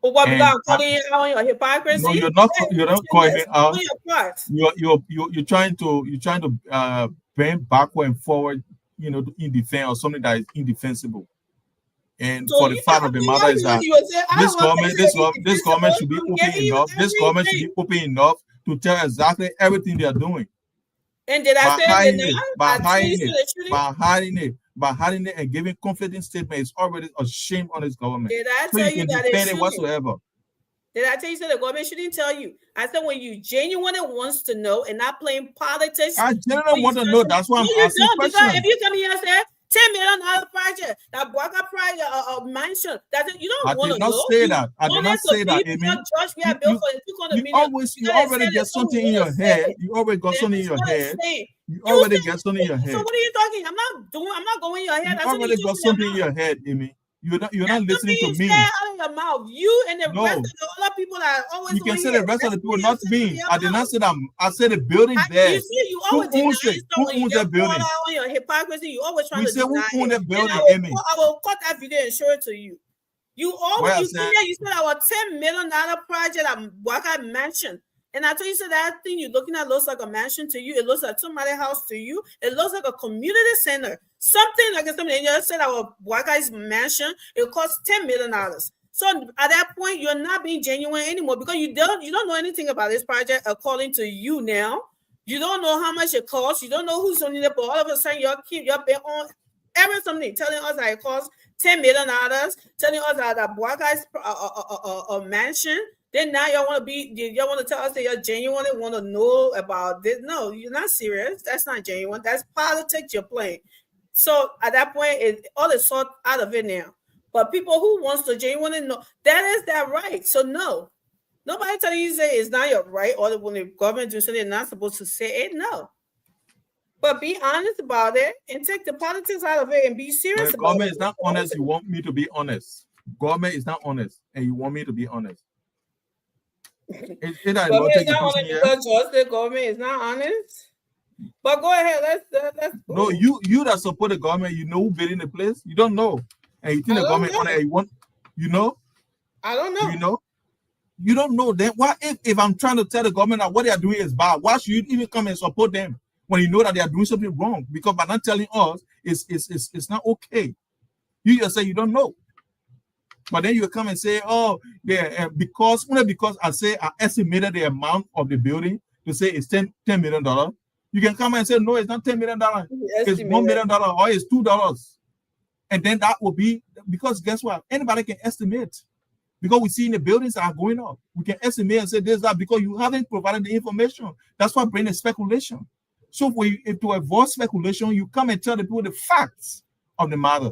S14: But what about calling it out on your hypocrisy?
S15: No, you're not calling it out. You're trying to bend backward and forward, in defense or something that is indefensible. And so for the fact of the matter is that this government should be open enough. This government should be open enough to tell exactly everything they are doing.
S14: And did I say
S15: by hiding it and giving conflicting statements is already a shame on this government.
S14: Did I tell you that
S15: it whatsoever?
S14: Did I tell you so the government shouldn't tell you? I said when you genuinely wants to know and not playing politics.
S15: I genuinely want to know. That's why I'm asking questions.
S14: If you come here and say $10 million project, that Bwaka project, a mansion, you don't want to know.
S15: I did not say that. You already get something in your head. You already got something in your head. You already get something in your head.
S14: So what are you talking? I'm not going in your head.
S15: You already got something in your head, Amy. You're not listening to me.
S14: Out of your mouth. You and the rest of the other people that are always.
S15: You can say the rest of the people, not me. I did not say that. I said the building there.
S14: You see, you always
S15: who owns that building?
S14: On your hypocrisy, you always trying to
S15: deny. We say who owns that building, Amy?
S14: I will cut that video and show it to you. You always you said our $10 million project at Bwaka Mansion. And I told you, so that thing you're looking at looks like a mansion to you. It looks like somebody's house to you. It looks like a community center. Something like something. And you said our Bwaka's mansion, it costs $10 million. So at that point, you're not being genuine anymore because you don't know anything about this project according to you now. You don't know how much it costs. You don't know who's on it, but all of a sudden you're being on everything, telling us that it costs $10 million, telling us that Bwaka's a mansion. Then now y'all want to tell us that you genuinely want to know about this. No, you're not serious. That's not genuine. That's politics you're playing. So at that point, all is sort out of it now. But people who wants to genuinely know, that is their right. So no, nobody telling you say it's not your right, or when the government do something they're not supposed to say it. No. But be honest about it and take the politics out of it and be serious about it.
S15: Government is not honest. You want me to be honest. Government is not honest, and you want me to be honest. It that
S14: But
S15: about
S14: it's
S15: take a
S14: not
S15: person
S14: only
S15: here.
S14: because your state government is not honest. But go ahead, let's
S15: No, you that support the government, you know who building the place. You don't know, and you think
S14: I
S15: the
S14: don't
S15: government on
S14: know.
S15: it. You want, you know,
S14: I don't know.
S15: you know, you don't know. Then why, if I'm trying to tell the government that what they are doing is bad, why should you even come and support them when you know that they are doing something wrong? Because by not telling us, it's not okay. You just say you don't know. But then you come and say, oh, yeah, because I say I estimated the amount of the building to say it's $10 million. You can come and say, no, it's not $10 million. It's $1 million or it's $2. And then that will be, because guess what? Anybody can estimate. Because we see in the buildings that are going up. We can estimate and say this, that, because you haven't provided the information. That's what brings speculation. So if to avoid speculation, you come and tell the people the facts of the matter.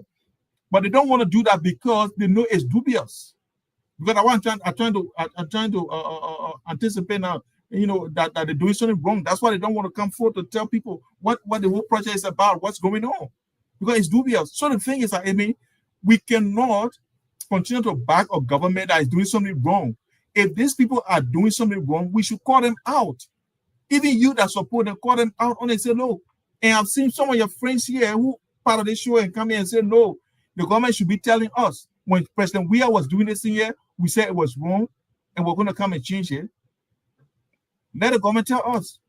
S15: But they don't want to do that because they know it's dubious. Because I'm trying to anticipate now, you know, that they're doing something wrong. That's why they don't want to come forward to tell people what the whole project is about, what's going on, because it's dubious. So the thing is that, I mean, we cannot continue to back a government that is doing something wrong. If these people are doing something wrong, we should call them out. Even you that support them, call them out and say no. And I've seen some of your friends here who part of this show and come here and say no. The government should be telling us. When President Weah was doing this thing here, we said it was wrong, and we're going to come and change it. Let the government tell us.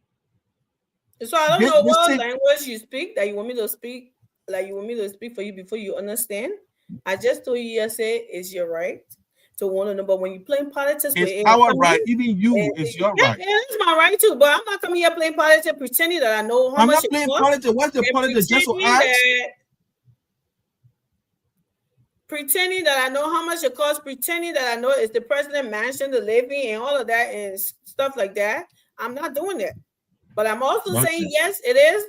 S14: So I don't know what language you speak that you want me to speak, like you want me to speak for you before you understand. I just told you yesterday it's your right to want to know, but when you playing politics,
S15: it's our right. Even you, it's your right.
S14: Yeah, it's my right too. But I'm not coming here playing politics, pretending that I know how much.
S15: I'm not playing politics. What's the politics? Just to ask.
S14: Pretending that I know how much it costs, pretending that I know it's the president mansion, the levy, and all of that and stuff like that. I'm not doing it. But I'm also saying, yes, it is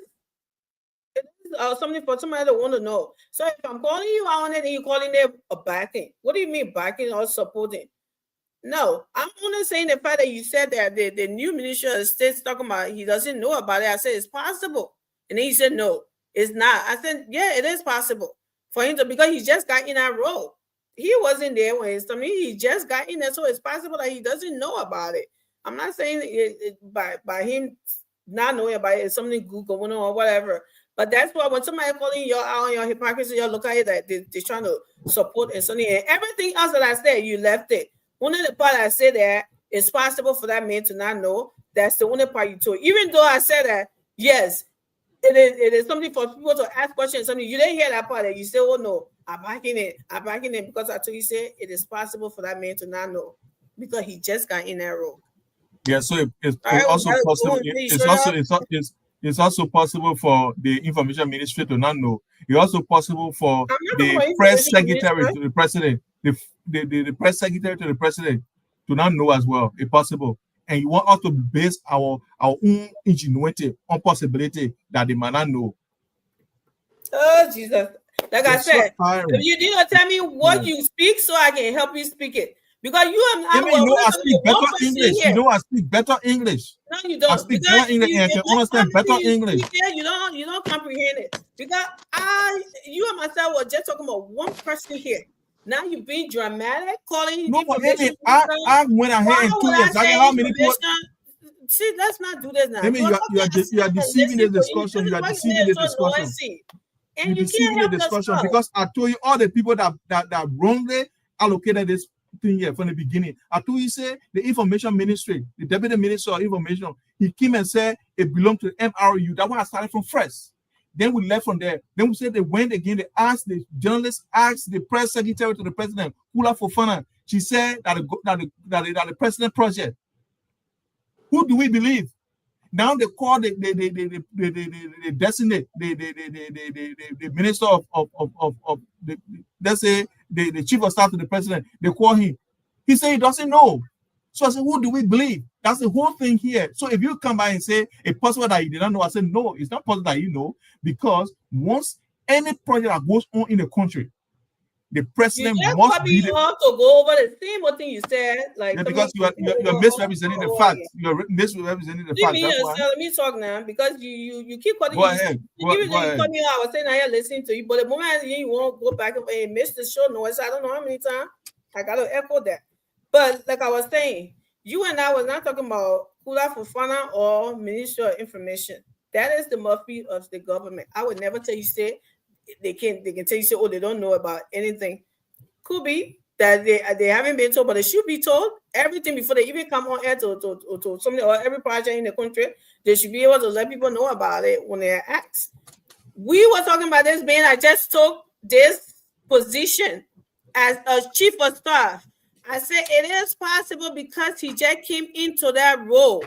S14: something for somebody to want to know. So if I'm calling you out on it and you're calling it a backing, what do you mean backing or supporting? No, I'm only saying the fact that you said that the new Minister of State's talking about he doesn't know about it. I said it's possible. And then he said, no, it's not. I said, yeah, it is possible. For him to, because he just got in that role. He wasn't there when it's something. He just got in there, so it's possible that he doesn't know about it. I'm not saying by him not knowing about it, it's something good going on or whatever. But that's why when somebody calling you out on your hypocrisy, you look at it that they're trying to support and something. And everything else that I said, you left it. One of the part I said that it's possible for that man to not know. That's the only part you told. Even though I said that, yes, it is something for people to ask questions. Something you didn't hear that part that you say, oh no, I'm backing it because I told you say it is possible for that man to not know because he just got in that role.
S15: Yeah, so it's also possible. It's also possible for the information ministry to not know. It's also possible for the press secretary to the president, the press secretary to the president to not know as well. It's possible. And you want us to base our own ingenuity on possibility that they might not know.
S14: Oh, Jesus. Like I said, if you didn't tell me what you speak so I can help you speak it. Because you are not
S15: I speak better English. Here. You know I speak better English.
S14: No, you don't.
S15: I speak better English and I can understand better English.
S14: You don't comprehend it. Because you and myself were just talking about one person here. Now you're being dramatic, calling.
S15: No, but I went ahead and told you exactly how many people.
S14: See, let's not do this now.
S15: You are deceiving the discussion. You are deceiving the discussion.
S14: And
S15: you're deceiving the discussion because I told you all the people that wrongly allocated this thing here from the beginning. I told you, say the information ministry, the deputy minister of information, he came and said it belonged to the MRU. That one I started from first. Then we left from there. Then we said they went again. They asked the journalists, asked the press secretary to the president, Kula Fofana. She said that the president project. Who do we believe? Now they call the designate, the minister of the, let's say the chief of staff to the president. They call him. He said he doesn't know. So I said, who do we believe? That's the whole thing here. So if you come by and say it's possible that you did not know, I said no, it's not possible that you know, because once any project that goes on in the country, the president must be
S14: the to go over the same thing you said, like
S15: because you're misrepresenting the facts. You're misrepresenting the facts.
S14: Let me talk now because you keep calling.
S15: Go ahead.
S14: Go ahead. I was saying I had listening to you, but the moment you won't go back and miss the show noise, I don't know how many times I got to echo that. But like I was saying, You and I was not talking about Kula Fofana or Minister of Information. That is the mouthpiece of the government. I would never tell you say they can tell you say, oh, they don't know about anything. Could be that they haven't been told, but they should be told everything before they even come on air to something or every project in the country. They should be able to let people know about it when they're asked. We were talking about this being I just took this position as a chief of staff. I said it is possible because he just came into that role.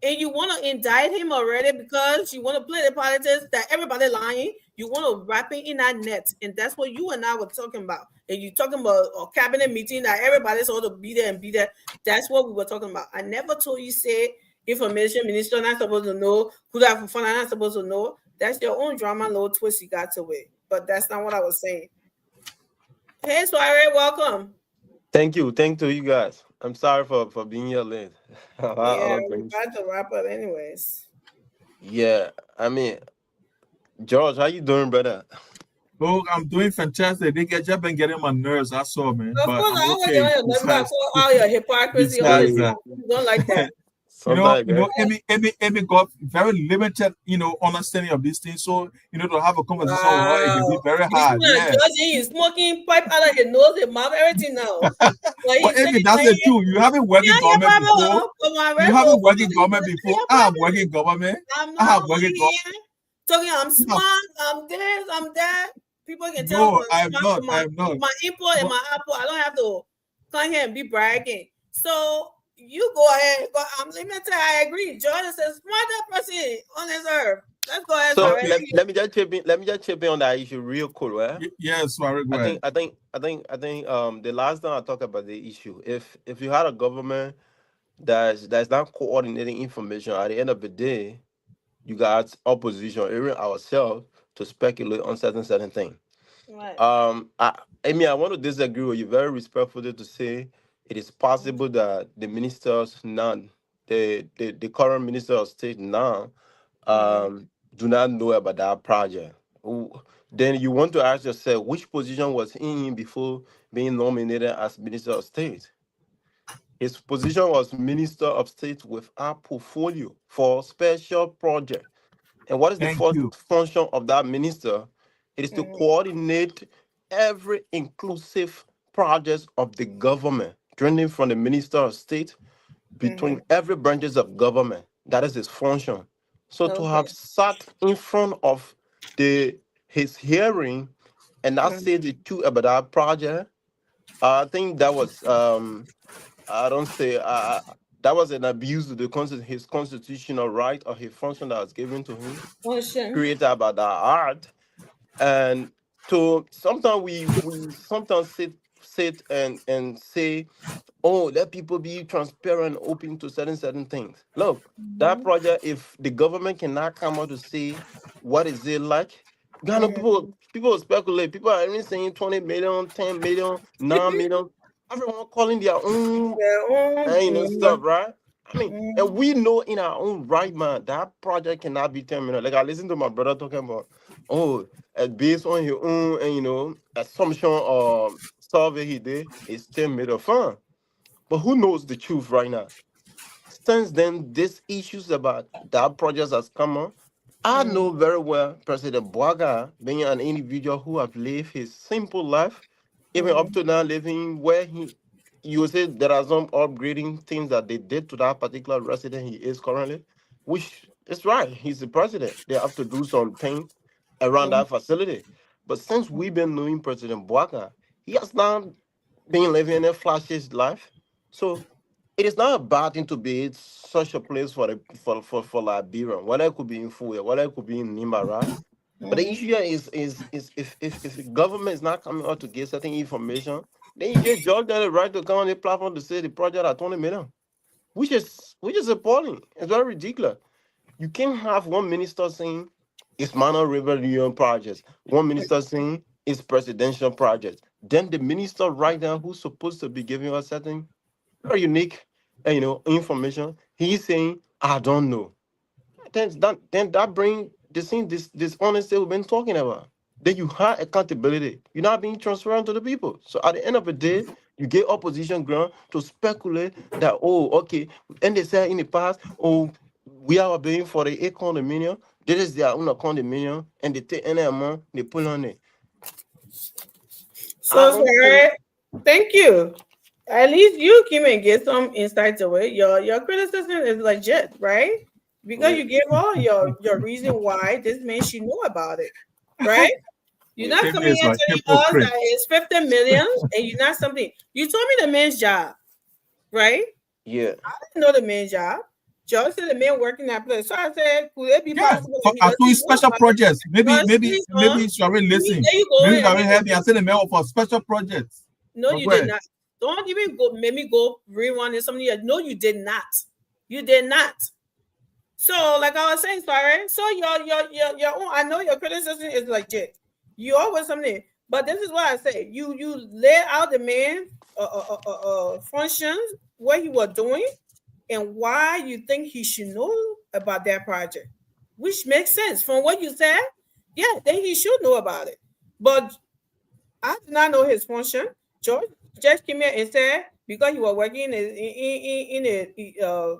S14: And you want to indict him already because you want to play the politics that everybody lying. You want to wrap it in that net. And that's what you and I were talking about. And you talking about a cabinet meeting that everybody's supposed to be there and be there. That's what we were talking about. I never told you say information minister not supposed to know, who that for not supposed to know. That's your own drama, little twist you got to it. But that's not what I was saying. Hey, Soiree, welcome.
S16: Thank you you guys. I'm sorry for being here late.
S14: Yeah, we're about to wrap up anyways.
S16: Yeah, I mean, George, how you doing, brother?
S15: Oh, I'm doing fantastic. They just been getting my nerves. I saw, man.
S14: Of course, I always get on your nerves. I saw all your hypocrisy. You don't like that.
S15: Amy got very limited, understanding of these things. So, to have a conversation with her, it can be very hard.
S14: Yeah. He's smoking pipe out of his nose, his mouth, everything now.
S15: But Amy, that's it too. You haven't worked in government before. You haven't worked in government before. I have worked in government. I have worked in government.
S14: Talking, I'm smart, I'm this, I'm that. People can tell.
S15: No, I'm not.
S14: My input and my output, I don't have to come here and be bragging. So, you go ahead. Let me tell you, I agree. Jordan is a smarter person on this earth. Let's go ahead.
S16: So let me just chip in on that issue real quick, right?
S15: Yes, sorry.
S16: I think the last time I talked about the issue, if you had a government that's not coordinating information, at the end of the day, you got opposition, even ourselves, to speculate on certain things.
S14: Right.
S16: I want to disagree with you very respectfully to say it is possible that the ministers now, the current minister of state now, do not know about that project. Then you want to ask yourself, which position was in before being nominated as minister of state? His position was minister of state with a portfolio for special project. And what is the first function of that minister? It is to coordinate every inclusive project of the government, trending from the minister of state between every branches of government. That is his function. So to have sat in front of his hearing and not say the truth about that project, I think that was that was an abuse of his constitutional right or his function that was given to him, created about that art. And to sometimes we sometimes sit and say, oh, let people be transparent, open to certain things. Look, that project, if the government cannot come out to say what is it like, people speculate. People are even saying 20 million, 10 million, 9 million. Everyone calling their own stuff, right? I mean, and we know in our own right mind that project cannot be 10 million. Like I listened to my brother talking about, based on your own, assumption or survey he did, it's 10 million fund. But who knows the truth right now? Since then, these issues about that project has come on. I know very well President Bouaga, being an individual who have lived his simple life, even up to now living where you say there are some upgrading things that they did to that particular resident he is currently, which is right. He's the president. They have to do something around that facility. But since we've been knowing President Bouaga, he has not been living a flashy life. So it is not a bad thing to be such a place for Liberia, whether it could be in Fuya, whether it could be in Nimba, right? But the issue here is if the government is not coming out to give certain information, then you get George the right to come on the platform to say the project at 20 million, which is appalling. It's very ridiculous. You can't have one minister saying it's Mano River Union projects, one minister saying it's presidential projects. Then the minister right now who's supposed to be giving us certain very unique, information, he's saying, I don't know. Then that brings this honesty we've been talking about. Then you have accountability. You're not being transparent to the people. So at the end of the day, You get opposition ground to speculate that, oh, okay, and they said in the past, oh, we are paying for the 8 condominium. This is their own condominium, and they take any amount, they put on it.
S14: So, sir, thank you. At least you came and get some insights away. Your criticism is legit, right? Because you gave all your reason why this man should know about it, right? You're not coming here telling us that it's 50 million, and you're not something. You told me the man's job, right?
S16: Yeah.
S14: I didn't know the man's job. George said the man working that place. So I said, could it be possible?
S15: I doing special projects. Maybe Shari listen. Maybe Shari help me. I said the man for special projects.
S14: No, you did not. Don't even go. Make me go rewind it something else. No, you did not. You did not. So, like I was saying, sorry. So your own. I know your criticism is legit. You always something, but this is what I say. You lay out the man functions, what he was doing, and why you think he should know about that project, which makes sense from what you said. Yeah, then he should know about it. But I did not know his function. George just came here and said because he was working in a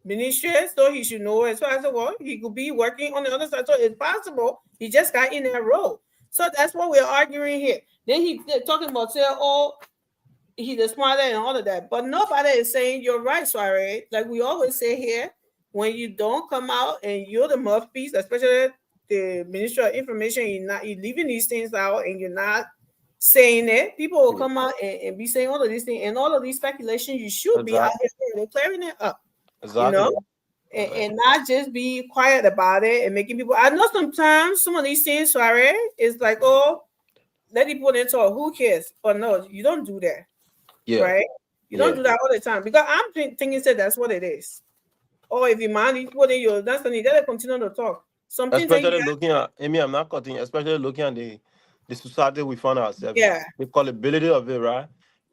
S14: ministry, so he should know it. So I said, well, he could be working on the other side. So it's possible he just got in that role. So that's what we're arguing here. Then he's talking about say, oh, he's the smarter and all of that. But nobody is saying you're right, sorry. Like we always say here, when you don't come out and you're the mouthpiece, especially the Ministry of Information, you're leaving these things out and you're not saying it, people will come out and be saying all of these things and all of these speculations. You should be out here clearing it up.
S16: Exactly.
S14: You know? And not just be quiet about it and making people. I know sometimes some of these things, sorry, it's like, oh, let people into a who cares? Or no, you don't do that.
S16: Yeah.
S14: Right? You don't do that all the time because I'm thinking that's what it is. Or if you mind, you put in your that's you gotta continue to talk. Something
S16: especially looking at Amy, I'm not cutting, especially looking at the society we find ourselves.
S14: Yeah.
S16: The callability of it, right?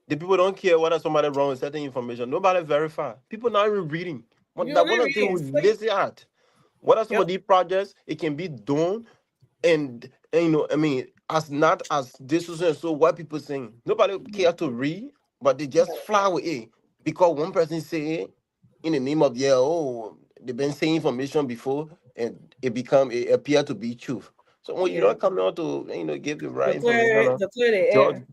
S16: The people don't care whether somebody wrong with certain information. Nobody verify. People not even reading. One of the things we lazy at. What are some of these projects? It can be done, and you know, I mean, as not as this and so what people saying. Nobody care to read, but they just fly with it because one person say it in the name of they've been saying information before, and it appear to be truth. So when you don't come out to give the right information,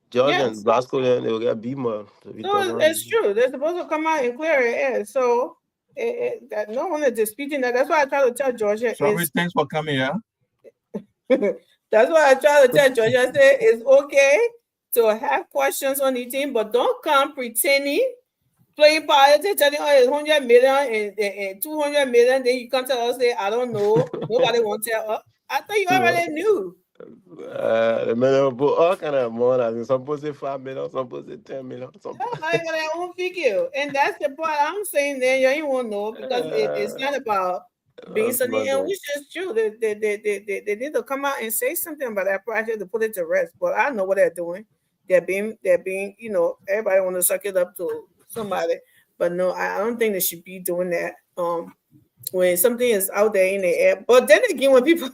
S16: George and Vasco, then they will get Beamer.
S14: No, it's true. They're supposed to come out and clear it air. So that no one is disputing that. That's why I try to tell Georgia.
S15: So thanks for coming here.
S14: That's why I try to tell Georgia. I say it's okay to have questions on the team, but don't come pretending, playing politics, telling it's 100 million and 200 million. Then you come tell us, say, I don't know. Nobody won't tell us. I thought you already knew.
S16: The million put all kind of money. Some people say 5 million, some people say 10 million. Some
S14: I got their own figure, and that's the part I'm saying. Then you ain't won't know because it's not about being something, and which is true. They need to come out and say something about that project to put it to rest. But I know what they're doing. They're being, everybody want to suck it up to somebody, but no, I don't think they should be doing that. When something is out there in the air, but then again, when people.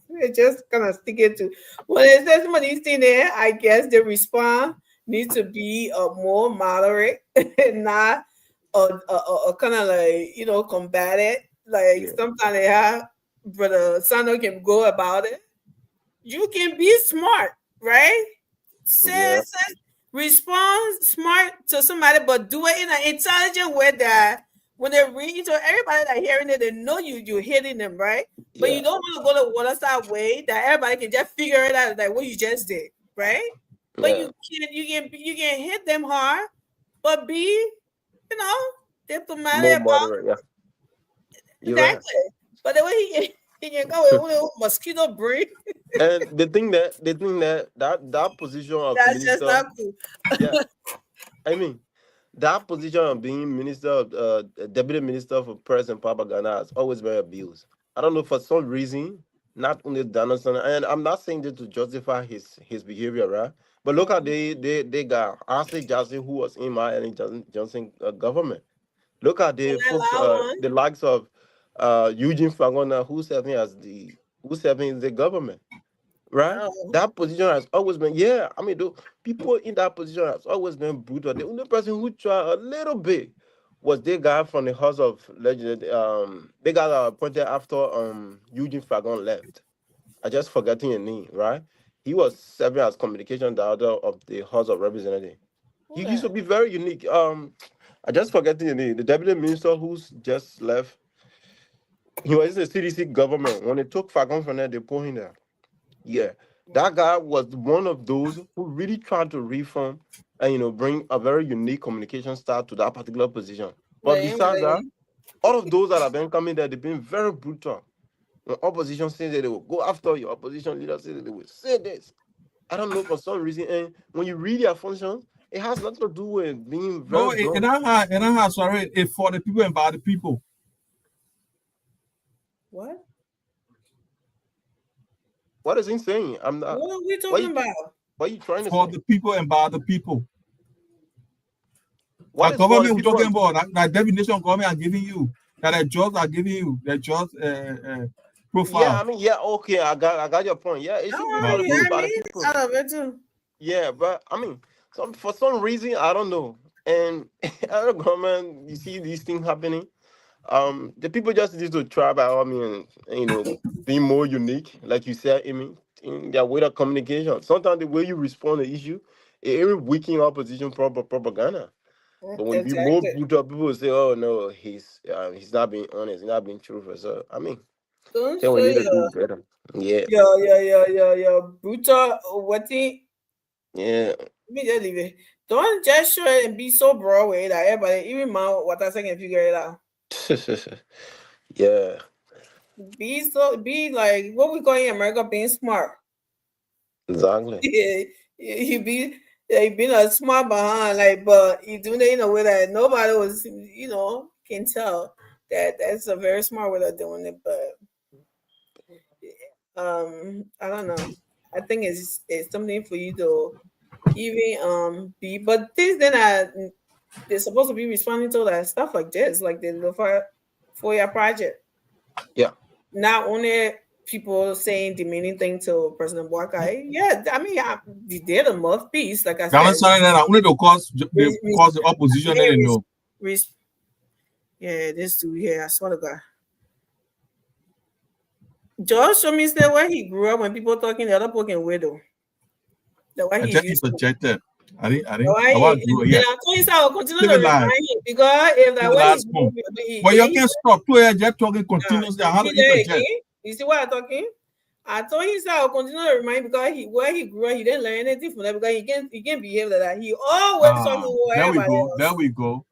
S14: It just kind of stick it to when it says some of these things there, I guess the response needs to be more moderate and not kind of like combative. Like sometimes they have Brother Sano can go about it. You can be smart, right? Respond smart to somebody, but do it in an intelligent way that when they read to everybody that hearing it, they know you're hitting them, right? But you don't want to go the one side way that everybody can just figure it out like what you just did, right? But you can hit them hard, but be diplomatic about exactly. Right. But the way he can go with mosquito breed.
S16: And the thing that position of
S14: that's
S16: minister,
S14: just not cool.
S16: I mean. That position of being deputy minister for press and propaganda has always been abused. I don't know, for some reason, not only Donaldson, and I'm not saying this to justify his behavior, right? But look at they got Ashley Johnson, who was in my Johnson government. Look at the folks, the likes of Eugene Fagona, who's serving in the government. right?
S14: Oh.
S16: That position has always been, yeah. I mean, the people in that position has always been brutal. The only person who tried a little bit was the guy from the House of Legend. They got appointed after Eugene Fagon left. I just forgetting your name, right? He was serving as communication director of the House of Representatives. He used to be very unique. I just forgetting your name. The deputy minister who's just left. He was in the CDC government. When they took Fagon from there, they put him there. Yeah, that guy was one of those who really tried to reform and bring a very unique communication style to that particular position. But besides that, all of those that have been coming there, they've been very brutal. When opposition says that they will go after your opposition leader, says that they will say this. I don't know for some reason. And when you read their functions, it has nothing to do with being very.
S17: No, it has sorry, it's for the people and by the people.
S14: What?
S16: What is he saying? I'm not.
S14: What are we talking about?
S16: What are you trying to
S17: for
S16: say?
S17: The people and by the people.
S16: What
S17: the government we're talking about, that definition government are giving you, that the jobs are giving you, the jobs profile.
S16: Yeah, I mean, yeah, okay, I got your point. Yeah, it should be for the people, by the people.
S14: Out of it too.
S16: Yeah, but I mean, for some reason, I don't know. And other government, you see these things happening. The people just need to try by all means, being more unique, like you said, Amy, in their way of communication. Sometimes the way you respond to issue, it even weaken opposition propaganda. But when you more brutal, people say, "Oh no, he's not being honest, he's not being truthful." So I mean,
S14: don't
S16: we need to do better. Yeah.
S14: Brutal. What the?
S16: Yeah.
S14: Don't just show it and be so Broadway that everybody, even what I say, can figure it out.
S16: Yeah.
S14: Be like what we call in America being smart.
S16: Exactly.
S14: You being a smart behind, but you doing it in a way that nobody was, can tell that's a very smart way of doing it. But I don't know. I think it's something for you to even be. But things then they're supposed to be responding to that stuff like this, like the for your project.
S16: Yeah.
S14: Not only people saying demeaning things to President Boakai. Yeah, I mean, they're the mouthpiece, like I said.
S17: I wanted to cause the opposition.
S14: Yeah, this dude here, I swear to God. George showed me where he grew up when people talking the other fucking widow. The way he
S17: used projected. I didn't.
S14: I told you so. I'll continue to remind him because if that way
S17: but you can't stop. Just talking continuously. How do you project?
S14: You see what I'm talking? I told him so. I'll continue to remind him because where he grew up, he didn't learn anything from that because he can't behave like that. He always talking wherever.
S17: There we go.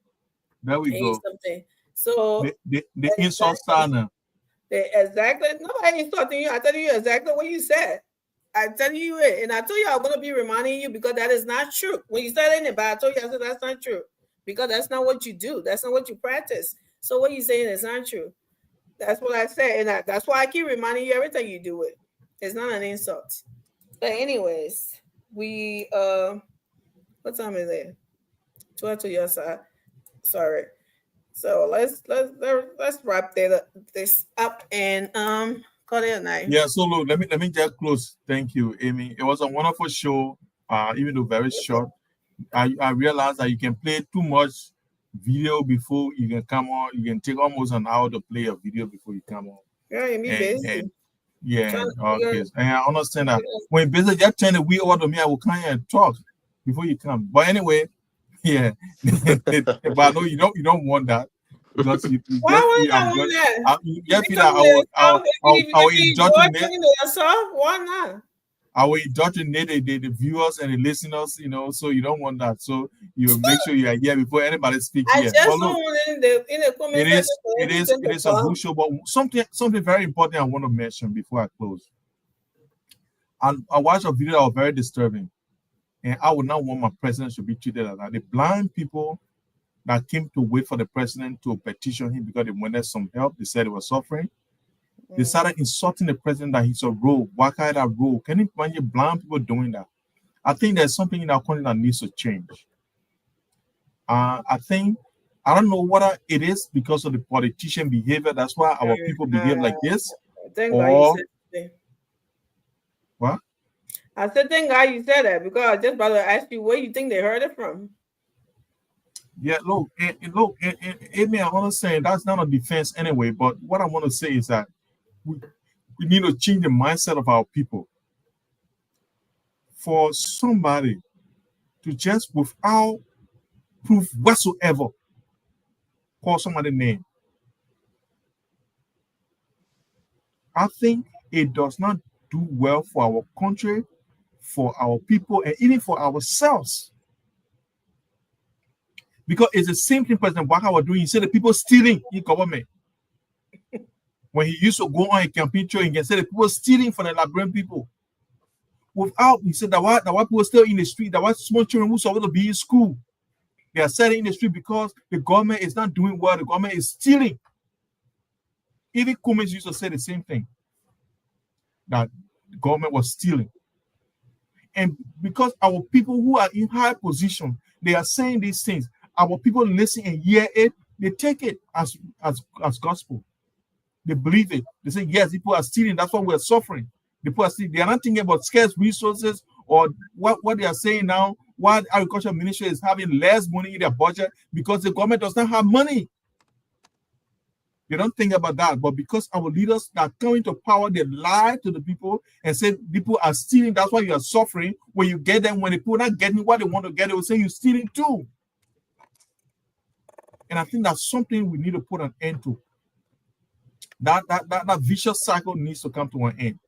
S14: Something. So
S17: the insult signer.
S14: Exactly. Nobody insulting you. I tell you exactly what you said. I tell you it, and I told you I'm gonna be reminding you because that is not true. When you said anything, but I told you I said that's not true because that's not what you do. That's not what you practice. So what you're saying is not true. That's what I said, and that's why I keep reminding you every time you do it. It's not an insult. But anyways, we what time is it? 12 to your side. Sorry. So let's wrap this up and call it a night.
S17: Yeah, so look, let me just close. Thank you, Amy. It was a wonderful show, even though very short. I realized that you can play too much video before you can come on. You can take almost an hour to play a video before you come on.
S14: Yeah, you be busy.
S17: Okay. And I understand that when you're busy, just turn the wheel over to me. I will come here and talk before you come. But anyway, yeah. But I know you don't want that. Because
S14: why would I want that? Why not?
S17: I will indoctrinate the viewers and the listeners, so you don't want that. So you make sure you are here before anybody speaks here.
S14: I just don't want in the comments.
S17: It is a good show, but something very important I want to mention before I close. And I watched a video that was very disturbing, and I would not want my president to be treated like that. The blind people that came to wait for the president to petition him because they wanted some help. They said they were suffering. They started insulting the president that he's a rogue. Why can't that rogue? Can you imagine blind people doing that? I think there's something in our country that needs to change. I don't know what it is because of the politician behavior. That's why our people behave like this.
S14: What? I said, thank God you said that because I just about to ask you where you think they heard it from.
S17: Yeah, look, Amy, I understand that's not a defense anyway, but what I want to say is that we need to change the mindset of our people. For somebody to just without proof whatsoever call somebody's name, I think it does not do well for our country, for our people, and even for ourselves. Because it's the same thing President Baka was doing. He said the people stealing in government. When he used to go on a campaign trail, he can say the people stealing from the Liberian people. Without, he said that while people still in the street, that while small children who supposed to be in school, they are sitting in the street because the government is not doing well. The government is stealing. Even Cummins used to say the same thing, that the government was stealing. And because our people who are in high position, they are saying these things. Our people listen and hear it. They take it as gospel. They believe it. They say, yes, people are stealing. That's why we're suffering. People are stealing. They are not thinking about scarce resources or what they are saying now. Why the agriculture ministry is having less money in their budget because the government does not have money. They don't think about that. But because our leaders that come into power, they lie to the people and say people are stealing. That's why you are suffering. When you get them, when the people are not getting what they want to get, they will say you're stealing too. And I think that's something we need to put an end to. That vicious cycle needs to come to an end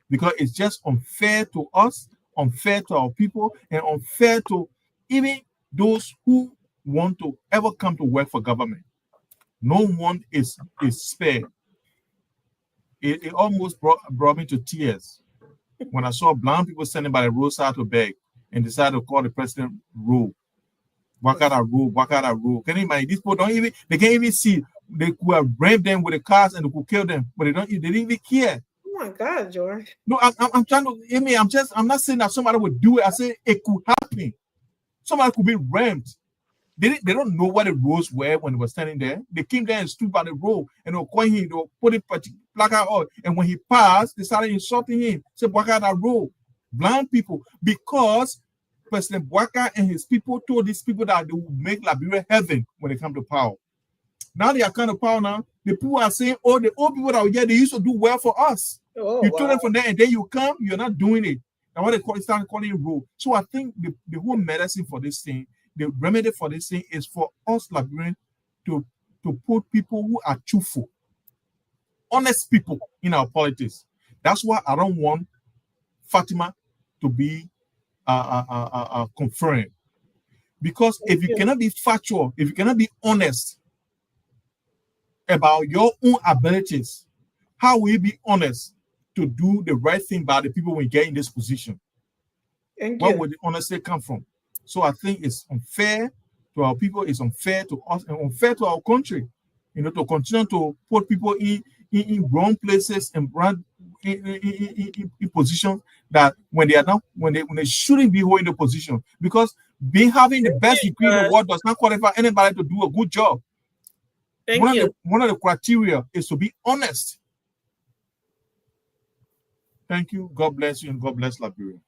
S17: because it's just unfair to us, unfair to our people, and unfair to even those who want to ever come to work for government. No one is spared. It almost brought me to tears when I saw blind people standing by the roadside to beg and decided to call the president rude. What kind of rule? Can you imagine? These people they can't even see. They could have rammed them with the cars and they could kill them, but they didn't even care.
S14: Oh my God, George.
S17: No, I'm trying to, I'm not saying that somebody would do it. I say it could happen. Somebody could be rammed. They don't know what the roads were when they were standing there. They came there and stood by the road and they'll call him, they'll put it placard on. And when he passed, they started insulting him. Say, Bwaka that road. Blind people. Because President Bwaka and his people told these people that they would make Liberia heaven when they come to power. Now they are kind of power now. The people are saying, oh, the old people that were here, they used to do well for us. You told them from there and then you come, you're not doing it. And what they start calling it rule. So I think the whole medicine for this thing, the remedy for this thing is for us Liberians to put people who are truthful, honest people in our politics. That's why I don't want Fatima to be confirmed. Because if you cannot be factual, if you cannot be honest about your own abilities, how will you be honest to do the right thing by the people when you get in this position? Where would the honesty come from? So I think it's unfair to our people, it's unfair to us, and unfair to our country. To continue to put people in wrong places and in positions that when they shouldn't be holding the position. Because having the best degree in the world does not qualify anybody to do a good job. One of the criteria is to be honest. Thank you. God bless you and God bless Liberia.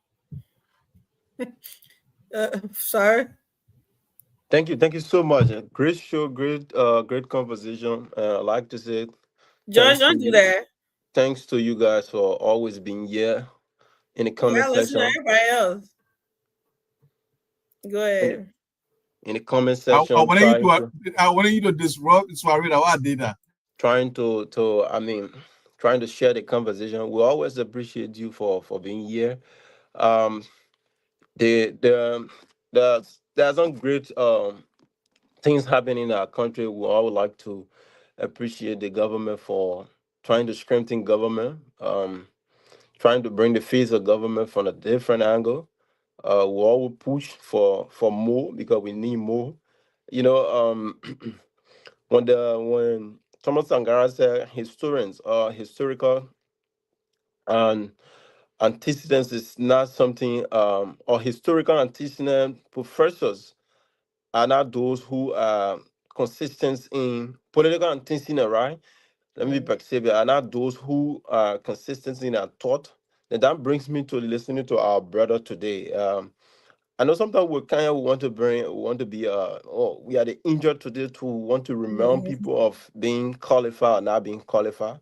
S14: Sorry.
S16: Thank you so much. Great show, great conversation. I'd like to say,
S14: George, don't do that.
S16: Thanks to you guys for always being here in the comment section.
S14: Listen to everybody else. Go ahead.
S16: In the comment section,
S17: I wanted you to disrupt, so I read how I did that.
S16: Trying to share the conversation. We always appreciate you for being here. There's some great things happening in our country. We all would like to appreciate the government for trying to strengthen government, trying to bring the face of government from a different angle. We all will push for more because we need more. When Thomas Sankara said historical antecedents is not something, or historical antecedent professors are not those who are consistent in political antecedent, right? Let me be specific, are not those who are consistent in their thought, And that brings me to listening to our brother today. I know sometimes we kind of want to be we are the injured today to want to remind people of being qualified or not being qualified.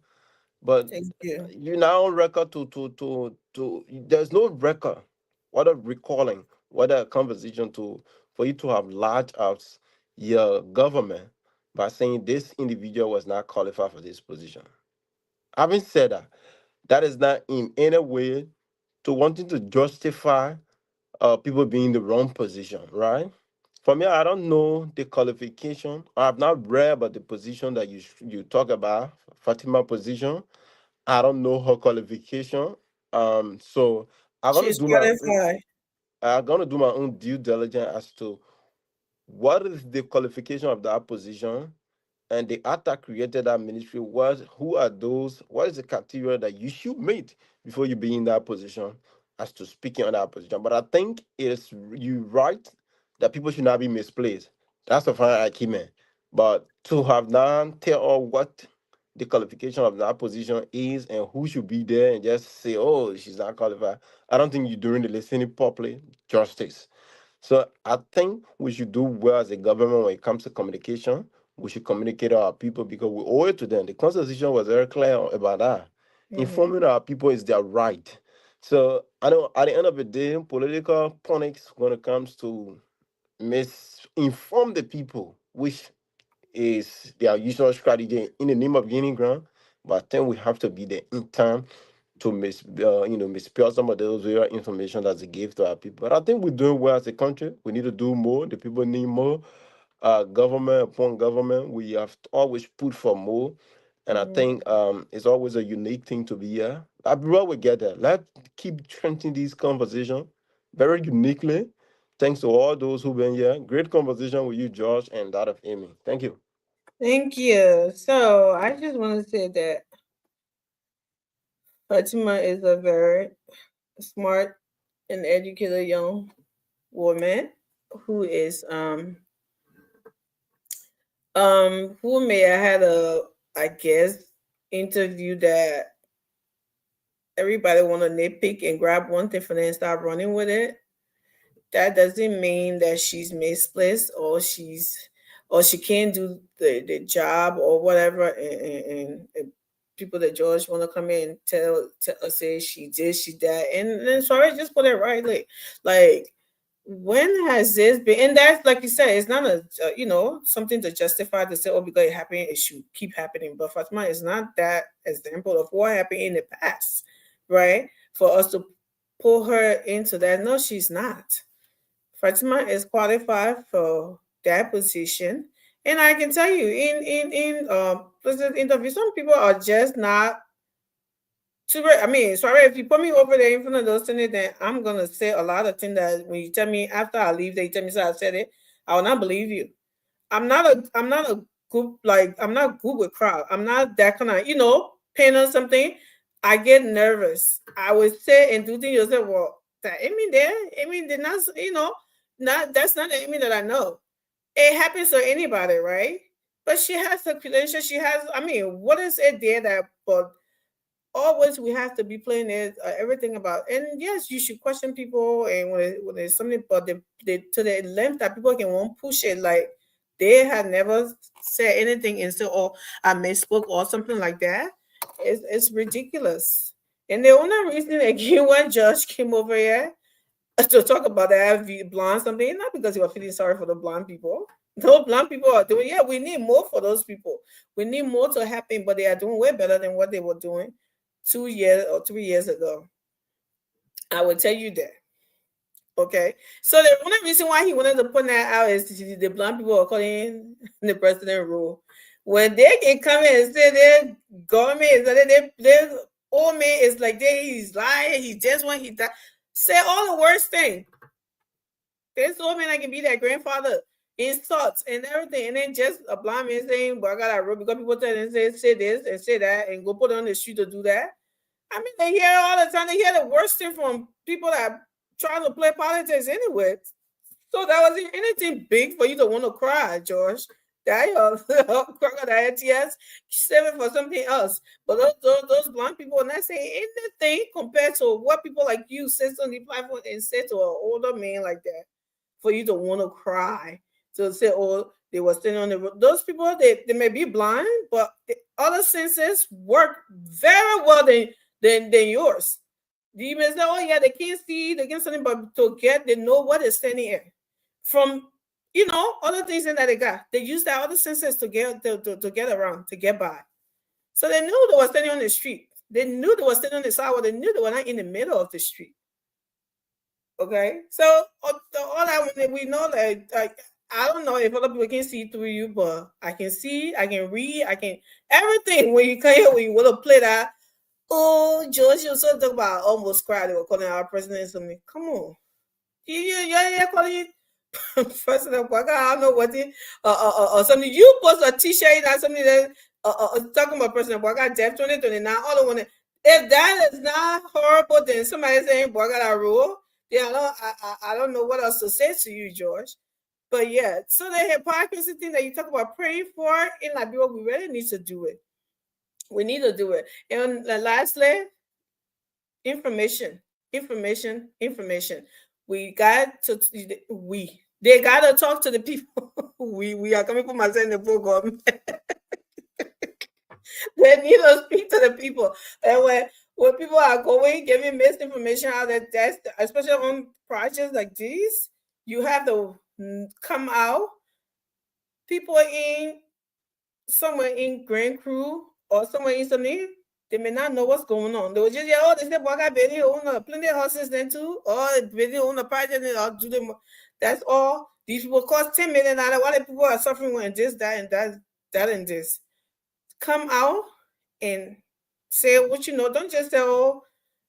S16: But
S14: Thank you.
S16: you now record to there's no record, whether recalling, whether a conversation for you to have large outs your government by saying this individual was not qualified for this position. Having said that, that is not in any way to wanting to justify people being in the wrong position, right? For me, I don't know the qualification. I've not read about the position that you talk about, Fatima position. I don't know her qualification. So I'm gonna
S14: She's
S16: do
S14: qualified.
S16: I'm gonna do my own due diligence as to what is the qualification of that position and the attack created that ministry. Who are those? What is the criteria that you should meet before you be in that position as to speaking on that position? But I think it's you right that people should not be misplaced. That's a fine argument. But to have now tell all what the qualification of that position is and who should be there and just say, oh, she's not qualified, I don't think you're doing the listening properly justice. So I think we should do well as a government when it comes to communication. We should communicate to our people because we owe it to them. The Constitution was very clear about that. Informing our people is their right. So I know at the end of the day, political politics when it comes to misinform the people, which is their usual strategy in the name of gaining ground. But then we have to be there in time to misspell some of those real information that they give to our people. But I think we're doing well as a country. We need to do more. The people need more. Government upon government, we have always put for more. And I think it's always a unique thing to be here. I believe we get there. Let's keep strengthening these conversations very uniquely. Thanks to all those who've been here. Great conversation with you, George, and that of Amy. Thank you.
S14: Thank you. So I just want to say that Fatima is a very smart and educated young woman who is who may have had I guess interview that everybody want to nitpick and grab one thing from there and start running with it. That doesn't mean that she's misplaced or she can't do the job or whatever. And people that George want to come in and tell say she did, she that, and then sorry, just put it right. Like when has this been? And that's like you said, it's not a something to justify to say, oh, because it happened, it should keep happening. But Fatima is not that example of what happened in the past, right? For us to pull her into that, no, she's not. Fatima is qualified for that position, and I can tell you, in president interview, some people are just not. I mean, sorry, if you put me over there in front of those things, then I'm gonna say a lot of things that when you tell me after I leave, they tell me so I said it, I will not believe you. I'm not a good I'm not good with crowd. I'm not that kind of paying on something. I get nervous. I would say and do things. You say, well, that Amy there, Amy did not, that's not the Amy that I know. It happens to anybody, right? But she has the credential. She has. I mean, what is it there that? But always we have to be playing it everything about. And yes, you should question people. And when there's something, but to the length that people won't push it, like they had never said anything and said, "Oh, I misspoke" or something like that. It's ridiculous. And the only reason again when Josh came over here to talk about that blonde something, not because he was feeling sorry for the blonde people. Those blonde people are doing, we need more for those people. We need more to happen, but they are doing way better than what they were doing 2 years or 3 years ago. I will tell you that. Okay. So the only reason why he wanted to put that out is the blonde people are calling the president rule. When they can come in and say their government is their old man is like he's lying, he just want he died. Say all the worst thing. This old man I can be their grandfather, insults and everything, and then just a blind man saying, "Well, I got a rope," because people tell them say this and say that and go put on the street to do that. I mean, they hear all the time. They hear the worst thing from people that are trying to play politics anyway. So that wasn't anything big for you to want to cry, George. That your crocodile tears, save it for something else. But those blind people are not saying anything compared to what people like you said on the platform and said to an older man like that, for you to want to cry. To say, oh, they were standing on the road. Those people, they may be blind, but the other senses work very well than yours. You may say, oh yeah, they can't see, they can't something, but they know what is standing here. From other things that they got. They use their other senses to get around, to get by. So they knew they were standing on the street. They knew they were standing on the sidewalk. They knew they were not in the middle of the street. Okay, so all that we know that I don't know if other people can see through you, but I can see, I can read, I can everything. When you come here, when you want to play that, oh, George, you also talk about almost cried. They were calling our president something. Come on, you're calling President Bwaka. I don't know what it or something. You post a T-shirt or something that talking about President Bwaka Death 2029. All I want to, if that is not horrible, then somebody saying Bwaka that rule. Yeah, I don't know what else to say to you, George. But yeah, so the hypocrisy thing that you talk about praying for in Liberia, we really need to do it. We need to do it. And lastly, information. They got to talk to the people. we are coming from myself in the program. They need to speak to the people. And when people are going, giving misinformation out there, especially on projects like these, you have to come out. People somewhere in Grand Crew or somewhere in something, they may not know what's going on. They will just they say, "Boy, I barely own plenty of houses then too, or barely own a project and I'll do them." That's all. These people cost $10 million. While the people are suffering when this, that, and that, and this. Come out and say what you know. Don't just say, "Oh,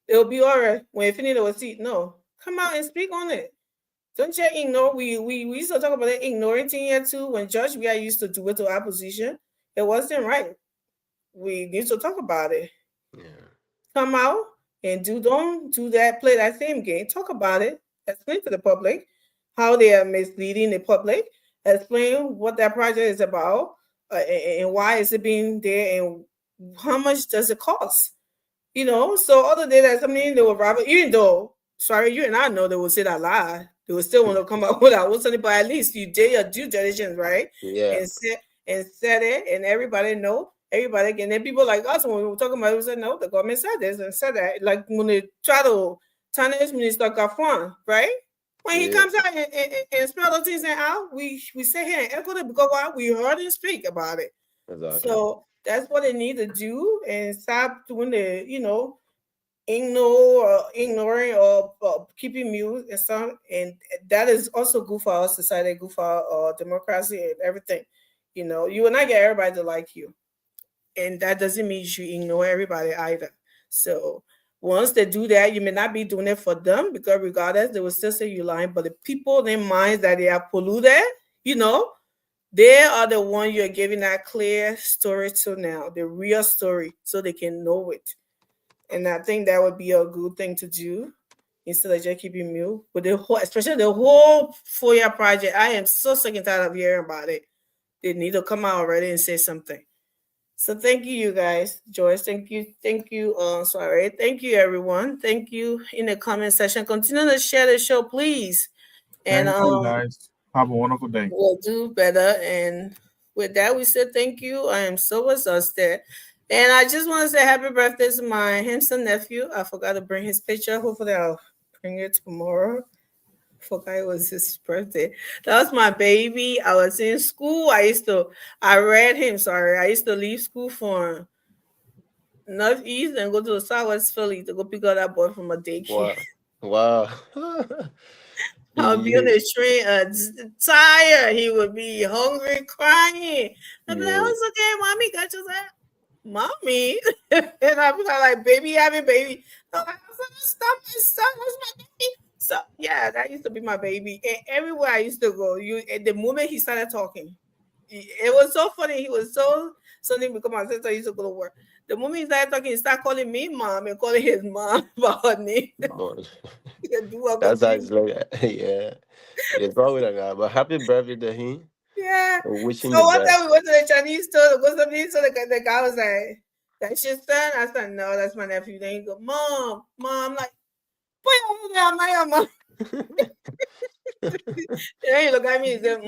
S14: it'll be all right when you finish the seat." No, come out and speak on it. Don't you ignore? We used to talk about it, ignoring thing here too. When Judge we used to do it to opposition, it wasn't right. We need to talk about it. Yeah. Come out and don't do that. Play that same game. Talk about it. Explain to the public how they are misleading the public. Explain what that project is about and why is it being there and how much does it cost. So other than that, something they will rob it. Even though, sorry, you and I know they will say that lie. They will still want to come up with that. But at least you did your due diligence, right?
S16: Yeah.
S14: And said it, and everybody know. Everybody can. Then people like us, when we were talking about it, we said, no, the government said this and said that. Like when they try to tarnish Minister Gafwan, right? When he comes out and spell those things out, we sit here and echo it because we heard him speak about it. Exactly. So that's what they need to do and stop doing the, ignoring or keeping mute and stuff. And that is also good for our society, good for our democracy and everything. You will not get everybody to like you. And that doesn't mean you ignore everybody either. So once they do that, you may not be doing it for them because regardless, they will still say you're lying. But the people in minds that they are polluted, they are the one you're giving that clear story to now, the real story, so they can know it. And I think that would be a good thing to do instead of just keeping mute. But especially the whole FOIA project, I am so sick and tired of hearing about it. They need to come out already and say something. So thank you guys. Joyce, thank you. Sorry. Thank you, everyone. Thank you in the comment section. Continue to share the show, please. And
S17: thank you guys. Have a wonderful day.
S14: We'll do better. And with that, we said thank you. I am so exhausted. And I just want to say happy birthday to my handsome nephew. I forgot to bring his picture. Hopefully I'll bring it tomorrow. Forgot it was his birthday. That was my baby. I was in school. I used to leave school for Northeast and go to the Southwest Philly to go pick up that boy from a daycare.
S16: Wow.
S14: I'll be on the train tired. He would be hungry, crying. I'd be like, oh, it's okay, mommy, got your that. Mommy. And I'd be like, baby, having baby. I'm like, stop, where's my baby? So yeah, that used to be my baby. And everywhere I used to go, at the moment he started talking, it was so funny. He was something because my sister used to go to work. The moment he started talking, he started calling me mom and calling his mom by her name.
S16: That's actually, yeah. It's wrong with that guy. But happy birthday to him.
S14: Yeah.
S16: Wishing
S14: So
S16: the
S14: one
S16: best.
S14: time we went to the Chinese store to go something, so the guy was like, "That's your son?" I said, "No, that's my nephew." Then he go, "Mom." I'm like, "Put him over there, I'm not your mom." Then he look at me and said,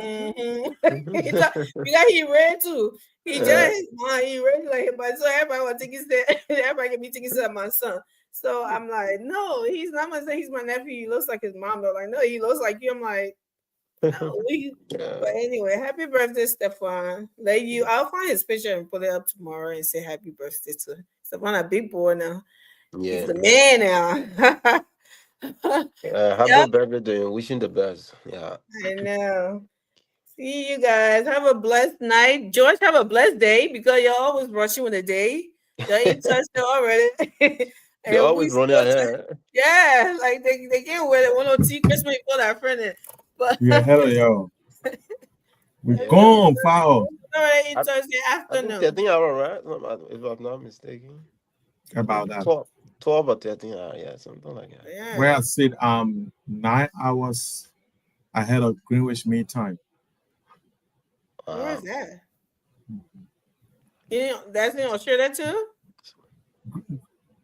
S14: because he ran too. He just he ran like him, but so everybody was thinking that everybody can be thinking of my son. So I'm like, no, he's not my son, he's my nephew. He looks like his mom. They're like, no, he looks like you. I'm like, no, but anyway, happy birthday, Stefan. I'll find his picture and put it up tomorrow and say happy birthday to him. Stefan, a big boy now.
S16: Yeah.
S14: He's the man now.
S16: Happy birthday to you. Wishing the best. Yeah.
S14: I know. See you guys. Have a blessed night. George, have a blessed day because you're always rushing with the day. You're in touch already.
S16: They're always running ahead.
S14: Yeah, like they can't wear it. One or two Christmas before that friend. But
S17: Yeah, hell yo. We're gone, foul.
S14: Already in Thursday afternoon.
S16: 13 hours, right? If I'm not mistaken.
S17: About that.
S16: 12 or 13 hours, yeah, something like that.
S14: Yeah.
S17: Where I said 9 hours ahead of Greenwich Mean Time.
S14: Where is that? That's in Australia too?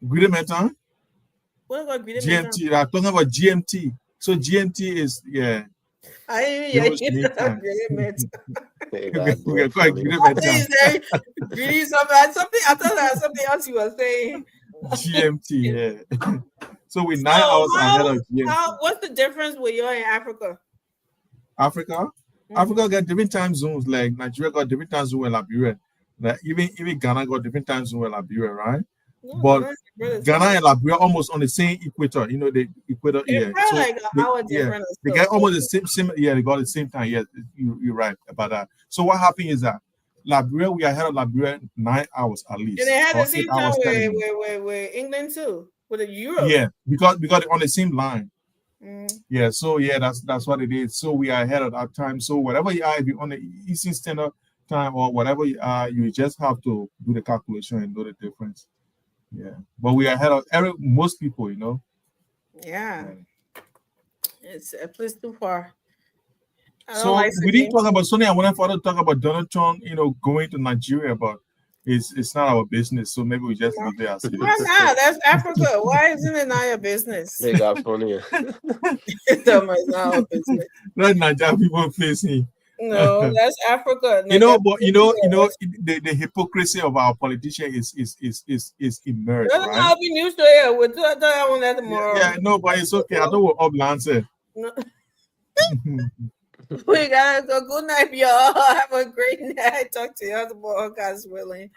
S17: Greenwich Mean Time?
S14: What about Greenwich Mean Time?
S17: GMT. I'm talking about GMT. So GMT is
S14: I didn't hear you. Something I thought that was something else you were saying.
S17: GMT, yeah. So we're 9 hours ahead of GMT.
S14: What's the difference with you in Africa?
S17: Africa got different time zones. Like Nigeria got different time zone with Liberia. Like even Ghana got different time zone with Liberia, right? Yeah, but Ghana and Liberia almost on the same equator. You know the equator. Yeah. So
S14: like an hour different.
S17: They get almost the same. Yeah, they got the same time. Yeah, you're right about that. So what happened is that Liberia, we are ahead of Liberia 9 hours at least.
S14: And they had the same time with England too, with the Euro.
S17: Yeah, because on the same line. Yeah, so yeah, that's what it is. So we are ahead of that time. So whatever you are, if you're on the Eastern Standard Time or whatever you are, you just have to do the calculation and know the difference. Yeah, but we are ahead of most people, you know.
S14: Yeah, it's a place too far.
S17: So we didn't talk about Sonny. I wanted to talk about Donald Trump, going to Nigeria, but it's not our business. So maybe we just leave it as it is.
S14: Why not? That's Africa. Why isn't it not your business?
S16: They got funny.
S14: It's not our business.
S17: Not Nigerian people facing.
S14: No, that's Africa.
S17: The hypocrisy of our politicians is emerged.
S14: That's right? I'll be news to you. We'll do that one tomorrow.
S17: Yeah, no, but it's okay. I know we're up answer.
S14: No. We gotta go. Good night, y'all. Have a great night. Talk to you tomorrow, God's willing.